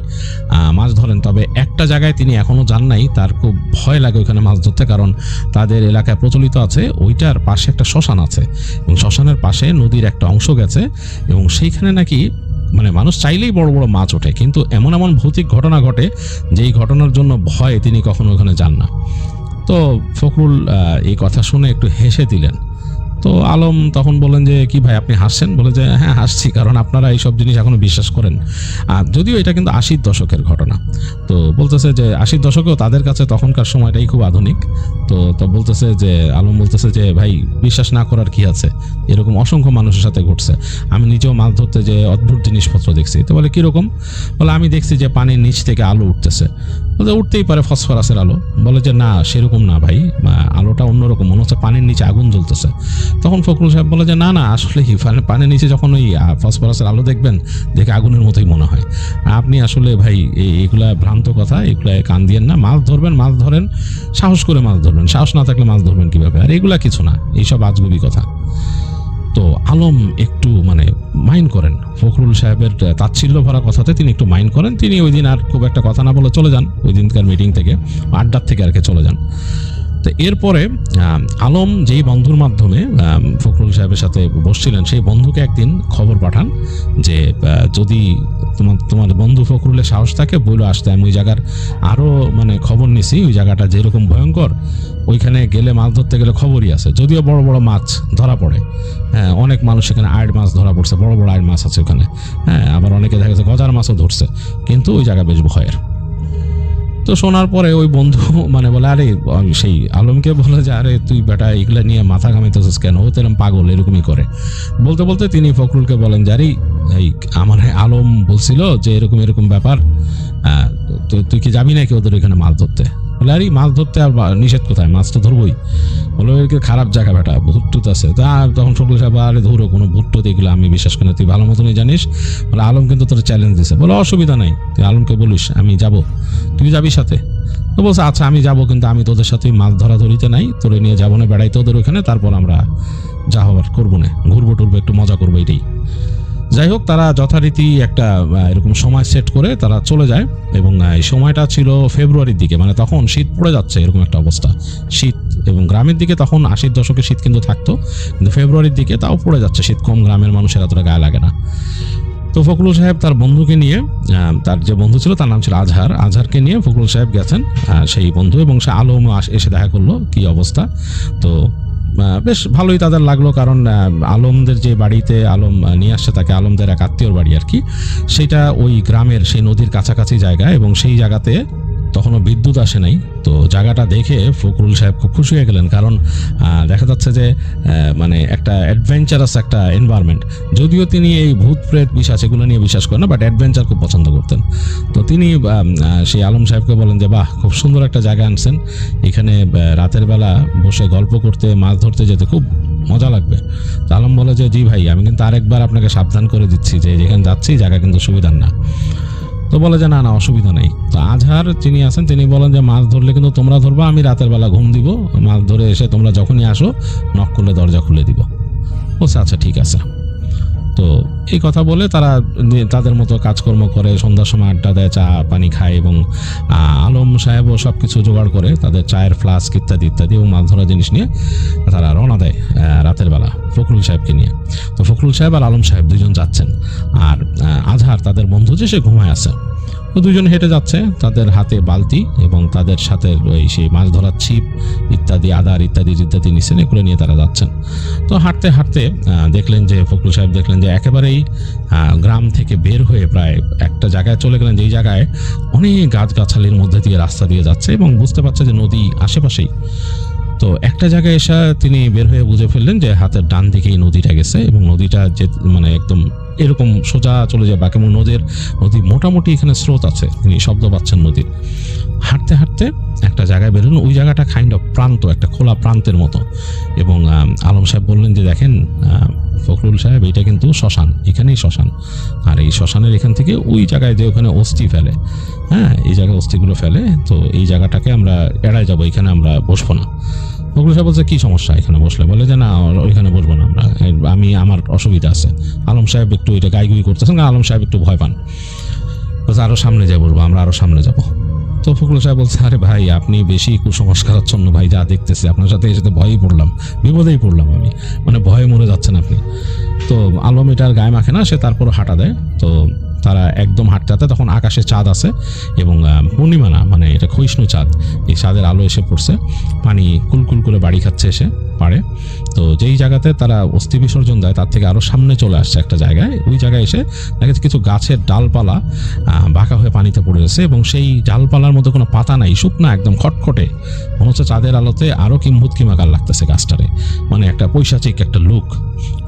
মাছ ধরেন। তবে একটা জায়গায় তিনি এখনও যান নাই, তার খুব ভয় লাগে ওইখানে মাছ ধরতে, কারণ তাদের এলাকায় প্রচলিত আছে ওইটার পাশে একটা শ্মশান আছে, এবং শ্মশানের পাশে নদীর একটা অংশ গেছে, এবং সেইখানে নাকি মানে মানুষ চাইলেই বড় বড় মাছ ওঠে, কিন্তু এমন এমন ভৌতিক ঘটনা ঘটে যেই ঘটনার জন্য ভয়ে তিনি কখনো ওখানে যান না। তো ফখরুল এই কথা শুনে একটু হেসে দিলেন। তো আলম তখন বলেন যে কি ভাই আপনি হাসছেন? বলে যে হ্যাঁ হাসছি, কারণ আপনারা এইসব জিনিস এখনো বিশ্বাস করেন। আর যদিও এটা কিন্তু 80-র দশকের ঘটনা। তো বলতেছে যে 80-র দশকেও তাদের কাছে তখনকার সময়টাই খুব আধুনিক। তো বলতেছে যে আলম বলতেছে যে ভাই বিশ্বাস না করার কি আছে, এরকম অসংখ্য মানুষের সাথে ঘটছে। আমি নিজেও মাছ ধরতে যে অদ্ভুত জিনিসপত্র দেখছি। তো বলে কীরকম? বলে আমি দেখছি যে পানির নিচ থেকে আলো উঠতেছে। বলে উঠতেই পারে ফসফরাসের আলো। বলে যে না সেরকম না ভাই, আলোটা অন্যরকম, মনে হচ্ছে পানির নিচে আগুন জ্বলতেছে। তখন ফখরুল সাহেব বলে যে না না আসলে পানির নিচে যখন ওই ফসফরাসের আলো দেখবেন দেখে আগুনের মতোই মনে হয়। আপনি আসলে ভাই এগুলা ভ্রান্ত কথা, এগুলা কান দিয়েন না। মাছ ধরবেন, মাছ ধরেন, সাহস করে মাছ ধরবেন, সাহস না থাকলে মাছ ধরবেন কীভাবে? আর এগুলা কিছু না, এইসব আজগুবি কথা। তো আলম একটু মানে মাইন্ড করেন ফখরুল সাহেবের তাচ্ছিল্য ভরা কথাতে, তিনি একটু মাইন্ড করেন। তিনি ওই দিন আর খুব একটা কথা না বলে চলে যান, ওই দিনকার মিটিং থেকে, আড্ডার থেকে আর কি চলে যান। তো এরপরে আলম যেই বন্ধুর মাধ্যমে ফখরুল সাহেবের সাথে বসছিলেন, সেই বন্ধুকে একদিন খবর পাঠান যে যদি তোমার বন্ধু ফখরুলের সাহস থাকে বইলো আসতে, আমি ওই জায়গার আরও মানে খবর নিছি, ওই জায়গাটা যেরকম ভয়ঙ্কর, ওইখানে গেলে মাছ ধরতে গেলে খবরই আছে। যদিও বড় বড় মাছ ধরা পড়ে, হ্যাঁ অনেক মানুষ এখানে আড় মাছ ধরা পড়ছে, বড় বড় আড় মাছ আছে ওখানে, হ্যাঁ আবার অনেকে দেখা গেছে গজার মাছও ধরছে, কিন্তু ওই জায়গা বেশ ভয়ের। তো শোনার পরে ওই বন্ধু মানে বলে আরে সেই আলমকে বলে যে আরে তুই বেটা এগুলা নিয়ে মাথা ঘামাইতেছিস কেন, ও তো এরকম পাগল, এরকমই করে। বলতে বলতে তিনি ফখরুলকে বলেন যে আরে এই আমার আলম বলছিল যে এরকম এরকম ব্যাপার, তুই কি যাবি নাকি ওদের এখানে মাছ ধরতে? বলে আরে মাছ ধরতে আর নিষেধ কোথায়, মাছ তো ধরবই। বলে খারাপ জায়গা বেটা, ভূত টুত আছে। তা তখন ফখরুল সাহেব আরে ধরো কোনো ভূত টুত এগুলো আমি বিশ্বাস করি না, তুই ভালো মতনই জানিস। বলে আলম কিন্তু তোর চ্যালেঞ্জ দিছে। বলে অসুবিধা নাই, তুই আলমকে বলিস আমি যাব, তুই যাবি সাথে? তো বলছে আচ্ছা আমি যাবো, কিন্তু আমি তোদের সাথে মাছ ধরাধরিতে নাই, তোরে নিয়ে যাবো না বেড়াইতে ওদের ওখানে, তারপর আমরা যা হবার করবো না, ঘুরবো টুরবো একটু মজা করবো, এটাই। যাই হোক তারা যথারীতি একটা এরকম সময় সেট করে তারা চলে যায়, এবং এই সময়টা ছিল ফেব্রুয়ারির দিকে, মানে তখন শীত পড়ে যাচ্ছে এরকম একটা অবস্থা, শীত। এবং গ্রামের দিকে তখন 80-র দশকে শীত কিন্তু থাকতো, কিন্তু ফেব্রুয়ারির দিকে তাও পড়ে যাচ্ছে শীত, কম গ্রামের মানুষের এতটা গায়ে লাগে না। তো ফখরুল সাহেব তার বন্ধুকে নিয়ে, তার যে বন্ধু ছিল তার নাম ছিল আজহারকে নিয়ে ফখরুল সাহেব গেছেন সেই বন্ধু, এবং সে আলম এসে দেখা করলো কি অবস্থা। তো বেশ ভালোই তাদের লাগলো, কারণ আলমদের যে বাড়িতে আলম নিয়ে আসছে তাকে, আলমদের এক আত্মীয়র বাড়ি আর কি, সেটা ওই গ্রামের সেই নদীর কাছাকাছি জায়গা, এবং সেই জায়গাতে তখনও বিদ্যুৎ আসে নাই। তো জায়গাটা দেখে ফখরুল সাহেব খুব খুশি হয়ে গেলেন, কারণ দেখা যাচ্ছে যে মানে একটা অ্যাডভেঞ্চারাস একটা এনভায়রনমেন্ট। যদিও তিনি এই ভূত প্রেত বিশ্বাস এগুলো নিয়ে বিশ্বাস করেন না, বাট অ্যাডভেঞ্চার খুব পছন্দ করতেন। তো তিনি সেই আলম সাহেবকে বলেন যে বাহ খুব সুন্দর একটা জায়গা আনছেন, এখানে রাতের বেলা বসে গল্প করতে, মাছ ধরতে যেতে খুব মজা লাগবে। তো আলম বলে যে জি ভাই, আমি কিন্তু আরেকবার আপনাকে সাবধান করে দিচ্ছি যে যেখানে যাচ্ছি জায়গা কিন্তু সুবিধার না। তো বলে যে না না অসুবিধা নেই। তো আজহার যিনি আছেন তিনি বলেন যে মাছ ধরলে কিন্তু তোমরা ধরবা, আমি রাতের বেলা ঘুম দিব, মাছ ধরে এসে তোমরা যখনই আসো নক করলে দরজা খুলে দিব। বলছে আচ্ছা ঠিক আছে। তো এই কথা বলে তারা তাদের মতো কাজকর্ম করে, সন্ধ্যার সময় আড্ডা দেয়, চা পানি খায়, এবং আলম সাহেবও সব কিছু জোগাড় করে তাদের চায়ের ফ্লাস্ক ইত্যাদি ইত্যাদি এবং মাছ ধরা জিনিস নিয়ে তারা রওনা দেয় রাতের বেলা ফখরুল সাহেবকে নিয়ে। তো ফখরুল সাহেব আর আলম সাহেব দুজন যাচ্ছেন, আর আজহার তাদের বন্ধু যে সে ঘুমায় আছে। তো দুজন হেঁটে যাচ্ছে, তাদের হাতে বালতি এবং তাদের সাথে ওই সেই মাছ ধরার ছিপ ইত্যাদি আদার ইত্যাদি ইত্যাদি নিচ্ছেন, এগুলো নিয়ে তারা যাচ্ছেন। তো হাঁটতে হাঁটতে দেখলেন যে ফখরুল সাহেব দেখলেন যে একেবারেই গ্রাম থেকে বের হয়ে প্রায় একটা জায়গায় চলে গেলেন, যেই জায়গায় অনেক গাছগাছালির মধ্যে দিয়ে রাস্তা দিয়ে যাচ্ছে, এবং বুঝতে পারছে যে নদী আশেপাশেই। তো একটা জায়গায় এসে তিনি বের হয়ে বুঝে ফেললেন যে হাতের ডান দিকেই নদীটা গেছে, এবং নদীটা যে মানে একদম এরকম সোজা চলে যাবে, এবং নদী মোটামুটি এখানে স্রোত আছে, তিনি শব্দ পাচ্ছেন নদীর। হাঁটতে হাঁটতে একটা জায়গায় বেরোলেন, ওই জায়গাটা কাইন্ড অফ প্রান্ত, একটা খোলা প্রান্তের মতো। এবং আলম সাহেব বললেন যে দেখেন ফখরুল সাহেব, এটা কিন্তু শ্মশান, এখানেই শ্মশান, আর এই শ্মশানের এখান থেকে ওই জায়গায় যে ওখানে অস্থি ফেলে, হ্যাঁ এই জায়গায় অস্থিগুলো ফেলে, তো এই জায়গাটাকে আমরা এড়াই যাবো, এখানে আমরা বসবো না। ফখরুল সাহেব বলছে কি সমস্যা এখানে বসলে? বলে যে না ওইখানে বসবো না আমরা, আমার অসুবিধা আছে। আলম সাহেব একটু এটা গাইগুই করতেছেন, কারণ আলম সাহেব একটু ভয় পান। বলছে আরো সামনে যাই বলবো, আমরা আরো সামনে যাবো। তো ফখরুল সাহেব বলছে আরে ভাই আপনি বেশি কুসংস্কারাচ্ছন্ন ভাই, যা দেখতেছি আপনার সাথে এসে ভয়ই পড়লাম, বিপদেই পড়লাম আমি, মানে ভয়ে মরে যাচ্ছেন আপনি। তো আলম এটার গায়ে মাখে না, সে তারপরও হাঁটা দেয়। তো তারা একদম হাঁটতে হাঁটতে, তখন আকাশে চাঁদ আছে এবং পূর্ণিমা না, মানে এটা ক্ষয়িষ্ণু চাঁদ, এই চাঁদের আলো এসে পড়ছে, পানি কুলকুল করে বাড়ি খাচ্ছে এসে পারে। তো যেই জায়গাতে তারা অস্থি বিসর্জন দেয় তার থেকে আরও সামনে চলে আসছে একটা জায়গায়, ওই জায়গায় এসে দেখা যাচ্ছে কিছু গাছের ডালপালা বাঁকা হয়ে পানিতে পড়ে গেছে এবং সেই ডালপালার মধ্যে কোনো পাতা নাই, শুকনা একদম খটখটে, মনে হচ্ছে চাঁদের আলোতে আরও কিম্ভূত কিমাকার লাগতেছে গাছটারে, মানে একটা পৈশাচিক একটা লুক,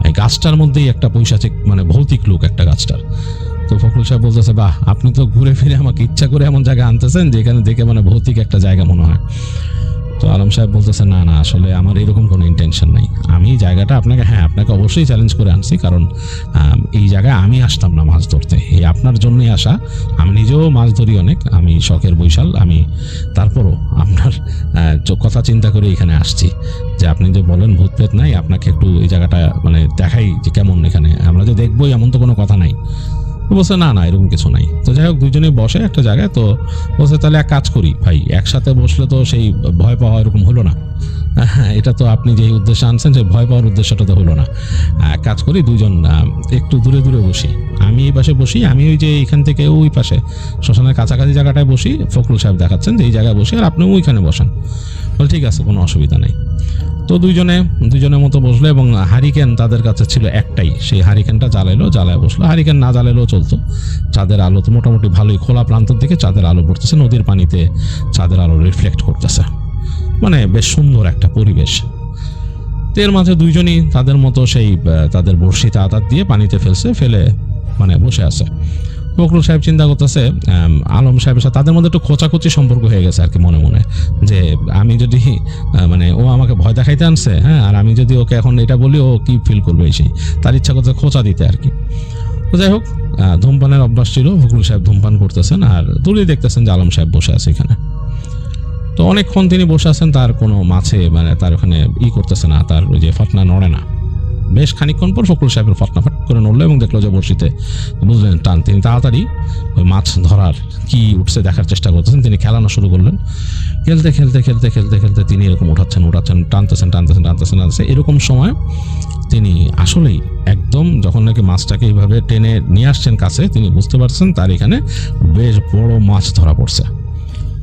এই গাছটার মধ্যেই একটা পৈশাচিক মানে ভৌতিক লুক একটা গাছটার। তো ফখরুল সাহেব বলতেছে, বাহ, আপনি তো ঘুরে ফিরে আমাকে ইচ্ছা করে এমন জায়গায় আনতেছেন যেখানে দেখে মানে ভৌতিক একটা জায়গা মনে হয়। তো আলম সাহেব বলতেছে, না না, আসলে আমার এরকম কোনো ইন্টেনশন নাই, আমি জায়গাটা আপনাকে অবশ্যই চ্যালেঞ্জ করে আনছি, কারণ এই জায়গায় আমি আসতাম না মাছ ধরতে, এই আপনার জন্যই আসা। আমি নিজেও মাছ ধরি অনেক, আমি শখের বৈশাল, আমি তারপরও আপনার কথা চিন্তা করে এখানে আসছি যে আপনি যে বলেন ভূত প্রেত নাই, আপনাকে একটু এই জায়গাটা মানে দেখাই যে কেমন, এখানে আমরা যে দেখবোই এমন তো কোনো কথা নাই। বলছে, না না, এরকম কিছু নাই। তো যাই হোক, দুজনে বসে একটা জায়গায়, তো বলছে, তাহলে এক কাজ করি ভাই, একসাথে বসলে তো সেই ভয় পাওয়া এরকম হলো না, এটা তো আপনি যেই উদ্দেশ্যে আনছেন সেই ভয় পাওয়ার উদ্দেশ্যটা তো হলো না। এক কাজ করি, দুজন একটু দূরে দূরে বসি, আমি এই পাশে বসি, আমি ওই যে এখান থেকে ওই পাশে শ্মশানের কাছাকাছি জায়গাটায় বসি, ফখরুল সাহেব দেখাচ্ছেন যে এই জায়গায় বসি, আর আপনি ওইখানে বসেন। বলে, ঠিক আছে, কোনো অসুবিধা নেই। তো দুজনের মতো বসলো এবং হারিকেন তাদের কাছে ছিল একটাই, সেই হারিকেনটা জ্বালায় বসলো। হারিকেন না জ্বালাইলেও চলতো, চাঁদের আলো তো মোটামুটি ভালোই, খোলা প্রান্তের দিকে চাঁদের আলো পড়তেছে, নদীর পানিতে চাঁদের আলো রিফ্লেক্ট করতেছে, মানে বেশ সুন্দর একটা পরিবেশ। এর মাঝে দুইজনই তাদের মতো সেই তাদের বড়শিতে আদার দিয়ে পানিতে ফেলে মানে বসে আছে। ফখরুল সাহেব চিন্তা করতেছে, আলম সাহেবের সাথে তাদের মধ্যে একটু খোঁচাখুচি সম্পর্ক হয়ে গেছে আর কি, মনে মনে, যে আমি যদি মানে ও আমাকে ভয় দেখাইতে আনছে, হ্যাঁ, আর আমি যদি ওকে এখন এটা বলি ও কি ফিল করবে, সেই তার ইচ্ছা করতে খোঁচা দিতে আর কি। তো যাই হোক, ধূমপানের অভ্যাস ছিল, ফখরুল সাহেব ধূমপান করতেছেন আর দূরে দেখতেছেন যে আলম সাহেব বসে আছে এখানে। তো অনেকক্ষণ তিনি বসে আছেন, তার কোনো মাছে মানে তার ওখানে করতেছে না, তার ওই যে ফাটনা নড়ে না। বেশ খানিকক্ষণ পর ফখরুল সাহেবের ফাটনা ফাট করে নড়লো এবং দেখলো যে বড়শিতে বুঝলেন টান। তিনি তাড়াতাড়ি ওই মাছ ধরার কি উঠছে দেখার চেষ্টা করতেছেন, তিনি খেলানো শুরু করলেন। খেলতে তিনি এরকম উঠাচ্ছেন, টানতেছেন। এরকম সময় তিনি আসলেই একদম যখন নাকি মাছটাকে এইভাবে টেনে নিয়ে আসছেন কাছে, তিনি বুঝতে পারছেন তার এখানে বেশ বড় মাছ ধরা পড়ছে।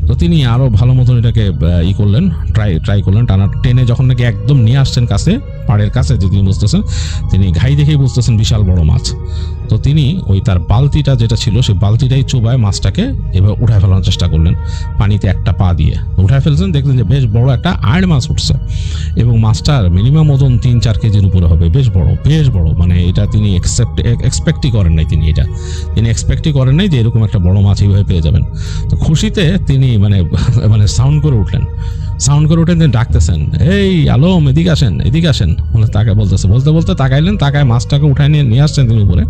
তো তিনি আরও ভালো মতন এটাকে ট্রাই করলেন টানা, টেনে যখন নাকি একদম নিয়ে আসছেন কাছে, পাড়ের কাছে, যে তিনি বুঝতেছেন, তিনি ঘাই দেখেই বুঝতেছেন বিশাল বড় মাছ। তো তিনি ওই তার বালতিটা যেটা ছিল সেই বালতিটাই চোবায় মাছটাকে এবার উঠায় ফেলানোর চেষ্টা করলেন, পানিতে একটা পা দিয়ে উঠায় ফেলছেন। দেখলেন যে বেশ বড় একটা আড় মাছ উঠছে এবং মাছটার মিনিমাম ওজন 3-4 কেজির উপরে হবে, বেশ বড়, মানে এটা তিনি এক্সপেক্টই করেন নাই, তিনি এক্সপেক্টই করেন নাই যে এরকম একটা বড় মাছ এইভাবে পেয়ে যাবেন। তো খুশিতে তিনি মানে সাউন্ড করে উঠলেন, তিনি ডাকতেছেন, এই আলম, এদিকে আসেন, বলে তাকে বলতে তাকায় মাছটাকে উঠায় নিয়ে আসছেন তিনি উপরে।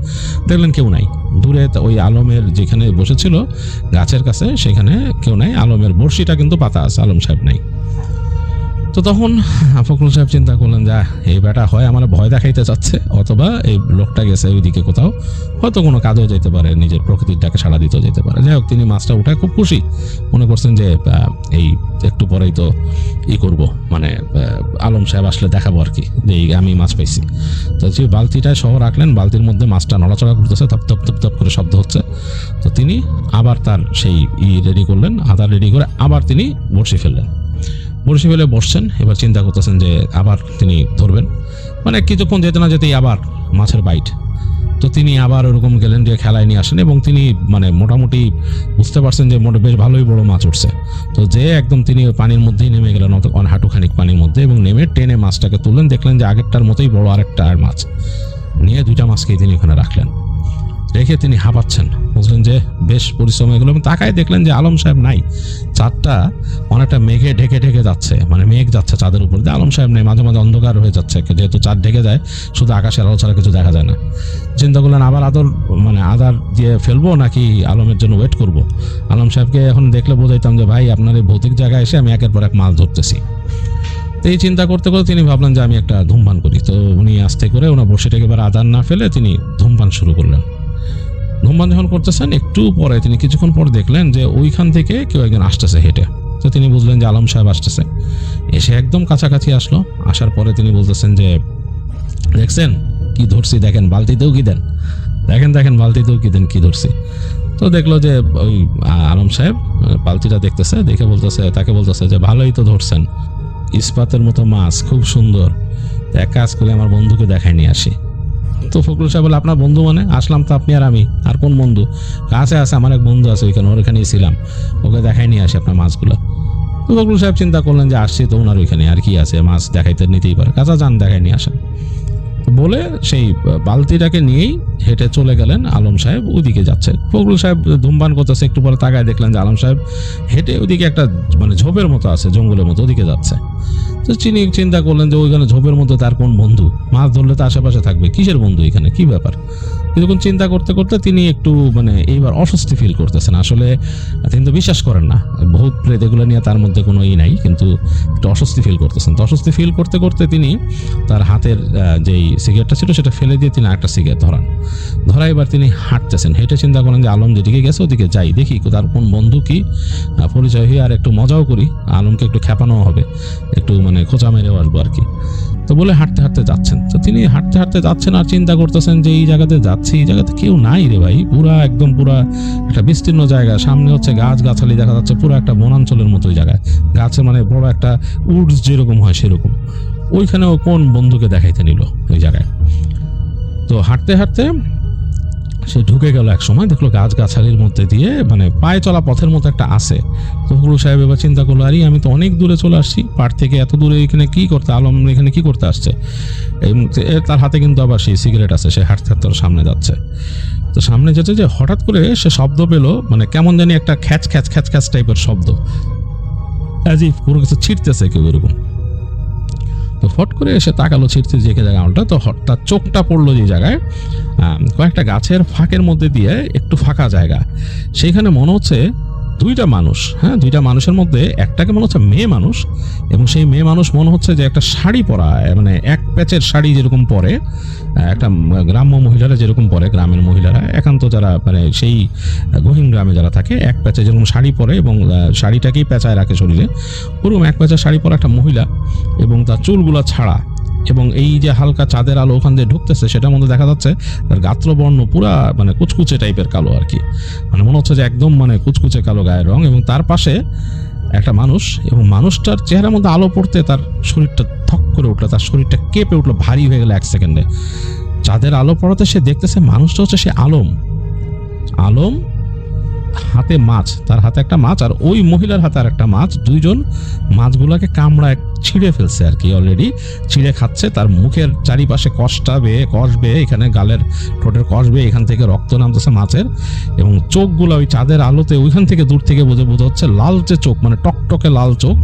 দেখলেন কেউ নাই, দূরে ওই আলমের যেখানে বসেছিল গাছের কাছে সেখানে কেউ নাই, আলমের বড়শিটা কিন্তু পাতা আছে, আলম সাহেব নাই। তো তখন ফখরুল সাহেব চিন্তা করলেন, যা এই বেটা হয় আমার ভয় দেখাইতে চাচ্ছে, অথবা এই লোকটা গেছে ওইদিকে কোথাও, হয়তো কোনো কাজেও যেতে পারে, নিজের প্রকৃতির ডাকে সাড়া দিতেও যেতে পারে। যাই হোক, তিনি মাছটা উঠায় খুব খুশি, মনে করছেন যে এই একটু পরেই তো করব, মানে আলম সাহেব আসলে দেখাবো আর কি যে আমি মাছ পাইছি। তো যে বালতিটায় সহ রাখলেন, বালতির মধ্যে মাছটা নড়াচড়া করতেছে, থপ করে শব্দ হচ্ছে। তো তিনি আবার তার সেই রেডি করলেন, আদার রেডি করে আবার তিনি বড়শি ফেলে বসছেন। এবার চিন্তা করতেছেন যে আবার তিনি ধরবেন, মানে কিছুক্ষণ যেতে না যেতেই আবার মাছের বাইট। তো তিনি আবার ওরকম গেলেন যে খেলায় নিয়ে আসেন এবং তিনি মানে মোটামুটি বুঝতে পারছেন যে বেশ ভালোই বড় মাছ উঠছে। তো যে একদম তিনি পানির মধ্যেই নেমে গেলেন, হাঁটুখানিক পানির মধ্যে, এবং নেমে টেনে মাছটাকে তুললেন। দেখলেন যে আগেরটার মতোই বড় আরেকটা মাছ নিয়ে 2টা মাছকেই তিনি ওখানে রাখলেন। রেখে তিনি হাঁপাচ্ছেন, বুঝলেন যে বেশ পরিশ্রম হয়ে গেল এবং তাকায় দেখলেন যে আলম সাহেব নাই। চাঁদটা অনেকটা মেঘে ঢেকে যাচ্ছে, মানে মেঘ যাচ্ছে চাঁদের উপর দিয়ে, আলম সাহেব নেই। মাঝে মাঝে অন্ধকার হয়ে যাচ্ছে, যেহেতু চাঁদ ঢেকে যায়, শুধু আকাশের আলো ছাড়া কিছু দেখা যায় না। চিন্তা করলেন আবার আদার দিয়ে ফেলবো নাকি আলমের জন্য ওয়েট করব। আলম সাহেবকে এখন দেখলে বোঝাইতাম যে ভাই, আপনার এই ভৌতিক জায়গায় এসে আমি একের পর এক মাছ ধরতেছি। তো এই চিন্তা করতে তিনি ভাবলেন যে আমি একটা ধূমপান করি। তো উনি আস্তে করে ওনার বসিটাকে এবার আদার না ফেলে তিনি ধূমপান শুরু করলেন। ধূমপান যখন করতেছেন, একটু পরে তিনি কিছুক্ষণ পর দেখলেন যে ওইখান থেকে কেউ একজন আসতেছে হেঁটে। তো তিনি বুঝলেন যে আলম সাহেব আসতেছে, এসে একদম কাছাকাছি আসলো। আসার পরে তিনি বলতেছেন যে, দেখছেন কি ধরছি, দেখেন, বালতিতেও কি দেন। দেখেন বালতিতেও কি ধরছি। তো দেখলো যে ওই আলম সাহেব বালতিটা দেখতেছে, দেখে তাকে বলতেছে যে ভালোই তো ধরছেন, ইস্পাতের মতো মাছ, খুব সুন্দর, এক কাজ করে আমার বন্ধুকে দেখাই নিয়ে আসি। তো ফখরুল সাহেব বলে আপনার বন্ধু মানে? আসলাম তো আপনি আর আমি, আর কোন বন্ধু? আছে আমার এক বন্ধু আছে ওইখানে, ওর এখানেই ছিলাম, ওকে দেখাই নিয়ে আসি আপনার মাছগুলো। তো ফখরুল সাহেব চিন্তা করলেন যে আসছি তো ওনার ওইখানে, আর কি আছে, মাছ দেখাইতে নিতেই পারে, কাঁচা যান দেখাই নিয়ে আসেন। বলে সেই বালতিটাকে নিয়েই হেঁটে চলে গেলেন আলম সাহেব ওইদিকে যাচ্ছে। ফখরুল সাহেব ধূমপান করতেছে, একটু পরে তাকায় দেখলেন যে আলম সাহেব হেঁটে ওইদিকে একটা মানে ঝোপের মতো আছে, জঙ্গলের মতো, ওদিকে যাচ্ছে। তো তিনি চিন্তা করলেন যে ওইখানে ঝোপের মধ্যে তার কোন বন্ধু, মাছ ধরলে তো আশেপাশে থাকবে, কিসের বন্ধু এখানে, কি ব্যাপার? কিছুক্ষণ চিন্তা করতে করতে তিনি একটু মানে এইবার অস্বস্তি ফিল করতেছেন। আসলে তিনি তো বিশ্বাস করেন না, ভূত প্রেত এগুলো নিয়ে তার মধ্যে কোনো নাই, কিন্তু একটু অস্বস্তি ফিল করতেছেন। তো অস্বস্তি ফিল করতে করতে তিনি তার হাতের যেই সিগারেটটা ছিল সেটা ফেলে দিয়ে তিনি একটা সিগারেট ধরা এবার তিনি হাঁটতেছেন। হেঁটে চিন্তা করেন যে আলম যেদিকে গেছে ওদিকে যাই, দেখি তার কোন বন্ধু, কি পরিচয় হয়ে আর একটু মজাও করি, আলমকে একটু খেপানো হবে, একটু মানে খোঁচা মেরেও আসবো আর কি। তো বলে হাঁটতে হাঁটতে যাচ্ছেন। তো তিনি হাঁটতে হাঁটতে যাচ্ছেন আর চিন্তা করতেছেন যে এই জায়গাতে যাচ্ছি, এই জায়গাতে কেউ নাই রে ভাই, পুরা একটা বিস্তীর্ণ জায়গা, সামনে হচ্ছে গাছগাছালি দেখা যাচ্ছে, পুরো একটা বনাঞ্চলের মতো জায়গায়, গাছে মানে বড় একটা উডস যেরকম হয় সেরকম। ওইখানেও কোন বন্ধুকে দেখাইতে নিল ওই জায়গায়। তো হাঁটতে হাঁটতে সে ঢুকে গেল, এক সময় দেখলো গাছগাছালির মধ্যে দিয়ে মানে পায়ে চলা পথের মতো একটা আছে। তো ফখরুল সাহেব এবার চিন্তা করলো, আরে আমি তো অনেক দূরে চলে আসছি, পাড় থেকে এত দূরে এখানে কি করতে, আলম এখানে কি করতে আসছে? তার হাতে কিন্তু আবার সেই সিগারেট আছে, সে হাঁটতে হাঁটতে সামনে যাচ্ছে। তো সামনে যেতে যে হঠাৎ করে সে শব্দ পেলো, মানে কেমন জানি একটা খ্যাচ খ্যাচ খ্যাচ খ্যাচ টাইপের শব্দ, অ্যাজ ইফ কোনো কিছু ছিটতেছে কেউ এরকম। তো ফট করে এসে তাকালো ছিটতে যে জায়গাটা, তো তার চোখটা পড়লো যে জায়গায় কয়েকটা গাছের ফাঁকের মধ্যে দিয়ে একটু ফাঁকা জায়গা, সেইখানে মনে হচ্ছে দুইটা মানুষ। হ্যাঁ, দুইটা মানুষের মধ্যে একটাকে মনে হচ্ছে মেয়ে মানুষ, এবং সেই মেয়ে মানুষ মনে হচ্ছে যে একটা শাড়ি পরা, মানে এক প্যাচের শাড়ি যেরকম পরে একটা গ্রাম্য মহিলারা যেরকম পরে, গ্রামের মহিলারা একান্ত যারা মানে সেই গহীন গ্রামে যারা থাকে, এক প্যাচে যেরকম শাড়ি পরে এবং শাড়িটাকেই পেঁচায় রাখে শরীরে, ওরকম এক প্যাচের শাড়ি পরা একটা মহিলা, এবং তার চুলগুলো ছাড়া, এবং এই যে হালকা চাঁদের আলো ওখান দিয়ে ঢুকতেছে সেটার মধ্যে দেখা যাচ্ছে তার গাত্রবর্ণ পুরা মানে কুচকুচে টাইপের কালো আর কি, মানে মনে হচ্ছে যে একদম মানে কুচকুচে কালো গায়ের রং। এবং তার পাশে একটা মানুষ, এবং মানুষটার চেহারার মধ্যে আলো পড়তে তার শরীরটা থক করে উঠলো, তার শরীরটা কেঁপে উঠলো, ভারী হয়ে গেল এক সেকেন্ডে। চাঁদের আলো পড়াতে সে দেখতেছে মানুষটা হচ্ছে সে আলম হাতে মাছ, তার হাতে একটা মাছ আর ওই মহিলার হাতে আর একটা মাছ, দুইজন মাছগুলোকে কামড়ায় ছিঁড়ে ফেলছে আর কি, অলরেডি ছিঁড়ে খাচ্ছে। তার মুখের চারিপাশে কষ বেয়ে এখানে গালের ঠোঁটের কষ বেয়ে এখান থেকে রক্ত নামতেছে মাছের, এবং চোখগুলো ওই চাঁদের আলোতে ওইখান থেকে দূর থেকে বোঝা হচ্ছে লালচে চোখ, মানে টকটকে লাল চোখ,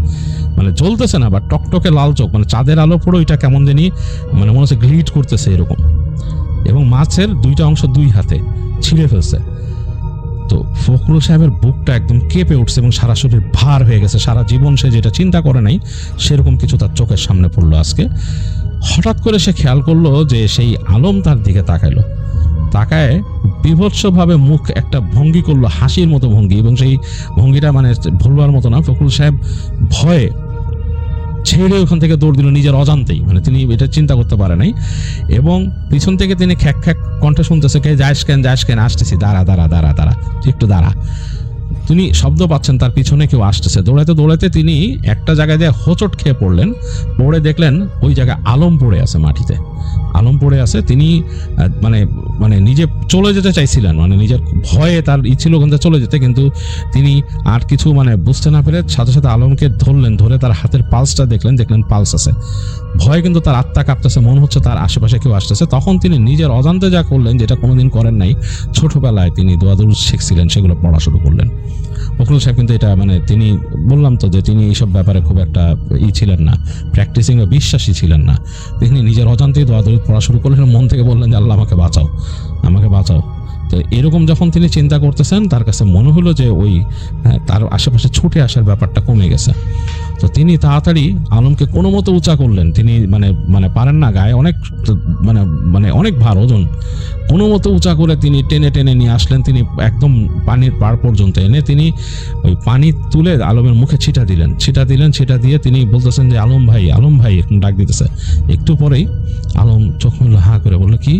মানে জ্বলতেছে না বা টকটকে লাল চোখ, মানে চাঁদের আলো পুরো ওইটা কেমন জানি মানে মনে হচ্ছে গ্লিট করতেছে এরকম। এবং মাছের দুইটা অংশ দুই হাতে ছিঁড়ে ফেলছে। তো ফখরুল সাহেবের বুকটা একদম কেঁপে উঠছে এবং সারা শরীর ভার হয়ে গেছে। সারা জীবন সে যেটা চিন্তা করে নাই সেরকম কিছু তার চোখের সামনে পড়লো আজকে। হঠাৎ করে সে খেয়াল করলো যে সেই আলম তার দিকে তাকায় বিভৎসভাবে মুখ একটা ভঙ্গি করলো, হাসির মতো ভঙ্গি, এবং সেই ভঙ্গিটা মানে ভুলবার মতো না। ফখরুল সাহেব ভয়ে ছেড়ে ওখান থেকে দৌড় দিল নিজের অজান্তেই, মানে তিনি এটা চিন্তা করতে পারে নাই। এবং পিছন থেকে তিনি খ্যাক খ্যাক কণ্ঠে শুনতেছে, কে যাস কেন, আসতেছি, দাঁড়া, একটু দাঁড়া। তিনি শব্দ পাচ্ছেন তার পিছনে কেউ আসতেছে। দৌড়াতে তিনি একটা জায়গায় দিয়ে হোঁচট খেয়ে পড়লেন। পড়ে দেখলেন ওই জায়গায় আলম পড়ে আছে, মাটিতে আলম পড়ে আছে। তিনি মানে নিজে চলে যেতে চাইছিলেন, মানে নিজের ভয়ে তার ছিল ওখান থেকে চলে যেতে, কিন্তু তিনি আর কিছু মানে বুঝতে না পেরে সাথে সাথে আলমকে ধরে তার হাতের পালসটা দেখলেন পালস আছে। ভয়ে কিন্তু তার আত্মা কাঁপতেছে, মনে হচ্ছে তার আশেপাশে কেউ আসতেছে। তখন তিনি নিজের অজান্তে যা করলেন, যেটা কোনোদিন করেন নাই, ছোটবেলায় তিনি দোয়া দুরূদ শিখছিলেন, সেগুলো পড়া শুরু করলেন। ফখরুল সাহেব কিন্তু এটা মানে তিনি বললাম তো যে তিনি এইসব ব্যাপারে খুব একটা ছিলেন না, প্র্যাকটিসিং বা বিশ্বাসী ছিলেন না। তিনি নিজের অজান্তেই দোয়া দুরূদ পড়া শুরু করলেন, মন থেকে বললেন যে আল্লাহ আমাকে বাঁচাও। তো এরকম যখন তিনি চিন্তা করতেছেন, তার কাছে মনে হলো যে ওই তার আশেপাশে ছুটে আসার ব্যাপারটা কমে গেছে। তো তিনি তাড়াতাড়ি আলমকে কোনো মতো উঁচা করলেন। তিনি মানে পারেন না, গায়ে অনেক মানে অনেক ভার ওজন, কোনো মতো উঁচা করে তিনি টেনে নিয়ে আসলেন। তিনি একদম পানির পাড় পর্যন্ত এনে তিনি ওই পানি তুলে আলমের মুখে ছিটা দিয়ে তিনি বলতেছেন যে আলম ভাই এরকম ডাক দিতেছে। একটু পরেই আলম চোখ মেলে হাঁ করে বললো, কি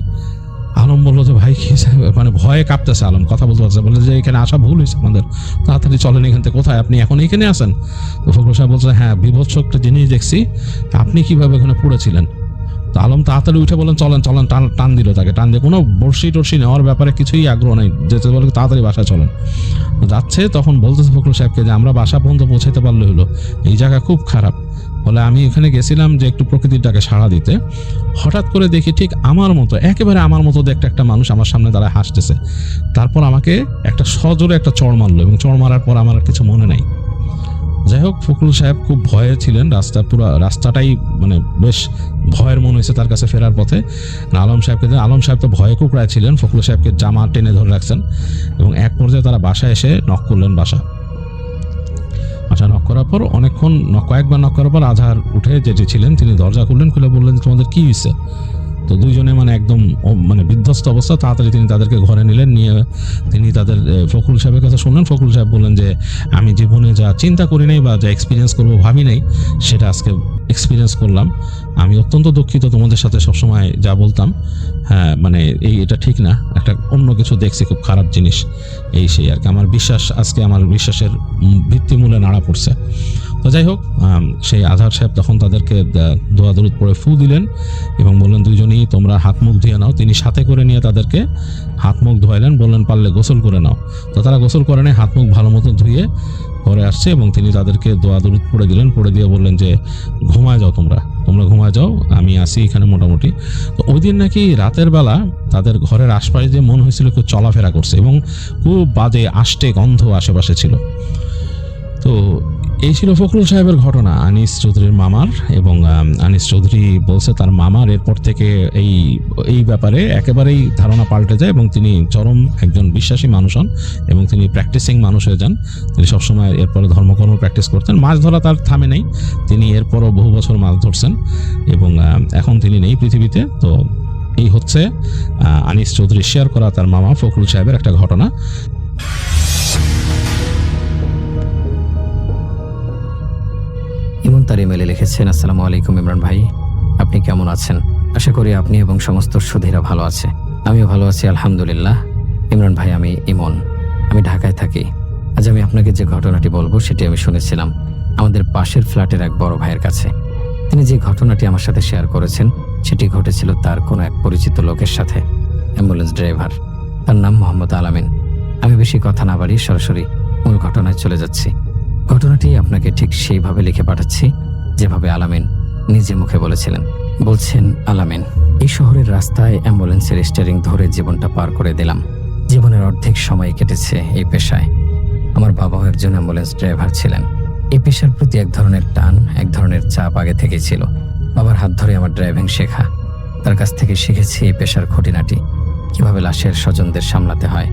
আলম বললো যে ভাই কি হয়েছে? মানে ভয়ে কাঁপতেছে আলম, কথা বলতে পারছে, বলে যে এখানে আসা ভুল হয়েছে আমাদের, তাড়াতাড়ি চলেন এখান থেকে। কোথায় আপনি এখন এখানে আছেন? তো ফখরুল সাহেব বলছে হ্যাঁ বিভৎস একটা জিনিস দেখছি, আপনি কিভাবে ওখানে পড়েছিলেন? তো আলম তাড়াতাড়ি উঠে বলেন চলেন চলেন, টান দিল তাকে, টান দিয়ে কোনো বর্ষি টর্ষি নেওয়ার ব্যাপারে কিছুই আগ্রহ নেই, যেতে বলে তাড়াতাড়ি বাসায় চলেন। যাচ্ছে তখন বলতেছে ফখরুল সাহেবকে যে আমরা বাসা পর্যন্ত পৌঁছাতে পারলে হলো, এই জায়গা খুব খারাপ। বলে আমি এখানে গেছিলাম যে একটু প্রকৃতিটাকে সাড়া দিতে, হঠাৎ করে দেখি ঠিক আমার মতো, একেবারে আমার মতো দেখতে একটা মানুষ আমার সামনে দাঁড়ায় হাসতেছে। তারপর আমাকে একটা সজোরে একটা চড় মারলো, এবং চড় মারার পর আমার আর কিছু মনে নাই। যাই হোক, ফখরুল সাহেব খুব ভয়ে ছিলেন, পুরো রাস্তাটাই মানে বেশ ভয়ের মনে হয়েছে তার কাছে ফেরার পথে। আলম সাহেব তো ভয়ে কুকড়ায় ছিলেন, ফখরুল সাহেবকে জামা টেনে ধরে রাখছেন, এবং এক পর্যায়ে তারা বাসায় এসে নক করলেন। বাসা নক করার পর অনেকক্ষণ কয়েকবার নক করার পর আজহার উঠে যেটি ছিলেন তিনি দরজা খুললেন, খুলে বললেন তোমাদের কি হয়েছে? তো দুইজনে মানে একদম মানে বিধ্বস্ত অবস্থা। তাড়াতাড়ি তিনি তাদেরকে ঘরে নিলেন, নিয়ে তিনি তাদের ফখরুল সাহেবের কাছে শুনলেন। ফখরুল সাহেব বললেন যে আমি জীবনে যা চিন্তা করি নাই বা যা এক্সপিরিয়েন্স করবো ভাবি নাই, সেটা আজকে এক্সপিরিয়েন্স করলাম। আমি অত্যন্ত দুঃখিত, তোমাদের সাথে সবসময় যা বলতাম হ্যাঁ মানে এটা ঠিক না, একটা অন্য কিছু দেখছি, খুব খারাপ জিনিস, এই সেই আর কি। আমার বিশ্বাসের ভিত্তিমূলে নাড়া পড়ছে। তো যাই হোক, সেই আজহার সাহেব তখন তাদেরকে দোয়া দরুদ পড়ে ফু দিলেন এবং বললেন দুইজনই তোমরা হাত মুখ ধুয়ে নাও। তিনি সাথে করে নিয়ে তাদেরকে হাত মুখ ধোয়াইলেন, বললেন পারলে গোসল করে নাও। তো তারা গোসল করে নেয়, হাত মুখ ভালো মতো ধুয়ে ঘরে আসছে, এবং তিনি তাদেরকে দোয়া দরুদ পড়ে দিলেন, পড়ে দিয়ে বললেন যে ঘুমায় যাও, তোমরা ঘুমায় যাও, আমি আসি এখানে মোটামুটি। তো ওই দিন নাকি রাতের বেলা তাদের ঘরের আশপাশে যে মনে হয়েছিল কেউ চলাফেরা করছে, এবং খুব বাজে আষ্টে গন্ধ আশেপাশে ছিল। তো এই ছিল ফখরুল সাহেবের ঘটনা আনিস চৌধুরীর মামার। এবং আনিস চৌধুরী বলছে তার মামার এরপর থেকে এই ব্যাপারে একেবারেই ধারণা পাল্টে যায়, এবং তিনি চরম একজন বিশ্বাসী মানুষ হন, এবং তিনি প্র্যাকটিসিং মানুষ হয়ে যান। তিনি সবসময় এরপরে ধর্মকর্ম প্র্যাকটিস করতেন। মাছ ধরা তার থামে নেই, তিনি এরপরও বহু বছর মাছ ধরছেন, এবং এখন তিনি নেই পৃথিবীতে। তো এই হচ্ছে আনিস চৌধুরী শেয়ার করা তার মামা ফখরুল সাহেবের একটা ঘটনা। ইমন তার ইমেলে লিখেছেন, আসসালামু আলাইকুম ইমরান ভাই, আপনি কেমন আছেন? আশা করি আপনি এবং সমস্ত সুধীরা ভালো আছে। আমিও ভালো আছি আলহামদুলিল্লাহ। ইমরান ভাই, আমি ইমন, আমি ঢাকায় থাকি। আজ আমি আপনাকে যে ঘটনাটি বলবো সেটি আমি শুনেছিলাম আমাদের পাশের ফ্ল্যাটের এক বড় ভাইয়ের কাছে। তিনি যে ঘটনাটি আমার সাথে শেয়ার করেছেন সেটি ঘটেছিল তার কোনো এক পরিচিত লোকের সাথে, অ্যাম্বুলেন্স ড্রাইভার। তার নাম মোহাম্মদ আলামিন। আমি বেশি কথা না বাড়িয়ে সরাসরি মূল ঘটনায় চলে যাচ্ছি। ঘটনাটি আপনাকে ঠিক সেইভাবে লিখে পাঠাচ্ছি যেভাবে আলামিন নিজে মুখে বলেছিলেন। বলছেন আলামিন, এই শহরের রাস্তায় অ্যাম্বুলেন্সের স্টিয়ারিং ধরে জীবনটা পার করে দিলাম। জীবনের অর্ধেক সময় কেটেছে এই পেশায়। আমার বাবাও একজন অ্যাম্বুলেন্স ড্রাইভার ছিলেন। এই পেশার প্রতি এক ধরনের টান, এক ধরনের চাপ আগে থেকেই ছিল। বাবার হাত ধরে আমার ড্রাইভিং শেখা। তার কাছ থেকে শিখেছি এই পেশার খুঁটিনাটি, কিভাবে লাশের স্বজনদের সামলাতে হয়,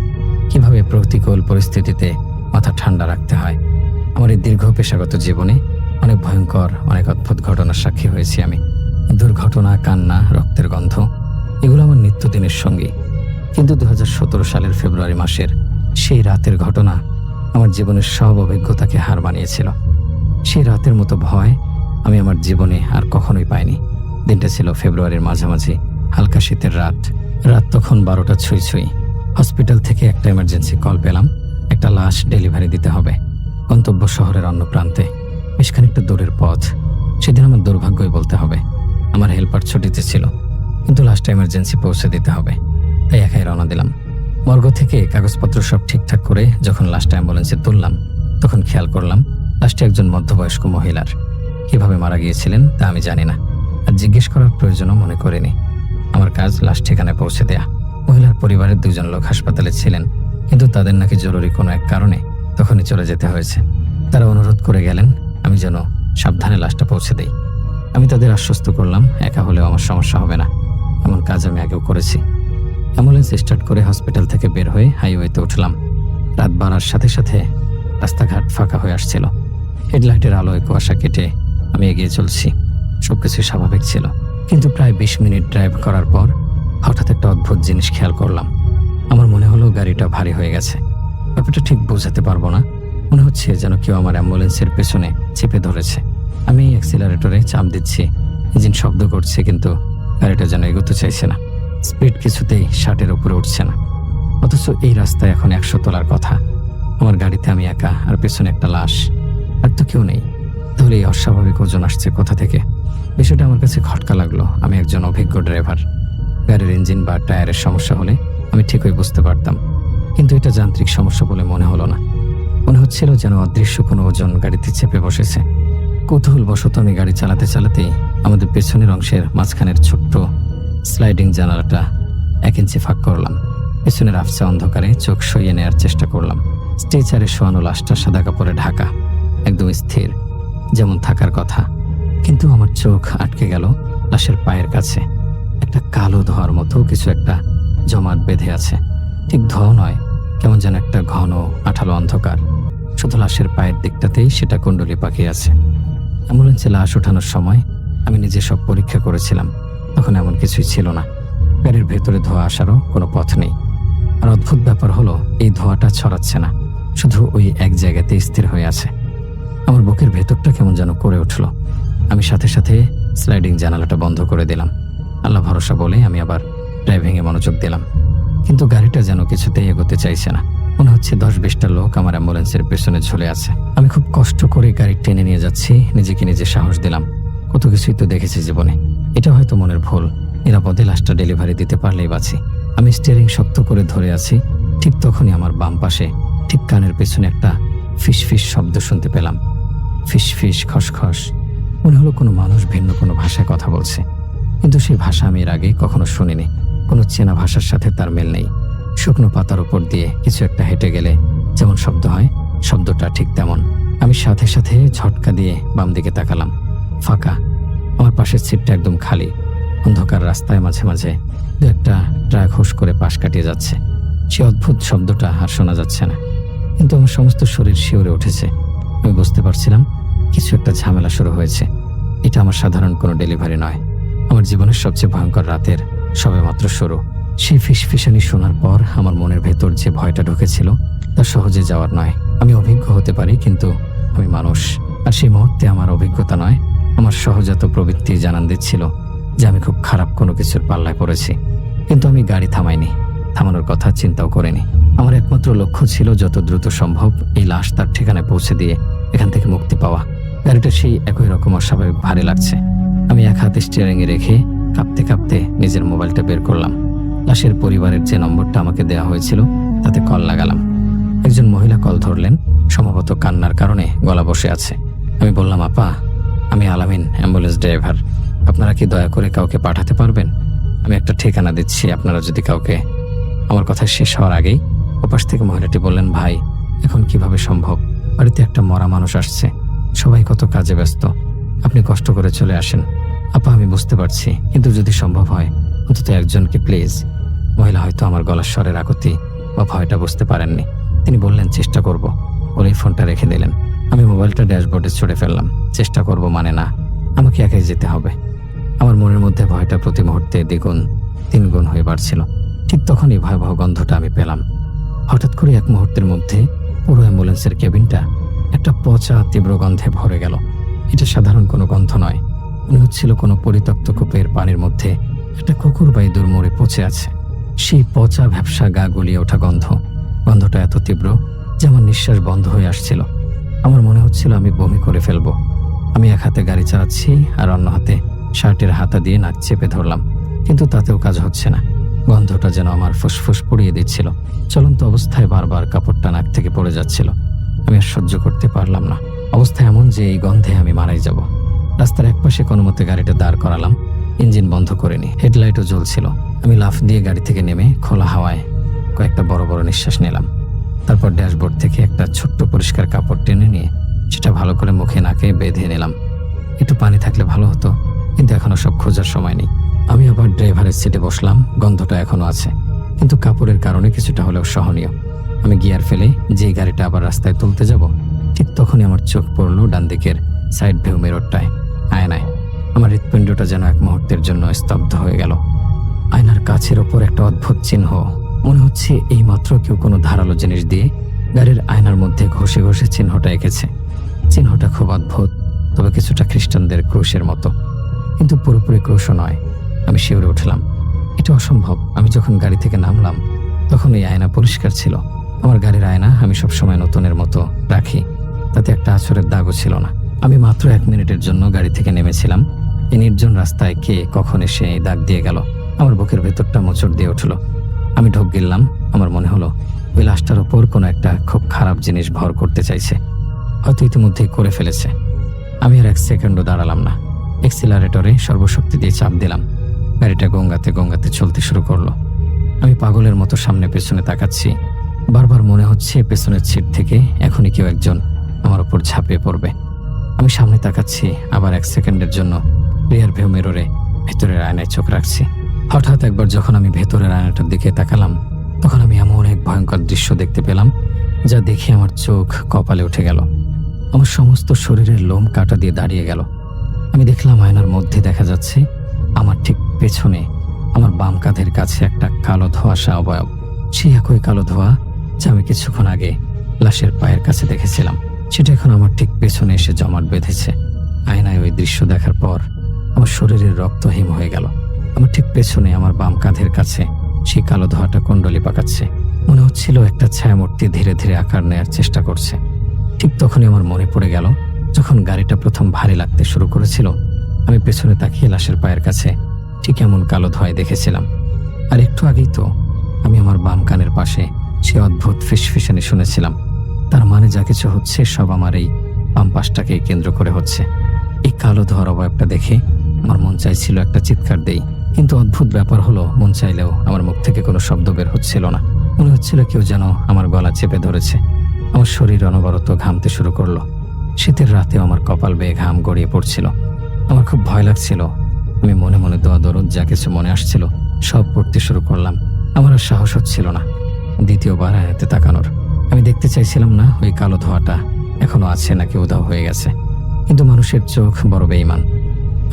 কিভাবে প্রতিকূল পরিস্থিতিতে মাথা ঠান্ডা রাখতে হয়। আমার এই দীর্ঘ পেশাগত জীবনে অনেক ভয়ঙ্কর, অনেক অদ্ভুত ঘটনার সাক্ষী হয়েছি আমি। দুর্ঘটনা, কান্না, রক্তের গন্ধ, এগুলো আমার নিত্যদিনের সঙ্গী। কিন্তু 2017 সালের ফেব্রুয়ারি মাসের সেই রাতের ঘটনা আমার জীবনের সব অভিজ্ঞতাকে হার মানিয়েছিল। সেই রাতের মতো ভয় আমি আমার জীবনে আর কখনোই পাইনি। দিনটা ছিল ফেব্রুয়ারির মাঝামাঝি, হালকা শীতের রাত তখন 12টা ছুঁই ছুঁই। হসপিটাল থেকে একটা এমার্জেন্সি কল পেলাম, একটা লাশ ডেলিভারি দিতে হবে গন্তব্য শহরের অন্য প্রান্তে, বেশ খানিকটা দূরের পথ। সেদিন আমার দুর্ভাগ্যই বলতে হবে, আমার হেল্পার ছুটিতে ছিল, কিন্তু লাশটা এমার্জেন্সি পৌঁছে দিতে হবে, তাই একাই রওনা দিলাম। মর্গ থেকে কাগজপত্র সব ঠিকঠাক করে যখন লাশটা অ্যাম্বুলেন্সে তুললাম, তখন খেয়াল করলাম লাশটা একজন মধ্যবয়স্ক মহিলার। কিভাবে মারা গিয়েছিলেন তা আমি জানি না, আর জিজ্ঞেস করার প্রয়োজনও মনে করিনি। আমার কাজ লাশ ঠিকানায় পৌঁছে দেয়া। মহিলার পরিবারের 2 জন লোক হাসপাতালে ছিলেন, কিন্তু তাদের নাকি জরুরি কোনো এক কারণে তখনই চলে যেতে হয়েছে। তারা অনুরোধ করে গেলেন আমি যেন সাবধানে লাশটা পৌঁছে দেই। আমি তাদের আশ্বস্ত করলাম একা হলেও আমার সমস্যা হবে না, এমন কাজ আমি আগেও করেছি। অ্যাম্বুলেন্স স্টার্ট করে হসপিটাল থেকে বের হয়ে হাইওয়েতে উঠলাম। রাত বাড়ার সাথে সাথে রাস্তাঘাট ফাঁকা হয়ে আসছিল। হেডলাইটের আলোয় কুয়াশা কেটে আমি এগিয়ে চলছি। সবকিছু স্বাভাবিক ছিল, কিন্তু প্রায় 20 মিনিট ড্রাইভ করার পর হঠাৎ একটা অদ্ভুত জিনিস খেয়াল করলাম। আমার মনে হলো গাড়িটা ভারী হয়ে গেছে। ব্যাপারটা ঠিক বোঝাতে পারবো না, মনে হচ্ছে যেন কেউ আমার অ্যাম্বুলেন্সের পেছনে চেপে ধরেছে। আমি অ্যাক্সিলারেটরে চাপ দিচ্ছি, ইঞ্জিন শব্দ করছে, কিন্তু গাড়িটা যেন এগোতে চাইছে না। স্পিড কিছুতেই 60-এর উপরে উঠছে না। অথচ এই রাস্তায় এখন 100 তোলার কথা। আমার গাড়িতে আমি একা, আর পেছনে একটা লাশ, আর তো কেউ নেই। তাহলে এই অস্বাভাবিক ওজন আসছে কোথা থেকে? বিষয়টা আমার কাছে খটকা লাগলো। আমি একজন অভিজ্ঞ ড্রাইভার, গাড়ির ইঞ্জিন বা টায়ারের সমস্যা হলে আমি ঠিকই বুঝতে পারতাম, কিন্তু এটা যান্ত্রিক সমস্যা বলে মনে হলো না। মনে হচ্ছিল যেন অদৃশ্য কোনো ওজন গাড়িতে চেপে বসেছে। কৌতূহলবশত আমি গাড়ি চালাতে চালাতেই আমাদের পেছনের অংশের মাঝখানের ছোট্ট স্লাইডিং জানালাটা 1 ইঞ্চি ফাঁক করলাম। পেছনের আফসা অন্ধকারে চোখ সইয়ে নেয়ার চেষ্টা করলাম। স্ট্রেচারে শোয়ানো লাশটা সাদা কাপড়ে ঢাকা, একদম স্থির, যেমন থাকার কথা। কিন্তু আমার চোখ আটকে গেল লাশের পায়ের কাছে। একটা কালো ধোঁয়ার মতো কিছু একটা জমাট বেঁধে আছে। ঠিক ধোঁয়া নয়, কেমন যেন একটা ঘন আঠালো অন্ধকার। শুধু লাশের পায়ের দিকটাতেই সেটা কুণ্ডলি পাকিয়ে আছে। অ্যাম্বুলেন্সে লাশ ওঠানোর সময় আমি নিজে সব পরীক্ষা করেছিলাম, তখন এমন কিছুই ছিল না। গাড়ির ভেতরে ধোঁয়া আসারও কোনো পথ নেই। আর অদ্ভুত ব্যাপার হলো, এই ধোঁয়াটা ছড়াচ্ছে না, শুধু ওই এক জায়গাতে স্থির হয়ে আছে। আমার বুকের ভেতরটা কেমন যেন করে উঠল। আমি সাথে সাথে স্লাইডিং জানালাটা বন্ধ করে দিলাম। আল্লাহ ভরসা বলে আমি আবার ড্রাইভিংয়ে মনোযোগ দিলাম। কিন্তু গাড়িটা যেন কিছুতেই এগোতে চাইছে না। মনে হচ্ছে 10-20টা লোক আমার অ্যাম্বুলেন্সের পেছনে ঝুলে আছে। আমি খুব কষ্ট করে গাড়ি টেনে নিয়ে যাচ্ছি, নিজেকে নিজে সাহস দিলাম। কত কিছুই তো দেখেছি জীবনে, এটা হয়তো মনের ভুল। নিরাপদে লাশটা ডেলিভারি দিতে পারলেই বাঁচি। আমি স্টিয়ারিং শক্ত করে ধরে আছি। ঠিক তখনই আমার বাম পাশে, ঠিক কানের পেছনে একটা ফিস ফিস শব্দ শুনতে পেলাম। ফিস ফিস, খসখস। মনে হলো কোনো মানুষ ভিন্ন কোনো ভাষায় কথা বলছে, কিন্তু সেই ভাষা আমি এর আগে কখনো শুনিনি। কোনো চেনা ভাষার সাথে তার মেল নেই। শুকনো পাতার উপর দিয়ে কিছু একটা হেঁটে গেলে যেমন শব্দ হয়, শব্দটা ঠিক তেমন। আমি সাথে সাথে ঝটকা দিয়ে বাম দিকে তাকালাম। ফাঁকা। আমার পাশের সিটটা একদম খালি। অন্ধকার রাস্তায় মাঝে মাঝে 2-একটা ট্রাক হুশ করে পাশ কাটিয়ে যাচ্ছে। সে অদ্ভুত শব্দটা আর শোনা যাচ্ছে না, কিন্তু আমার সমস্ত শরীর শিউরে উঠেছে। আমি বুঝতে পারছিলাম কিছু একটা ঝামেলা শুরু হয়েছে। এটা আমার সাধারণ কোনো ডেলিভারি নয়। আমার জীবনের সবচেয়ে ভয়ঙ্কর রাতের সবেমাত্র শুরু। সেই ফিসফিসানি শোনার পর আমার মনের ভেতর যে ভয়টা ঢুকেছিল তা সহজে যাওয়ার নয়। আমি অভিজ্ঞ হতে পারি, কিন্তু আমি মানুষ। আর সেই মুহূর্তে আমার অভিজ্ঞতা নয়, আমার সহজাত প্রবৃত্তি জানান দিচ্ছিল যে আমি খুব খারাপ কোনো কিছুর পাল্লায় পড়েছি। কিন্তু আমি গাড়ি থামাইনি, থামানোর কথা চিন্তাও করিনি। আমার একমাত্র লক্ষ্য ছিল যত দ্রুত সম্ভব এই লাশ তার ঠিকানায় পৌঁছে দিয়ে এখান থেকে মুক্তি পাওয়া। গাড়িটা সেই একই রকম অস্বাভাবিক ভারী লাগছে। আমি এক হাতে স্টিয়ারিংয়ে রেখে কাঁপতে কাঁপতে নিজের মোবাইলটা বের করলাম। লাশের পরিবারের যে নম্বরটা আমাকে দেওয়া হয়েছিল তাতে কল লাগালাম। একজন মহিলা কল ধরলেন, সম্ভবত কান্নার কারণে গলা বসে আছে। আমি বললাম, আপা, আমি আলামিন, অ্যাম্বুলেন্স ড্রাইভার। আপনারা কি দয়া করে কাউকে পাঠাতে পারবেন? আমি একটা ঠিকানা দিচ্ছি, আপনারা যদি কাউকে। আমার কথা শেষ হওয়ার আগেই ওপাশ থেকে মহিলাটি বললেন, ভাই, এখন কিভাবে সম্ভব? বাড়িতে একটা মরা মানুষ আসছে, সবাই কত কাজে ব্যস্ত। আপনি কষ্ট করে চলে আসেন। আপা, আমি বুঝতে পারছি, কিন্তু যদি সম্ভব হয় অন্তত একজনকে প্লিজ। মহিলা হয়তো আমার গলার স্বরের আকুতি বা ভয়টা বুঝতে পারেননি। তিনি বললেন, চেষ্টা করব, বলেই ফোনটা রেখে দিলেন। আমি মোবাইলটা ড্যাশবোর্ডে ছুড়ে ফেললাম। চেষ্টা করব মানে না, আমাকে একাই যেতে হবে। আমার মনের মধ্যে ভয়টা প্রতি মুহূর্তে দ্বিগুণ 3 গুণ হয়ে বাড়ছিল। ঠিক তখনই ভয়াবহ গন্ধটা আমি পেলাম। হঠাৎ করে এক মুহূর্তের মধ্যে পুরো অ্যাম্বুলেন্সের কেবিনটা একটা পচা তীব্র গন্ধে ভরে গেল। এটা সাধারণ কোনো গন্ধ নয়, মনে হচ্ছিল কোনো পরিত্যক্ত কূপের পানির মধ্যে একটা কুকুর বা ইঁদুর মরে পচে আছে। সেই পচা ভ্যাপসা গা গুলিয়ে ওঠা গন্ধ। গন্ধটা এত তীব্র যে আমার নিঃশ্বাস বন্ধ হয়ে আসছিল। আমার মনে হচ্ছিল আমি বমি করে ফেলবো। আমি এক হাতে গাড়ি চালাচ্ছি আর অন্য হাতে শার্টের হাতা দিয়ে নাক চেপে ধরলাম, কিন্তু তাতেও কাজ হচ্ছে না। গন্ধটা যেন আমার ফুসফুস পুড়িয়ে দিচ্ছিল। চলন্ত অবস্থায় বারবার কাপড়টা নাক থেকে পড়ে যাচ্ছিল। আমি আর সহ্য করতে পারলাম না। অবস্থা এমন যে এই গন্ধে আমি মারাই যাব। রাস্তার একপাশে কোনো মতে গাড়িটা দাঁড় করালাম। ইঞ্জিন বন্ধ করিনি, হেডলাইটও জ্বলছিল। আমি লাফ দিয়ে গাড়ি থেকে নেমে খোলা হাওয়ায় কয়েকটা বড় বড় নিঃশ্বাস নিলাম। তারপর ড্যাশবোর্ড থেকে একটা ছোট্ট পরিষ্কার কাপড় টেনে নিয়ে সেটা ভালো করে মুখে নাকে বেঁধে নিলাম। একটু পানি থাকলে ভালো হতো, কিন্তু এখনো সব খোঁজার সময় নেই। আমি আবার ড্রাইভারের সিটে বসলাম। গন্ধটা এখনো আছে, কিন্তু কাপড়ের কারণে কিছুটা হলেও সহনীয়। আমি গিয়ার ফেলে যেই গাড়িটা আবার রাস্তায় তুলতে যাব, ঠিক তখনই আমার চোখ পড়ল ডান দিকের সাইড ভিউ মিররটায়, আয়নায়। আমার হৃৎপিণ্ডটা যেন এক মুহূর্তের জন্য স্তব্ধ হয়ে গেল। আয়নার কাছের ওপর একটা অদ্ভুত চিহ্ন। মনে হচ্ছে এই মাত্র কেউ কোনো ধারালো জিনিস দিয়ে গাড়ির আয়নার মধ্যে ঘষে ঘষে চিহ্নটা এঁকেছে। চিহ্নটা খুব অদ্ভুত, তবে কিছুটা খ্রিস্টানদের ক্রুশের মতো, কিন্তু পুরোপুরি ক্রুশও নয়। আমি শিউরে উঠলাম। এটা অসম্ভব। আমি যখন গাড়ি থেকে নামলাম তখন এই আয়না পরিষ্কার ছিল। আমার গাড়ির আয়না আমি সবসময় নতুনের মতো রাখি, তাতে একটা আঁচড়ের দাগও ছিল না। আমি মাত্র 1 মিনিটের জন্য গাড়ি থেকে নেমেছিলাম। এই নির্জন রাস্তায় কে কখন এসে এই দাগ দিয়ে গেল, আমার বুকের ভেতরটা মোচড় দিয়ে উঠল। আমি ঢোক গিললাম। আমার মনে হলো ওই লাশটার ওপর কোনো একটা খুব খারাপ জিনিস ভর করতে চাইছে, হয়তো ইতিমধ্যেই করে ফেলেছে। আমি আর 1 সেকেন্ডও দাঁড়ালাম না, এক্সিলারেটরে সর্বশক্তি দিয়ে চাপ দিলাম। গাড়িটা গঙ্গাতে গঙ্গাতে চলতে শুরু করলো। আমি পাগলের মতো সামনে পেছনে তাকাচ্ছি। বারবার মনে হচ্ছে পেছনের সিট থেকে এখনই কেউ একজন আমার উপর ঝাঁপিয়ে পড়বে। আমি সামনে তাকাচ্ছি, আবার 1 সেকেন্ডের জন্য রিয়ার ভিউ মিররে ভেতরের আয়নায় চোখ রাখছি। হঠাৎ একবার যখন আমি ভেতরের আয়নাটার দিকে তাকালাম, তখন আমি এমন এক ভয়ঙ্কর দৃশ্য দেখতে পেলাম যা দেখে আমার চোখ কপালে উঠে গেল। আমার সমস্ত শরীরের লোম কাটা দিয়ে দাঁড়িয়ে গেল। আমি দেখলাম আয়নার মধ্যে দেখা যাচ্ছে আমার ঠিক পেছনে আমার বাম কাঁধের কাছে একটা কালো ধোঁয়াশা অবয়ব, সেই একই কালো ধোঁয়া যা আমি কিছুক্ষণ আগে লাশের পায়ের কাছে দেখেছিলাম। সেটা এখন আমার ঠিক পেছনে এসে জমাট বেঁধেছে। আয়নায় ওই দৃশ্য দেখার পর আমার শরীরের রক্ত হিম হয়ে গেল। আমার ঠিক পেছনে আমার বাম কাঁধের কাছে সেই কালো ধোঁয়াটা কুণ্ডলি পাকাচ্ছে। মনে হচ্ছিল একটা ছায়ামূর্তি ধীরে ধীরে আকার নেয়ার চেষ্টা করছে। ঠিক তখনই আমার মনে পড়ে গেল, যখন গাড়িটা প্রথম ভারী লাগতে শুরু করেছিল, আমি পেছনে তাকিয়ে লাশের পায়ের কাছে ঠিক এমন কালো ধোঁয়ায় দেখেছিলাম। আর একটু আগেই তো আমি আমার বাম কানের পাশে সে অদ্ভুত ফিসফিসানি শুনেছিলাম। তার মানে যা কিছু হচ্ছে সব আমার এই বাম পাশটাকে কেন্দ্র করে হচ্ছে। এই কালো ধোঁয়ার অবয়বটা দেখে আমার মন চাইছিল একটা চিৎকার দেই, কিন্তু অদ্ভুত ব্যাপার হলো, মন চাইলেও আমার মুখ থেকে কোনো শব্দ বের হচ্ছিল না। মনে হচ্ছিল কেউ যেন আমার গলা চেপে ধরেছে। আমার শরীর অনবরত ঘামতে শুরু করলো। শীতের রাতেও আমার কপাল বেয়ে ঘাম গড়িয়ে পড়ছিল। আমার খুব ভয় লাগছিল। আমি মনে মনে দোয়া দরুদ যা কিছু মনে আসছিল সব পড়তে শুরু করলাম। আমার আর সাহস হচ্ছিল না দ্বিতীয়বার আয়নাতে তাকানোর। আমি দেখতে চাইছিলাম না ওই কালো ধোঁয়াটা এখনো আছে নাকি উধাও হয়ে গেছে, কিন্তু মানুষের চোখ বড় বেঈমান।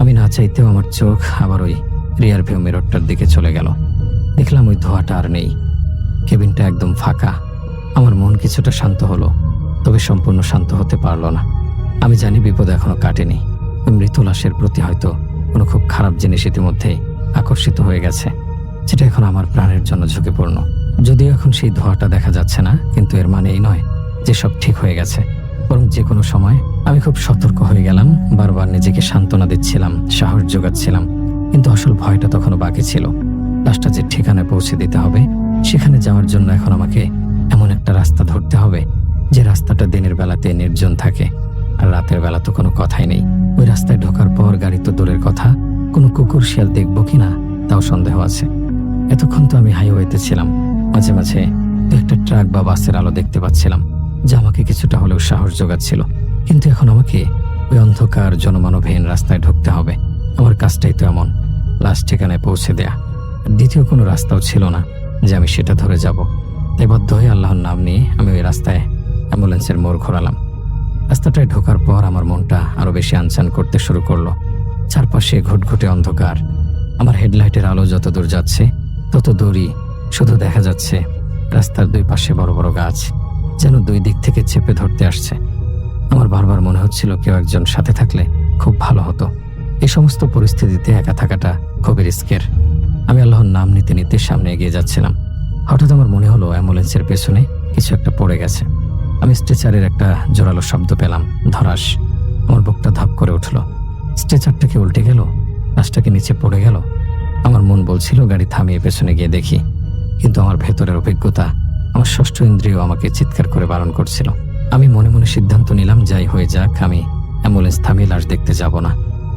আমি না চাইতেও আমার চোখ আবার ওই রিয়ার ভিউ মিররটার দিকে চলে গেল। দেখলাম ওই ধোঁয়াটা আর নেই, কেবিনটা একদম ফাঁকা। আমার মন কিছুটা শান্ত হলো, তবে সম্পূর্ণ শান্ত হতে পারলো না। আমি জানি বিপদ এখনো কাটেনি। ওই মৃত লাশের প্রতি হয়তো কোনো খুব খারাপ জিনিস ইতিমধ্যে আকর্ষিত হয়ে গেছে, যেটা এখন আমার প্রাণের জন্য ঝুঁকিপূর্ণ। যদিও এখন সেই ধোঁয়াটা দেখা যাচ্ছে না, কিন্তু এর মানে এই নয় যে সব ঠিক হয়ে গেছে, বরং যে কোনো সময়। আমি খুব সতর্ক হয়ে গেলাম, বারবার নিজেকে সান্ত্বনা দিচ্ছিলাম, সাহস যোগাচ্ছিলাম, কিন্তু আসল ভয়টা তখনও বাকি ছিল। লাশটা যে ঠিকানায় পৌঁছে দিতে হবে, সেখানে যাওয়ার জন্য এখন আমাকে এমন একটা রাস্তা ধরতে হবে যে রাস্তাটা দিনের বেলাতে নির্জন থাকে, আর রাতের বেলা তো কোনো কথাই নেই। ওই রাস্তায় ঢোকার পর গাড়ি তো দূরের কথা, কোনো কুকুর শিয়াল দেখবো কিনা তাও সন্দেহ আছে। এতক্ষণ তো আমি হাইওয়েতে ছিলাম, মাঝে মাঝে দু একটা ট্রাক বা বাসের আলো দেখতে পাচ্ছিলাম, যা আমাকে কিছুটা হলেও সাহস যোগাচ্ছিল। কিন্তু এখন আমাকে ওই অন্ধকার জনমানবহীন রাস্তায় ঢুকতে হবে। আমার কাজটাই তো এমন, লাশ ঠিকানায় পৌঁছে দেয়া। দ্বিতীয় কোনো রাস্তাও ছিল না যে আমি সেটা ধরে যাব। তাই বাধ্য হয়ে আল্লাহর নাম নিয়ে আমি ওই রাস্তায় অ্যাম্বুলেন্সের মোড় ঘোরালাম। রাস্তাটায় ঢোকার পর আমার মনটা আরো বেশি আনচান করতে শুরু করলো। চারপাশে ঘুটঘুটে অন্ধকার। আমার হেডলাইটের আলো যত দূর যাচ্ছে তত দূরই শুধু দেখা যাচ্ছে রাস্তার দুই পাশে বড় বড় গাছ, যেন দুই দিক থেকে চেপে ধরতে আসছে। আমার বারবার মনে হচ্ছিল কেউ একজন সাথে থাকলে খুব ভালো হতো। এই সমস্ত পরিস্থিতিতে একা থাকাটা খুবই রিস্কের। আমি আল্লাহর নাম নিতে নিতে সামনে এগিয়ে যাচ্ছিলাম। হঠাৎ আমার মনে হলো অ্যাম্বুলেন্সের পেছনে কিছু একটা পড়ে গেছে। আমি স্ট্রেচারের একটা জোরালো শব্দ পেলাম, ধরাস। আমার বুকটা ধপ করে উঠল। স্ট্রেচারটাকে উল্টে গেল, লাশটাকে নিচে পড়ে গেল। আমার মন বলছিল গাড়ি থামিয়ে পেছনে গিয়ে দেখি, কিন্তু আমার ভেতরের অভিজ্ঞতা, আমার ষষ্ঠ ইন্দ্রিয় আমাকে চিৎকার করে বারণ করছিল। আমি মনে মনে সিদ্ধান্ত নিলাম, যাই হয়ে যাক আমি অ্যাম্বুলেন্স থামিয়ে লাশ দেখতে যাব না।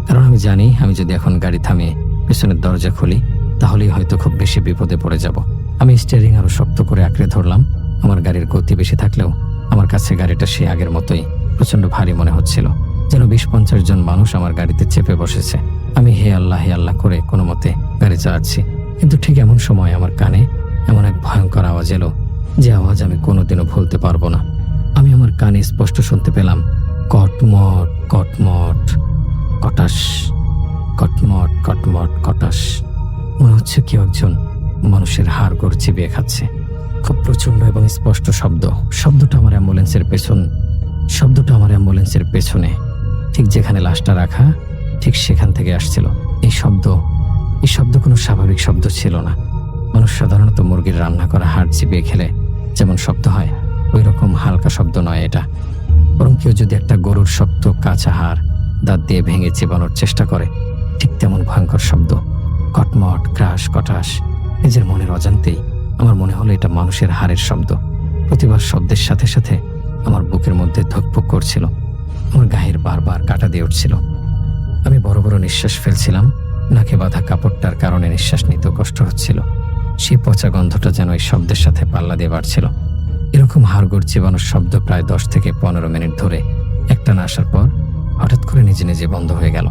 কারণ আমি জানি আমি যদি এখন গাড়ি থামিয়ে পেছনের দরজা খুলি তাহলেই হয়তো খুব বেশি বিপদে পড়ে যাব। আমি স্টিয়ারিং আরো শক্ত করে আঁকড়ে ধরলাম। আমার গাড়ির গতি বেশি থাকলেও আমার কাছে গাড়িটা সে আগের মতোই প্রচন্ড ভারী মনে হচ্ছিল, যেন 20-50 জন মানুষ আমার গাড়িতে চেপে বসেছে। আমি হে আল্লাহ করে কোনো মতে গাড়ি চালাচ্ছি, কিন্তু ঠিক এমন সময় আমার কানে এমন এক ভয়ঙ্কর আওয়াজ এলো, যে আওয়াজ আমি কোনোদিনও ভুলতে পারবো না। আমি আমার কানে স্পষ্ট শুনতে পেলাম, কটমট কটমট কটাস, কটমট কটমট কটাস। মনে হচ্ছে কেউ একজন মানুষের হাড় গোড় চিবিয়ে খাচ্ছে। খুব প্রচন্ড এবং স্পষ্ট শব্দটা আমার অ্যাম্বুলেন্সের পেছনে, ঠিক যেখানে লাশটা রাখা, ঠিক সেখান থেকে আসছিল। এই শব্দ এই শব্দ কোনো স্বাভাবিক শব্দ ছিল না। মানুষ সাধারণত মুরগির রান্না করা হাড় চিবিয়ে খেলে যেমন শব্দ হয়, ওই রকম হালকা শব্দ নয় এটা। বরং কেউ যদি একটা গরুর শক্ত কাঁচা হাড় দাঁত দিয়ে ভেঙে চিবানোর চেষ্টা করে, ঠিক তেমন ভয়ঙ্কর শব্দ। কটমট, ক্রাশ, কটাস। নিজের মনের অজান্তেই আমার মনে হলো এটা মানুষের হাড়ের শব্দ। প্রতিবার শব্দের সাথে সাথে আমার বুকের মধ্যে ধকপক করছিল, আমার গায়ের বারবার কাটা দিয়ে উঠছিল। আমি বড় বড় নিঃশ্বাস ফেলছিলাম, নাকে বাঁধা কাপড়টার কারণে নিঃশ্বাস নিতে কষ্ট হচ্ছিল। সেই পচা গন্ধটা যেন এই শব্দের সাথে পাল্লা দিয়ে বাড়ছিল। এরকম হাড়গোড় চিবানোর শব্দ প্রায় 10 থেকে 15 মিনিট ধরে একটানা আসার পর হঠাৎ করে নিজে নিজে বন্ধ হয়ে গেল।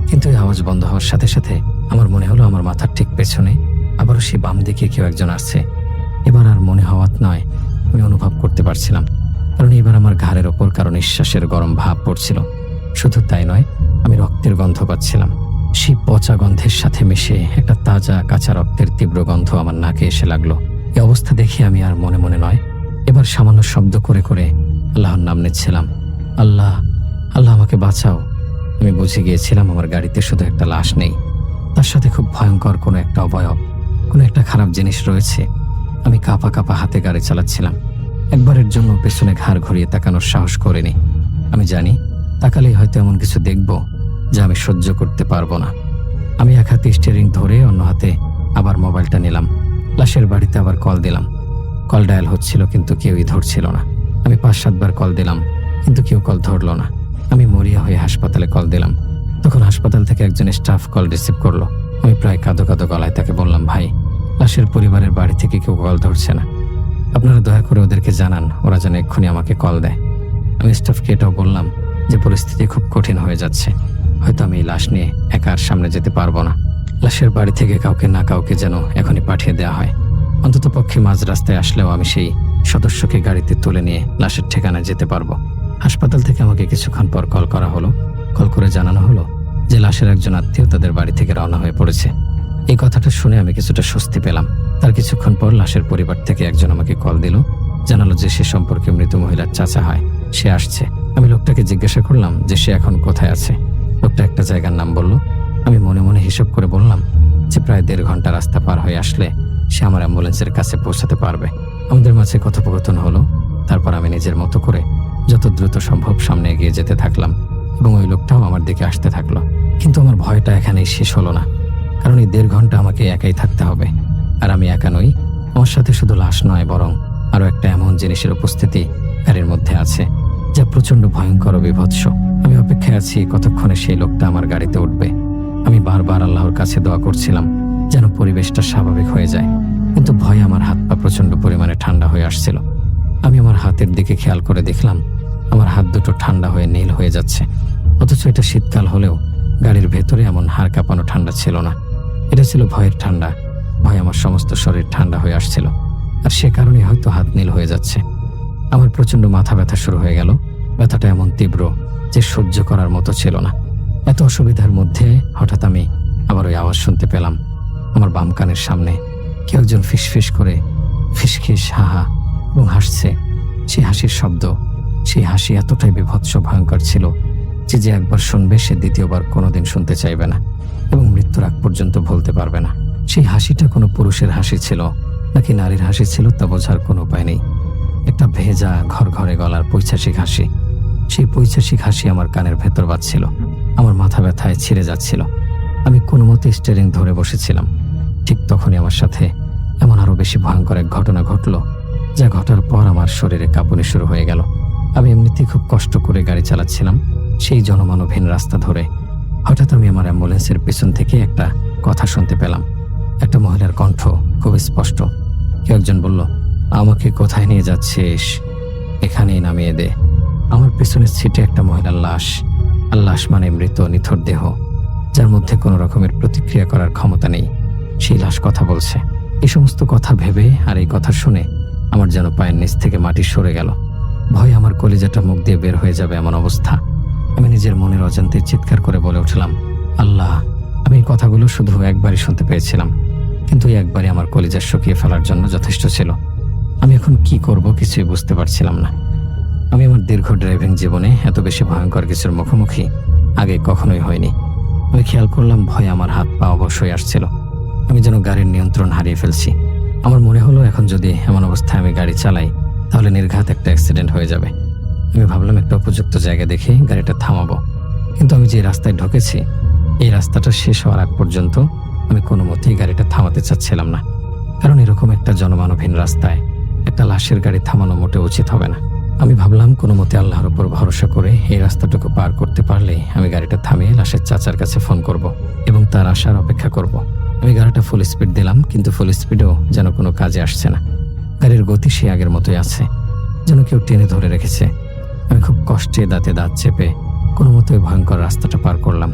কিন্তু এই আওয়াজ বন্ধ হওয়ার সাথে সাথে আমার মনে হলো আমার মাথার ঠিক পেছনে আবারও সেই বাম দিকে কেউ একজন আসছে। এবার আর মনে হওয়াত নয়, আমি অনুভব করতে পারছিলাম, কারণ এবার আমার ঘাড়ের ওপর কারো নিঃশ্বাসের গরম ভাব পড়ছিল। শুধু তাই নয়, আমি রক্তের গন্ধ পাচ্ছিলাম। সেই পচা গন্ধের সাথে মিশে একটা তাজা কাঁচা রক্তের তীব্র গন্ধ আমার নাকে এসে লাগলো। এই অবস্থা দেখে আমি আর মনে মনে নয়, এবার সামান্য শব্দ করে করে আল্লাহর নাম নিচ্ছিলাম। আল্লাহ, আল্লাহ আমাকে বাঁচাও। আমি বুঝে গিয়েছিলাম আমার গাড়িতে শুধু একটা লাশ নেই, তার সাথে খুব ভয়ঙ্কর কোনো একটা অবয়ব, কোনো একটা খারাপ জিনিস রয়েছে। আমি কাঁপা কাঁপা হাতে গাড়ি চালাচ্ছিলাম। একবারের জন্য পেছনে ঘাড় ঘুরিয়ে তাকানোর সাহস করিনি। আমি জানি তাকালেই হয়তো এমন কিছু দেখব যা আমি সহ্য করতে পারবো না। আমি এক হাতে স্টিয়ারিং ধরে অন্য হাতে আবার মোবাইলটা নিলাম। লাশের বাড়িতে আবার কল দিলাম। কল ডায়াল হচ্ছিল কিন্তু কেউই ধরছিল না। আমি 5-7 বার কল দিলাম কিন্তু কেউ কল ধরলো না। আমি মরিয়া হয়ে হাসপাতালে কল দিলাম। তখন হাসপাতাল থেকে একজন স্টাফ কল রিসিভ করলো। আমি প্রায় কাঁদো কাঁদো গলায় তাকে বললাম, ভাই, লাশের পরিবারের বাড়ি থেকে কেউ কল ধরছে না, আপনারা দয়া করে ওদেরকে জানান ওরা যেন এক্ষুনি আমাকে কল দেয়। আমি স্টাফকে এটাও বললাম যে পরিস্থিতি খুব কঠিন হয়ে যাচ্ছে, হয়তো আমি এই লাশ নিয়ে একা আর সামনে যেতে পারবো না। লাশের বাড়ি থেকে কাউকে না কাউকে যেন এখনই পাঠিয়ে দেওয়া হয়। অন্তত পক্ষে মাঝ রাস্তায় আসলেও আমি সেই সদস্যকে গাড়িতে তুলে নিয়ে লাশের ঠিকানায় যেতে পারবো। হাসপাতাল থেকে আমাকে কিছুক্ষণ পর কল করা হলো। কল করে জানানো হলো যে লাশের একজন আত্মীয় তাদের বাড়ি থেকে রওনা হয়ে পড়েছে। এই কথাটা শুনে আমি কিছুটা স্বস্তি পেলাম। তার কিছুক্ষণ পর লাশের পরিবার থেকে একজন আমাকে কল দিল, জানালো যে সে সম্পর্কে মৃত মহিলার চাচা হয়, সে আসছে। আমি লোকটাকে জিজ্ঞাসা করলাম যে সে এখন কোথায় আছে। লোকটা একটা জায়গার নাম বলল। আমি মনে মনে হিসাব করে বললাম যে প্রায় 1.5 ঘন্টা রাস্তা পার হয়ে আসলে সে আমার অ্যাম্বুলেন্সের কাছে পৌঁছাতে পারবে। আমাদের মাঝে কথোপকথন হলো। তারপর আমি নিজের মতো করে যত দ্রুত সম্ভব সামনে এগিয়ে যেতে থাকলাম এবং ওই লোকটাও আমার দিকে আসতে থাকলো। কিন্তু আমার ভয়টা এখানেই শেষ হলো না, কারণ এই 1.5 ঘন্টা আমাকে একাই থাকতে হবে। আর আমি একা নই, আমার সাথে শুধু লাশ নয় বরং আরও একটা এমন জিনিসের উপস্থিতি গাড়ির মধ্যে আছে যা প্রচণ্ড ভয়ঙ্কর ও বিভৎস। আমি অপেক্ষায় আছি কতক্ষণে সেই লোকটা আমার গাড়িতে উঠবে। আমি বারবার আল্লাহর কাছে দোয়া করছিলাম যেন পরিবেশটা স্বাভাবিক হয়ে যায়, কিন্তু ভয়ে আমার হাত পা প্রচণ্ড পরিমাণে ঠান্ডা হয়ে আসছিল। আমি আমার হাতের দিকে খেয়াল করে দেখলাম আমার হাত দুটো ঠান্ডা হয়ে নীল হয়ে যাচ্ছে, অথচ এটা শীতকাল হলেও গাড়ির ভেতরে এমন হাড় কাঁপানো ঠান্ডা ছিল না। এটা ছিল ভয়ের ঠান্ডা। ভয় আমার সমস্ত শরীর ঠান্ডা হয়ে আসছিল, আর সে কারণে হয়তো হাত নীল হয়ে যাচ্ছে। আমার প্রচণ্ড মাথা ব্যথা শুরু হয়ে গেল। ব্যথাটা এমন তীব্র যে সহ্য করার মতো ছিল না। এত অসুবিধার মধ্যে হঠাৎ আমি আবার ওই আওয়াজ শুনতে পেলাম। আমার বাম কানের সামনে কেউ একজন ফিসফিস করে ফিসফিস হাহা এবং হাসছে। সেই হাসির শব্দ, সেই হাসি এতটাই বিভৎস ভয়ঙ্কর ছিল যে একবার শুনবে সে দ্বিতীয়বার কোনোদিন শুনতে চাইবে না এবং মৃত্যুর আগ পর্যন্ত ভুলতে পারবে না। সেই হাসিটা কোনো পুরুষের হাসি ছিল নাকি নারীর হাসি ছিল তা বোঝার কোনো উপায় নেই। একটা ভেজা ঘর ঘরে গলার পৈশাচিক হাসি। সেই পৈশাচিক হাসি আমার কানের ভেতর বাজছিল। আমার মাথা ব্যথায় ছিঁড়ে যাচ্ছিল। আমি কোনো মতে স্টিয়ারিং ধরে বসেছিলাম। ঠিক তখনই আমার সাথে এমন আরো বেশি ভয়ঙ্কর এক ঘটনা ঘটলো, যা ঘটার পর আমার শরীরে কাঁপুনি শুরু হয়ে গেল। আমি এমনিতেই খুব কষ্ট করে গাড়ি চালাচ্ছিলাম সেই জনমানবহীন রাস্তা ধরে। হঠাৎ আমি আমার অ্যাম্বুলেন্সের পিছন থেকে একটা কথা শুনতে পেলাম। একটা মহিলার কণ্ঠ, খুব স্পষ্ট। কেউ একজন বলল, আমাকে কোথায় নিয়ে যাচ্ছিস? এখানেই নামিয়ে দে। আমার পেছনের সিটে একটা মহিলার লাশ। আর লাশ মানে মৃত নিথর দেহ, যার মধ্যে কোনো রকমের প্রতিক্রিয়া করার ক্ষমতা নেই। সেই লাশ কথা বলছে। এই সমস্ত কথা ভেবে আর এই কথা শুনে আমার যেন পায়ের নিচ থেকে মাটি সরে গেল। ভয় আমার কলিজাটা মুখ দিয়ে বের হয়ে যাবে এমন অবস্থা। আমি নিজের মনের অজান্তে চিৎকার করে বলে উঠলাম, আল্লাহ। আমি এই কথাগুলো শুধু একবারই শুনতে পেয়েছিলাম, কিন্তু এই একবারই আমার কলিজা শুকিয়ে ফেলার জন্য যথেষ্ট ছিল। আমি এখন কি করব কিছুই বুঝতে পারছিলাম না। আমি আমার দীর্ঘ ড্রাইভিং জীবনে এত বেশি ভয়ঙ্কর কিছুর মুখোমুখি আগে কখনোই হয়নি। আমি খেয়াল করলাম ভয়ে আমার হাত পা অবশ হয়ে আসছিল। আমি যেন গাড়ির নিয়ন্ত্রণ হারিয়ে ফেলছি। আমার মনে হলো এখন যদি এমন অবস্থায় আমি গাড়ি চালাই তাহলে নির্ঘাত একটা অ্যাক্সিডেন্ট হয়ে যাবে। আমি ভাবলাম একটা উপযুক্ত জায়গা দেখে গাড়িটা থামাবো। কিন্তু আমি যে রাস্তায় ঢুকেছি এই রাস্তাটা শেষ হওয়ার আগ পর্যন্ত আমি কোনো মতেই গাড়িটা থামাতে চাচ্ছিলাম না, কারণ এরকম একটা জনমানবহীন রাস্তায় একটা লাশের গাড়ি থামানো মোটে উচিত হবে না। আমি ভাবলাম কোনো মতে আল্লাহর উপর ভরসা করে এই রাস্তাটুকু পার করতে পারলেই আমি গাড়িটা থামিয়ে লাশের চাচার কাছে ফোন করব এবং তার আসার অপেক্ষা করব। আমি গাড়িটা ফুল স্পিড দিলাম, কিন্তু ফুল স্পিডেও যেন কোনো কাজে আসছে না। গাড়ির গতি সে আগের মতোই আছে, যেন কেউ টেনে ধরে রেখেছে। আমি খুব কষ্টে দাঁতে দাঁত চেপে কোনো মতো ওই ভয়ঙ্কর রাস্তাটা পার করলাম।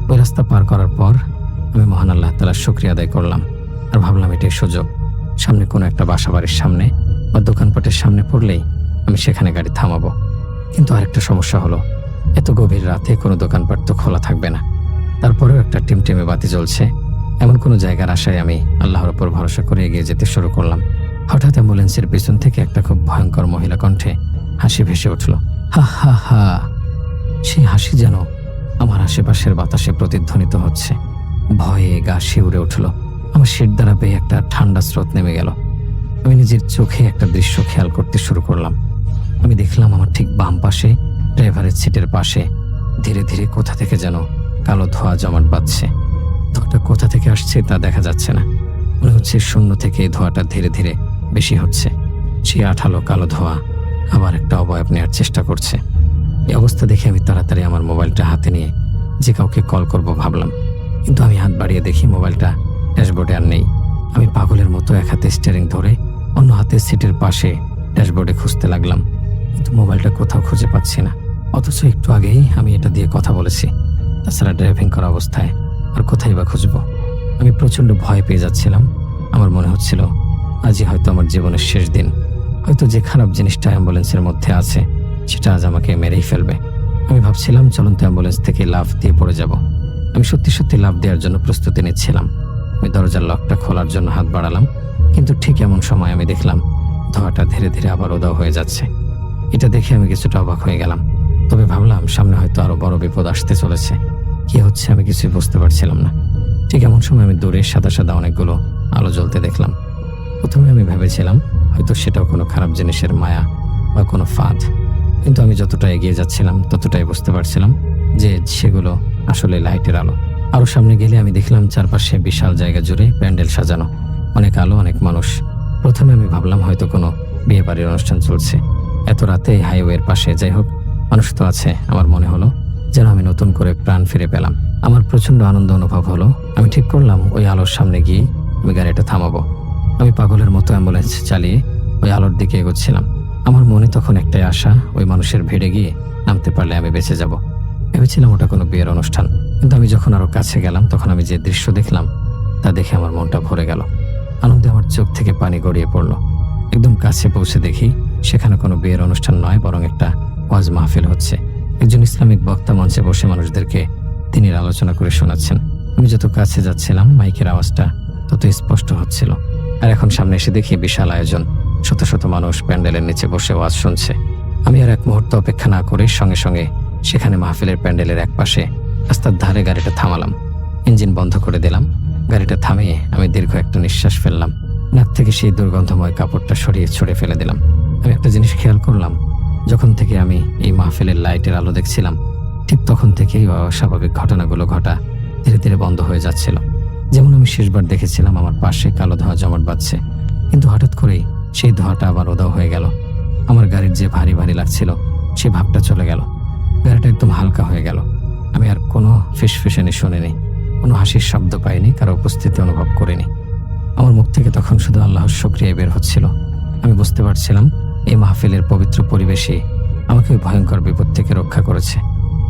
ওই রাস্তা পার করার পর আমি মহান আল্লাহ তাআলার শুকরিয়া আদায় করলাম আর ভাবলাম এটাই সুযোগ। সামনে কোনো একটা বাসাবাড়ির সামনে বা দোকানপাটের সামনে পড়লেই আমি সেখানে গাড়ি থামাবো। কিন্তু আরেকটা সমস্যা হলো, এত গভীর রাতে কোনো দোকানপাট তো খোলা থাকবে না। তারপরেও একটা টিমটিমে বাতি জ্বলছে এমন কোনো জায়গার আশায় আমি আল্লাহর উপর ভরসা করে এগিয়ে যেতে শুরু করলাম। হঠাৎ অ্যাম্বুলেন্সের পিছন থেকে একটা খুব ভয়ঙ্কর মহিলা কণ্ঠে হাসি ভেসে উঠল। হা হা হা। সেই হাসি যেন আমার আশেপাশের বাতাসে প্রতিধ্বনিত হচ্ছে। ভয়ে গা শিউরে উঠল। আমার শির দ্বারা বেয়ে একটা ঠান্ডা স্রোত নেমে গেল। আমি নিজের চোখে একটা দৃশ্য খেয়াল করতে শুরু করলাম। আমি দেখলাম আমার ঠিক বাম পাশে ড্রাইভারের সিটের পাশে ধীরে ধীরে কোথা থেকে যেন কালো ধোঁয়া জমাট বাঁধছে। ধোঁয়াটা কোথা থেকে আসছে তা দেখা যাচ্ছে না, মনে হচ্ছে শূন্য থেকে এই ধোঁয়াটা ধীরে ধীরে বেশি হচ্ছে। সেই আঠালো কালো ধোঁয়া আবার একটা অবয়ব নেওয়ার চেষ্টা করছে। এই অবস্থা দেখে আমি তাড়াতাড়ি আমার মোবাইলটা হাতে নিয়ে যে কাউকে কল করব ভাবলাম, কিন্তু আমি হাত বাড়িয়ে দেখি মোবাইলটা ড্যাশবোর্ডে আর নেই। আমি পাগলের মতো এক হাতে স্টিয়ারিং ধরে অন্য হাতে সিটের পাশে ড্যাশবোর্ডে খুঁজতে লাগলাম, কিন্তু মোবাইলটা কোথাও খুঁজে পাচ্ছি না। অথচ একটু আগেই আমি এটা দিয়ে কথা বলেছি। তাছাড়া ড্রাইভিং করা অবস্থায় আর কোথায় বা খুঁজব? আমি প্রচণ্ড ভয় পেয়ে যাচ্ছিলাম। আমার মনে হচ্ছিল আজই হয়তো আমার জীবনের শেষ দিন। হয়তো যে খারাপ জিনিসটা অ্যাম্বুলেন্সের মধ্যে আছে সেটা আজ আমাকে মেরেই ফেলবে। আমি ভাবছিলাম চলন্ত অ্যাম্বুলেন্স থেকে লাফ দিয়ে পড়ে যাব। আমি সত্যি সত্যি লাফ দেওয়ার জন্য প্রস্তুতি নিচ্ছিলাম। আমি দরজার লকটা খোলার জন্য হাত বাড়ালাম, কিন্তু ঠিক এমন সময় আমি দেখলাম ধোঁয়াটা ধীরে ধীরে আবার উধাও হয়ে যাচ্ছে। এটা দেখে আমি কিছুটা অবাক হয়ে গেলাম, তবে ভাবলাম সামনে হয়তো আরো বড় বিপদ আসতে চলেছে। কি হচ্ছে আমি কিছুই বুঝতে পারছিলাম না। ঠিক এমন সময় আমি দূরে সাদা সাদা অনেকগুলো আলো জ্বলতে দেখলাম। প্রথমে আমি ভেবেছিলাম হয়তো সেটাও কোনো খারাপ জিনিসের মায়া বা কোনো ফাঁদ, কিন্তু আমি যতটা এগিয়ে যাচ্ছিলাম ততটাই বুঝতে পারছিলাম যে সেগুলো আসলে লাইটের আলো। আরো সামনে গেলে আমি দেখলাম চারপাশে বিশাল জায়গা জুড়ে প্যান্ডেল সাজানো, অনেক আলো, অনেক মানুষ। প্রথমে আমি ভাবলাম হয়তো কোনো বিয়ে বাড়ির অনুষ্ঠান চলছে। এত রাতে হাইওয়ের পাশে, যাই হোক মানুষ তো আছে। আমার মনে হলো যেন আমি নতুন করে প্রাণ ফিরে পেলাম। আমার প্রচন্ড আনন্দ অনুভব হলো। আমি ঠিক করলাম ওই আলোর সামনে গিয়ে আমি গাড়িটা থামাবো। আমি পাগলের মতো অ্যাম্বুলেন্স চালিয়ে ওই আলোর দিকে এগোচ্ছিলাম। আমার মনে তখন একটাই আশা, ওই মানুষের ভিড়ে গিয়ে নামতে পারলে আমি বেঁচে যাব। ভেবেছিলাম ওটা কোনো বিয়ের অনুষ্ঠান, কিন্তু আমি যখন আরো কাছে গেলাম তখন আমি যে দৃশ্য দেখলাম তা দেখে আমার মনটা ভরে গেল। আনন্দে আমার চোখ থেকে পানি গড়িয়ে পড়লো। একদম কাছে পৌঁছে দেখি সেখানে কোনো বিয়ের অনুষ্ঠান নয়, বরং একটা ওয়াজ মাহফিল হচ্ছে। একজন ইসলামিক বক্তা মঞ্চে বসে মানুষদেরকে দিনের আলোচনা করে শোনাচ্ছেন। আমি যত কাছে যাচ্ছিলাম মাইকের আওয়াজটা তত স্পষ্ট হচ্ছিল। আর এখন সামনে এসে দেখি বিশাল আয়োজন, শত শত মানুষ প্যান্ডেলের নিচে বসে ওয়াজ শুনছে। আমি আর এক মুহূর্ত অপেক্ষা না করে সঙ্গে সঙ্গে সেখানে মাহফিলের প্যান্ডেলের এক পাশে রাস্তার ধারে গাড়িটা থামালাম। ইঞ্জিন বন্ধ করে দিলাম। গাড়িটা থামিয়ে আমি দীর্ঘ একটা নিঃশ্বাস ফেললাম। নাক থেকে সেই দুর্গন্ধময় কাপড়টা সরিয়ে ছুঁড়ে ফেলে দিলাম। আমি একটা জিনিস খেয়াল করলাম, যখন থেকে আমি এই মাহফিলের লাইটের আলো দেখছিলাম ঠিক তখন থেকেই অস্বাভাবিক ঘটনাগুলো ঘটা ধীরে ধীরে বন্ধ হয়ে যাচ্ছিল। যেমন আমি শেষবার দেখেছিলাম আমার পাশে কালো ধোঁয়া জমাট বাঁধছে, কিন্তু হঠাৎ করেই সেই ধোঁয়াটা আবার উধাও হয়ে গেল। আমার গাড়ির যে ভারী ভারী লাগছিল সে ভাবটা চলে গেল। গাড়িটা একদম হালকা হয়ে গেল। আমি আর কোনো ফিসফিসানি শুনিনি, কোনো হাসির শব্দ পাইনি, কারো উপস্থিতি অনুভব করিনি। আমার মুখ থেকে তখন শুধু আল্লাহর শুকরিয়া বের হচ্ছিল। আমি বুঝতে পারছিলাম এই মাহফিলের পবিত্র পরিবেশে আমাকে ওই ভয়ঙ্কর বিপদ থেকে রক্ষা করেছে।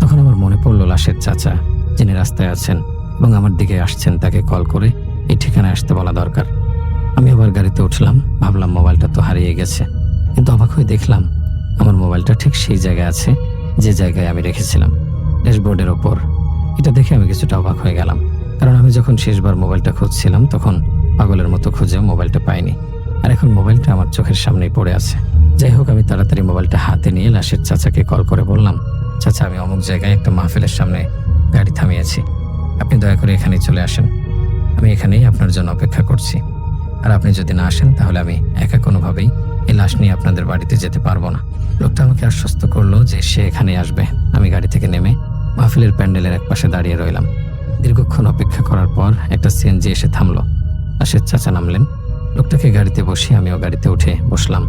তখন আমার মনে পড়লো লাশের চাচা যিনি রাস্তায় আছেন এবং আমার দিকে আসছেন, তাকে কল করে এই ঠিকানায় আসতে বলা দরকার। আমি আবার গাড়িতে উঠলাম। ভাবলাম মোবাইলটা তো হারিয়ে গেছে, কিন্তু অবাক হয়ে দেখলাম আমার মোবাইলটা ঠিক সেই জায়গায় আছে যে জায়গায় আমি রেখেছিলাম, ড্যাশবোর্ডের ওপর। এটা দেখে আমি কিছুটা অবাক হয়ে গেলাম, কারণ আমি যখন শেষবার মোবাইলটা খুঁজছিলাম তখন পাগলের মতো খুঁজেও মোবাইলটা পাইনি। আর এখন মোবাইলটা আমার চোখের সামনেই পড়ে আছে। যাই হোক, আমি তাড়াতাড়ি মোবাইলটা হাতে নিয়ে লাশের চাচাকে কল করে বললাম, চাচা আমি অমুক জায়গায় একটা মাহফিলের সামনে গাড়ি থামিয়েছি, আপনি দয়া করে এখানেই চলে আসেন। আমি এখানেই আপনার জন্য অপেক্ষা করছি। আর আপনি যদি না আসেন তাহলে আমি একা কোনোভাবেই এই লাশ নিয়ে আপনাদের বাড়িতে যেতে পারবো না। লোকটা আমাকে আশ্বস্ত করলো যে সে এখানেই আসবে। আমি গাড়ি থেকে নেমে মাহফিলের প্যান্ডেলের একপাশে দাঁড়িয়ে রইলাম। দীর্ঘক্ষণ অপেক্ষা করার পর একটা সিএনজি এসে থামলো। লাশের চাচা নামলেন। লোকটাকে গাড়িতে বসিয়ে আমিও গাড়িতে উঠে বসলাম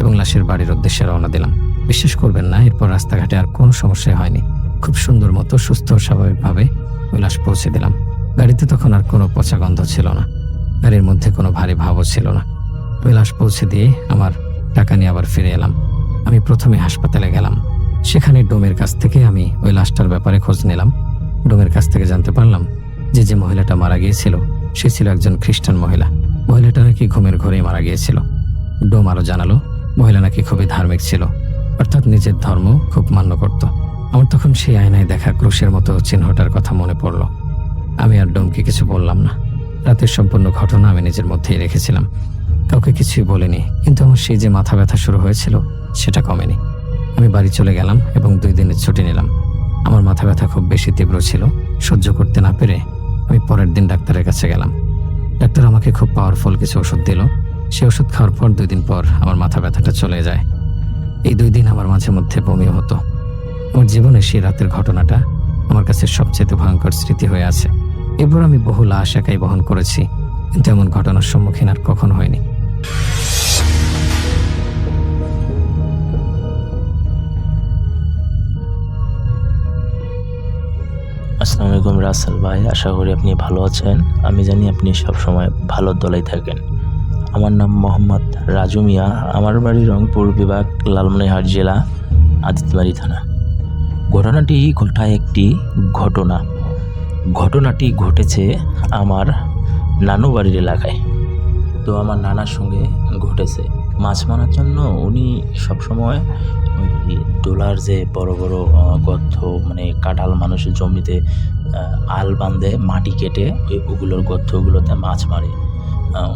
এবং লাশের বাড়ির উদ্দেশ্যে রওনা দিলাম। বিশ্বাস করবেন না, এরপর রাস্তাঘাটে আর কোনো সমস্যা হয়নি। খুব সুন্দর মতো সুস্থ ও স্বাভাবিকভাবে ওই লাশ পৌঁছে দিলাম। গাড়িতে তখন আর কোনো পচা গন্ধ ছিল না, গাড়ির মধ্যে কোনো ভারী ভাবও ছিল না। ওই লাশ পৌঁছে দিয়ে আমার টাকা নিয়ে আবার ফিরে এলাম। আমি প্রথমে হাসপাতালে গেলাম। সেখানে ডোমের কাছ থেকে আমি ওই লাশটার ব্যাপারে খোঁজ নিলাম। ডোমের কাছ থেকে জানতে পারলাম যে মহিলাটা মারা গিয়েছিল সে ছিল একজন খ্রিস্টান মহিলা। মহিলাটা নাকি ঘুমের ঘরেই মারা গিয়েছিল। ডোম আরও জানালো মহিলা নাকি খুবই ধার্মিক ছিল, অর্থাৎ নিজের ধর্ম খুব মান্য করত। আমার তখন সেই আয়নায় দেখা ক্রুশের মতো চিহ্নটার কথা মনে পড়ল। আমি আর ডোমকে কিছু বললাম না। রাতের সম্পূর্ণ ঘটনা আমি নিজের মধ্যেই রেখেছিলাম, কাউকে কিছুই বলিনি। কিন্তু আমার সেই যে মাথা ব্যথা শুরু হয়েছিল সেটা কমেনি। আমি বাড়ি চলে গেলাম এবং 2 দিনের ছুটি নিলাম। আমার মাথা ব্যথা খুব বেশি তীব্র ছিল। সহ্য করতে না পেরে আমি পরের দিন ডাক্তারের কাছে গেলাম। ডাক্তার আমাকে খুব পাওয়ারফুল কিছু ওষুধ দিল। সেই ওষুধ খাওয়ার পর 2 দিন পর আমার মাথা ব্যথাটা চলে যায়। এই 2 দিন আমার মাঝে মধ্যে বমিও হতো। আমার জীবনে সেই রাতের ঘটনাটা আমার কাছে সবচেয়ে ভয়ঙ্কর স্মৃতি হয়ে আছে। এরপর আমি বহু লাশ একাই বহন করেছি, কিন্তু এমন ঘটনার সম্মুখীন আর কখনো হয়নি। আসসালামু আলাইকুম রাসেল ভাই, আশা করি আপনি ভালো আছেন। আমি জানি আপনি সবসময় ভালো দলেই থাকেন। আমার নাম মোহাম্মদ রাজু মিয়া। আমার বাড়ি রংপুর বিভাগ, লালমনিরহাট জেলা, আদিতবাড়ি থানা। ঘটনাটি ঘটায় একটি ঘটনাটি ঘটেছে আমার নানু বাড়ির এলাকায়। তো আমার নানার সঙ্গে ঘটেছে। মাছ মারার জন্য উনি সবসময় ওই ডোলার যে বড় বড় গর্ত, মানে কাঁঠাল মানুষের জমিতে আল বাঁধে মাটি কেটে ওগুলোর গর্তগুলোতে মাছ মারে।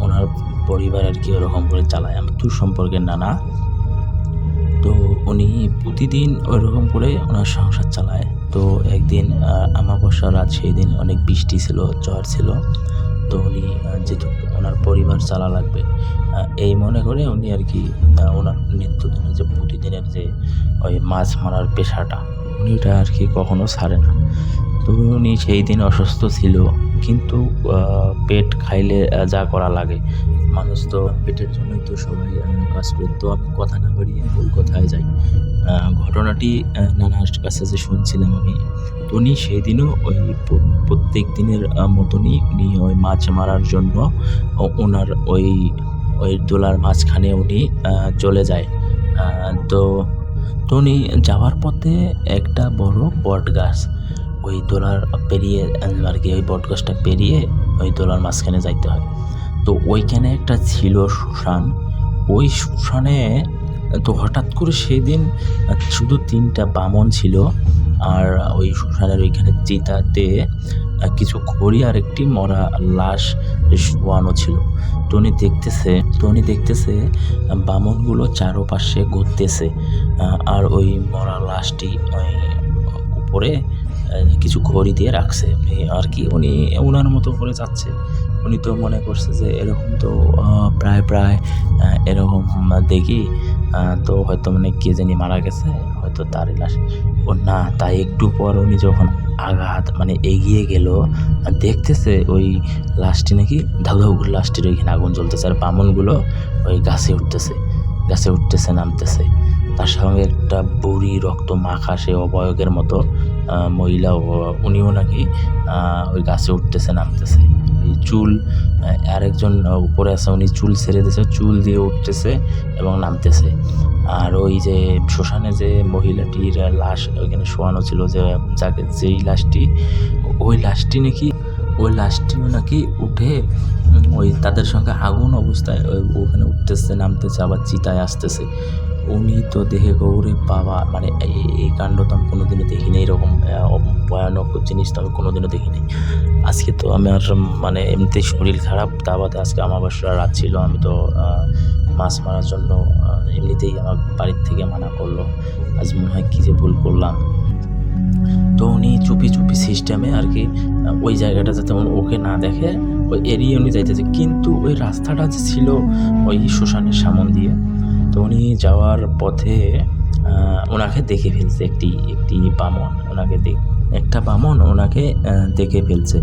ওনার পরিবার আর কি ওরকম করে চালায়। আমার দূর সম্পর্কের নানা। তো উনি প্রতিদিন ওইরকম করে ওনার সংসার চালায়। তো একদিন আমাবস্যার রাত, সেই দিন অনেক বৃষ্টি ছিল, ঝড় ছিল। তো উনি যেহেতু ওনার পরিবার চালা লাগবে এই মনে করে উনি আর কি ওনার নিত্যদিনের যে প্রতিদিনের যে ওই মাছ মারার পেশাটা উনি ওটা আর কি কখনো ছাড়ে না। তো উনি সেই দিন অসুস্থ ছিল, কিন্তু পেট খাইলে যা করা লাগে, মানুষ তো পেটের জন্যই তো সবাই কাজ করে। তো আমি কথা না বাড়িয়ে ভুল কথায় যাই। ঘটনাটি নানার কাছে যে শুনছিলাম আমি, তো উনি সেই দিনও ওই প্রত্যেক দিনের মতনই উনি ওই মাছ মারার জন্য ওনার ওই দোলার মাঝখানে উনি চলে যায়। তো উনি যাওয়ার পথে একটা বড় বট গাছ, ওই দোলার পেরিয়ে আর কি, ওই বট গাছটা পেরিয়ে ওই দোলার মাঝখানে যাইতে হয়। তো ওইখানে একটা ছিল শ্মশান। ওই শ্মশানে তো হঠাৎ করে সেদিন শুধু 3টা বামন ছিল, আর ওই শ্মশানের ওইখানে চিতাতে কিছু খড়ি আর একটি মরা লাশ শোয়ানো ছিল। তো উনি দেখতেছে বামনগুলো চারপাশে ঘুরতেছে, আর ওই মরা লাশটি ওই উপরে কিছু ঘড়ি দিয়ে রাখছে আর কি। উনি ওনার মতো করে যাচ্ছে। উনি তো মনে করছে যে এরকম তো প্রায় এরকম দেখি, তো হয়তো মানে কে জানি মারা গেছে, হয়তো তারই লাশ। ও না, তাই একটু পর উনি যখন মানে এগিয়ে গেল, দেখতেছে ওই লাশটি নাকি ধাউ করে লাশটির ওইখানে আগুন জ্বলতেছে, আর বামনগুলো ওই গাছে উঠতেছে নামতেছে। তার সঙ্গে একটা বুড়ি রক্ত মাখা সে অবয়বের মতো মহিলা, উনিও নাকি ওই গাছে উঠতেছে নামতেছে। এই চুল আরেকজন উপরে আছে, উনি চুল ছেড়ে দিয়েছে, চুল দিয়ে উঠতেছে এবং নামতেছে। আর ওই যে শ্মশানে যে মহিলাটির লাশ ওইখানে শোয়ানো ছিল, যেই লাশটি, ওই লাশটিও নাকি উঠে ওই তাদের সঙ্গে আগুন অবস্থায় ওখানে উঠতেছে নামতেছে, আবার চিতায় আসতেছে। উনি তো দেখে গৌরে বাবা, মানে এই কাণ্ড তো আমি কোনোদিনও দেখিনি, এরকম ভয়ানক জিনিস তো আমি কোনোদিনও দেখিনি। আজকে তো আমার মানে এমনিতেই শরীর খারাপ, তা বাদে আজকে আমাবস্যার রাত ছিল। আমি তো মাছ মারার জন্য এমনিতেই আমার বাড়ির থেকে মানা করলো। আজ মনে হয় কী যে ভুল করলাম। তো উনি চুপি চুপি সিস্টেমে আর কি ওই জায়গাটা যাতে ওকে না দেখে ওই এরিয়া উনি যাইতেছে, কিন্তু ওই রাস্তাটা যে ছিল ওই শ্মশানের সামন দিয়ে। তো উনি যাওয়ার পথে ওনাকে দেখে ফেলছে একটি বামন, একটা বামন ওনাকে দেখে ফেলছে।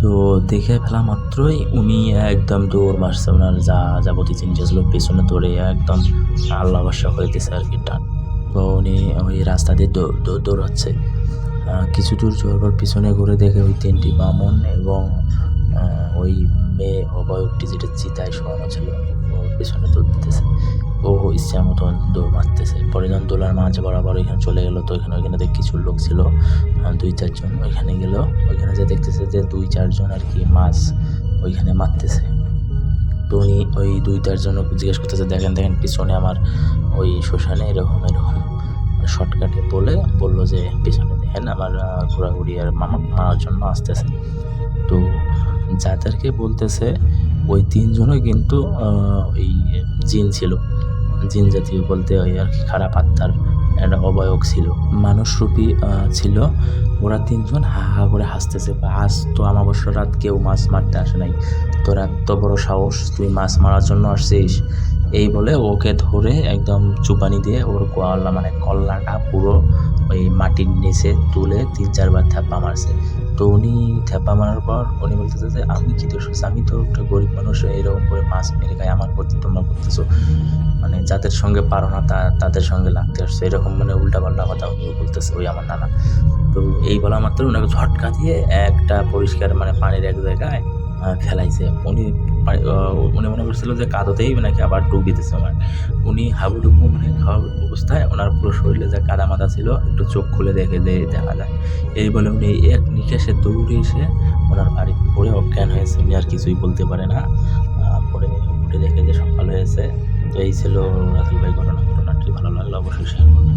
তো দেখে ফেলা মাত্রই উনি একদম দৌড় মারছে, ওনার যা যাবতীয় জিনিস ছিল পেছনে দৌড়ে একদম আল্লাহ ভরসা হইতেছে আর কি টান। তো উনি ওই রাস্তা দিয়ে দৌড়াচ্ছে। কিছু দূর যাওয়ার পর পিছনে ঘুরে দেখে ওই 3টি বামন এবং ওই মেয়ে অবয়বটি যেটা চিতায় শোয়ানো ছিল ওর পেছনে দৌড় দিতেছে। ও ইচ্ছা মতন দৌড় মারতেছে। পরে যখন দোলার মাঝে বরাবর ওইখানে চলে গেলো, তো ওইখানে কিছু লোক ছিল 2-4 জন। ওইখানে গেল, ওইখানে যে দেখতেছে যে 2-4 জন আর কি মাছ ওইখানে মারতেছে। তো উনি ওই 2-4 জন জিজ্ঞেস করতেছে, দেখেন পিছনে আমার ওই শ্মশানে এরকম শর্টকাটে বললো যে পিছনে দেখেন আমার ঘোরাঘুরি আর মারার জন্য আসতেছে। তো যাদেরকে বলতেছে ওই 3 জনই কিন্তু ওই জিন ছিল, জিন জাতীয় বলতে ওই আর কি খারাপ আত্মার একটা অবয়ব ছিল, মানুষরূপী ছিল। ওরা 3 জন হা হা করে হাসতেছে, আজ তো অমাবস্যা রাত কেউ মাছ মারতে আসে নাই, তোর এত বড় সাহস, তুই মাছ মারার জন্য আসছিস। এই বলে ওকে ধরে একদম চুপানি দিয়ে ওর কল্লাটা পুরো ওই মাটির নিচে তুলে 3-4 বার থ্যাপা মারছে। তো উনি থ্যাপা মারার পর উনি বলতেছে যে আমি কি দোষ করছি, আমি তো একটা গরিব মানুষ, এরকম করে মাছ মেরে খাই, আমার প্রতি তোমরা করতেছো, যাদের সঙ্গে পারো না তাদের সঙ্গে লাগতে আসছো, এরকম উল্টাপাল্টা কথা উনিও বলতেছে ওই আমার নানা। তো এই বলা মাত্র ওনাকে ঝটকা দিয়ে একটা পরিষ্কার পানির এক জায়গায় ফেলাইছে। উনি মনে করছিল যে কাদতেই নাকি আবার ডুব দিতেছে। উনি হাবুডুবু খাওয়ার অবস্থায় ওনার পুরো শরীরে যে কাদা মাদা ছিল একটু চোখ খুলে দেখা যায়। এই বলে উনি এক নিকেশে দৌড়ে এসে ওনার বাড়ি পড়ে অজ্ঞান হয়েছে। উনি আর কিছুই বলতে পারে না। পরে উঠে দেখে যে সকাল হয়েছে। তো এই ছিল রাতুল ভাই ঘটনাটি ভালো লাগলো অবশ্যই শেয়ার করবেন।